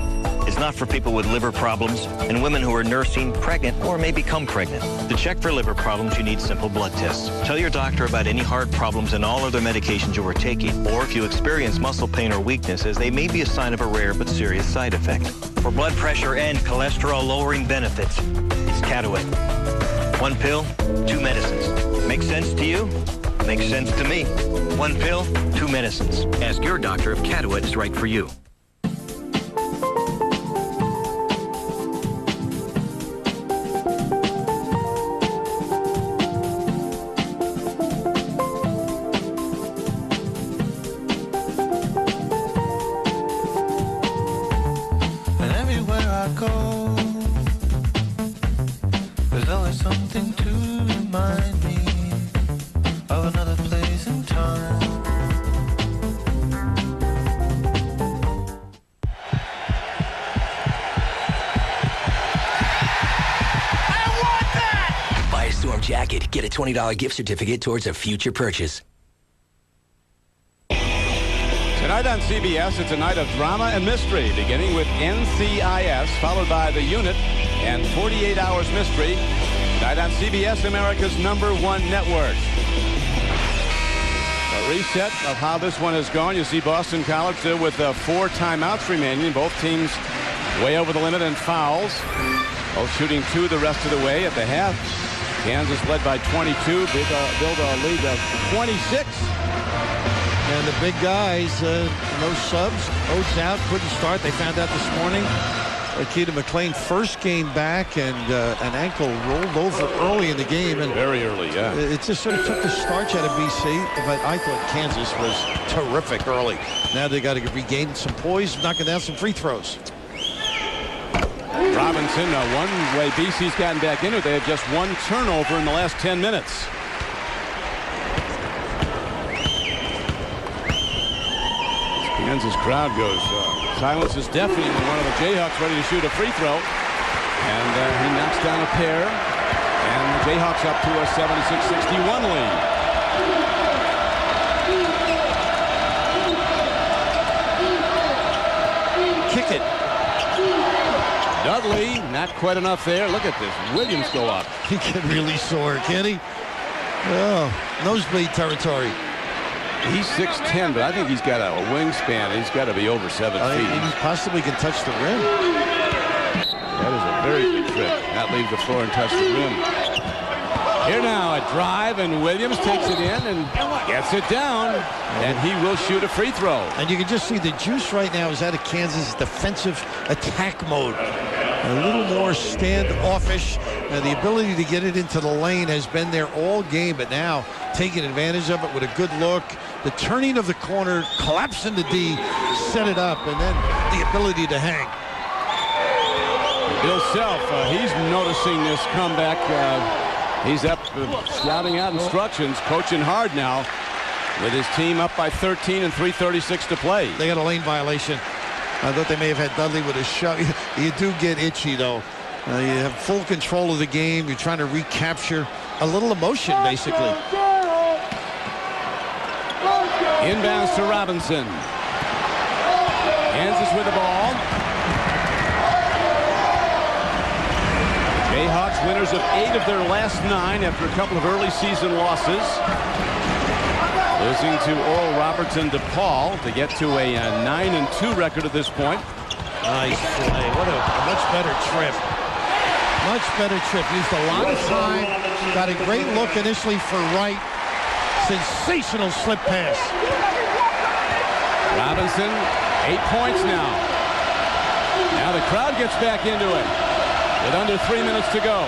It's not for people with liver problems and women who are nursing, pregnant, or may become pregnant. To check for liver problems, you need simple blood tests. Tell your doctor about any heart problems and all other medications you are taking, or if you experience muscle pain or weakness, as they may be a sign of a rare but serious side effect. For blood pressure and cholesterol-lowering benefits, it's Catawit. 1 pill, 2 medicines. Makes sense to you? Makes sense to me. 1 pill, 2 medicines. Ask your doctor if Catawit is right for you. And everywhere I go, there's always something to remind me of another place and time. Buy a Storm jacket, get a $20 gift certificate towards a future purchase. Tonight on CBS, it's a night of drama and mystery, beginning with NCIS, followed by The Unit and 48 Hours Mystery. Tonight on CBS, America's #1 network. A reset of how this one has gone. You see Boston College there with 4 timeouts remaining. Both teams way over the limit in fouls. Both shooting 2 the rest of the way at the half. Kansas led by 22, build a lead of 26. And the big guys, no subs. Oates out, couldn't start. They found out this morning. Akita McClain, first game back, and an ankle rolled over early in the game. And very early, yeah. It just sort of took the starch out of BC, but I thought Kansas was terrific early. Now they got to regain some poise, knocking down some free throws. Robinson, one way BC's gotten back into it, they have just one turnover in the last 10 minutes. Kansas crowd goes silence is deafening when one of the Jayhawks ready to shoot a free throw. And he knocks down a pair. And the Jayhawks up to a 76-61 lead. Kick it. Dudley, not quite enough there. Look at this. Williams go up. He can really soar, can he? Oh, nosebleed territory. He's 6'10", but I think he's got a wingspan. He's got to be over 7 feet. He possibly can touch the rim. That is a very good trick. Not leave the floor and touch the rim. Here now, a drive, and Williams takes it in and gets it down, and he will shoot a free throw. And you can just see the juice right now is out of Kansas' defensive attack mode. A little more standoffish. The ability to get it into the lane has been there all game, but now taking advantage of it with a good look. The turning of the corner, collapse into D, set it up, and then the ability to hang. Bill Self, he's noticing this comeback. He's up shouting out instructions, coaching hard now with his team up by 13 and 3:36 to play. They got a lane violation. I thought they may have had Dudley with a shot. You do get itchy, though. You have full control of the game. You're trying to recapture a little emotion, basically. Inbounds to Robinson. Kansas with the ball. Jayhawks winners of 8 of their last 9 after a couple of early season losses. Losing to Oral Roberts and DePaul to get to a 9-2 record at this point. Nice play. What a much better trip. Much better trip. Used a lot of time. Got a great look initially for Wright. Sensational slip pass. Robinson, 8 points now. Now the crowd gets back into it with under 3 minutes to go.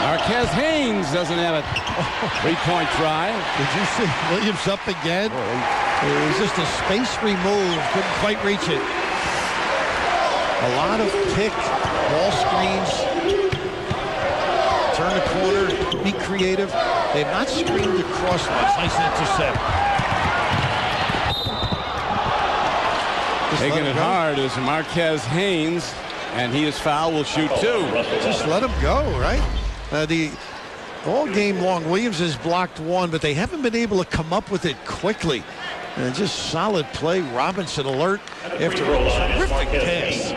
Marquez Haynes doesn't have a 3-point try. Did you see Williams up again? It was just a space remove. Couldn't quite reach it. A lot of pick, ball screens. Turn the corner, be creative. They've not screened across much. Nice intercept. Taking it hard is Marquez Haynes, and he is fouled. Will shoot 2. Just let him go, right? The all game long, Williams has blocked 1, but they haven't been able to come up with it quickly. Just solid play. Robinson alert after a terrific pass.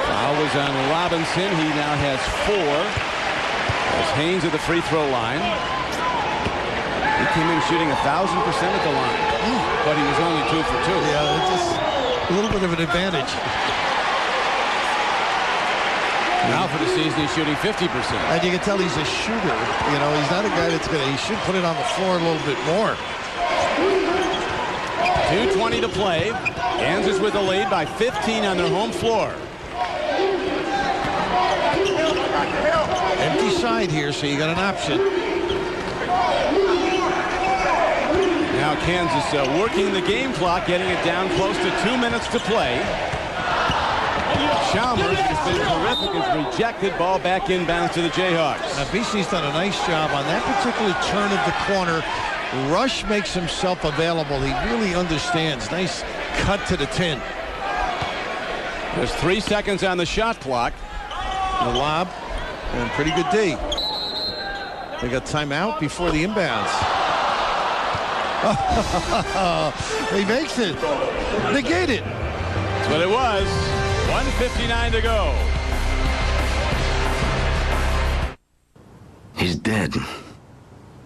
Foul was on Robinson. He now has 4. As Haynes at the free throw line. He came in shooting 1,000% at the line, but he was only 2 for 2. Yeah, it's just a little bit of an advantage. Now for the season, he's shooting 50%. And you can tell he's a shooter. You know, he's not a guy that's he should put it on the floor a little bit more. 2:20 to play. Kansas with the lead by 15 on their home floor. Empty side here, so you got an option. Now Kansas working the game clock, getting it down close to 2 minutes to play. Chalmers has been terrific, is rejected. Ball back inbounds to the Jayhawks. Now BC's done a nice job on that particular turn of the corner. Rush makes himself available. He really understands. Nice cut to the 10. There's 3 seconds on the shot clock. The lob, and pretty good D. They got timeout before the inbounds. He makes it. Negate it. That's what it was. 1:59 to go. He's dead.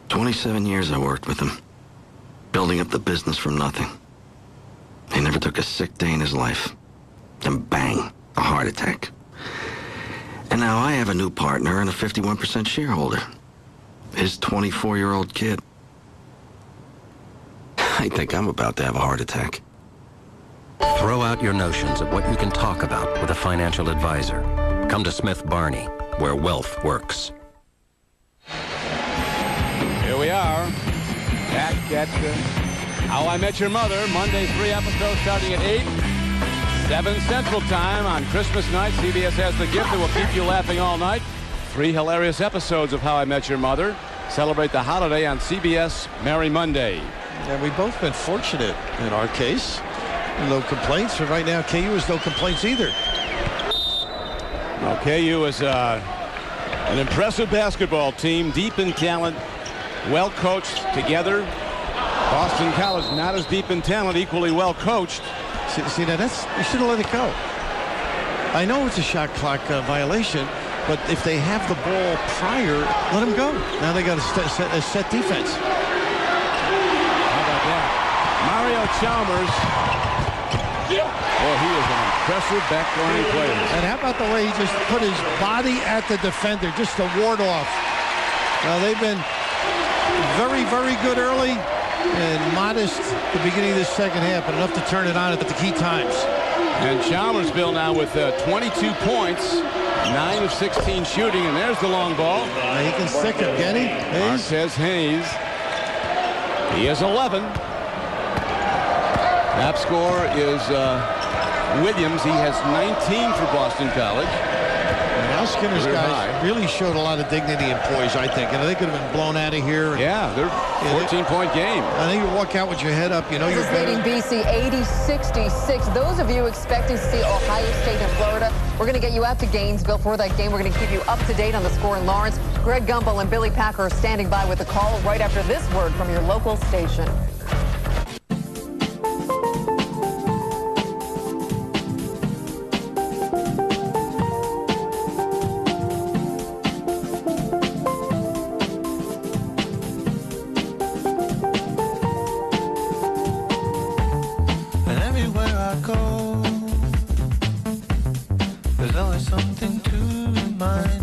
27 years I worked with him, building up the business from nothing. He never took a sick day in his life. Then bang, a heart attack. And now I have a new partner and a 51% shareholder. His 24-year-old kid. I think I'm about to have a heart attack. Throw out your notions of what you can talk about with a financial advisor. Come to Smith Barney, where wealth works. Here we are. Back at How I Met Your Mother, Monday, 3 episodes starting at 8, 7 Central Time on Christmas night. CBS has the gift that will keep you laughing all night. 3 hilarious episodes of How I Met Your Mother. Celebrate the holiday on CBS Merry Monday. And we've both been fortunate in our case. No complaints. But right now, KU has no complaints either. Well, KU is an impressive basketball team, deep in talent, well coached together. Boston College not as deep in talent, equally well coached. See that? You should have let it go. I know it's a shot clock violation, but if they have the ball prior, let them go. Now they got a set defense. How about that? Mario Chalmers. Boy, he is an impressive backline player. And how about the way he just put his body at the defender just to ward off. They've been very, very good early and modest at the beginning of this second half, but enough to turn it on at the key times. And Chalmers, Bill, now with 22 points, 9 of 16 shooting, and there's the long ball. He can stick him, can he? Marquez Hayes. He has 11. Top score is Williams. He has 19 for Boston College. And now Skinner's guys really showed a lot of dignity and poise, I think. And they could have been blown out of here. Yeah, they're 14-point game. I think you walk out with your head up. You know you're better. BC 80-66. Those of you expecting to see Ohio State and Florida, we're going to get you out to Gainesville for that game. We're going to keep you up to date on the score in Lawrence. Greg Gumbel and Billy Packer are standing by with the call right after this word from your local station. There's always something to remind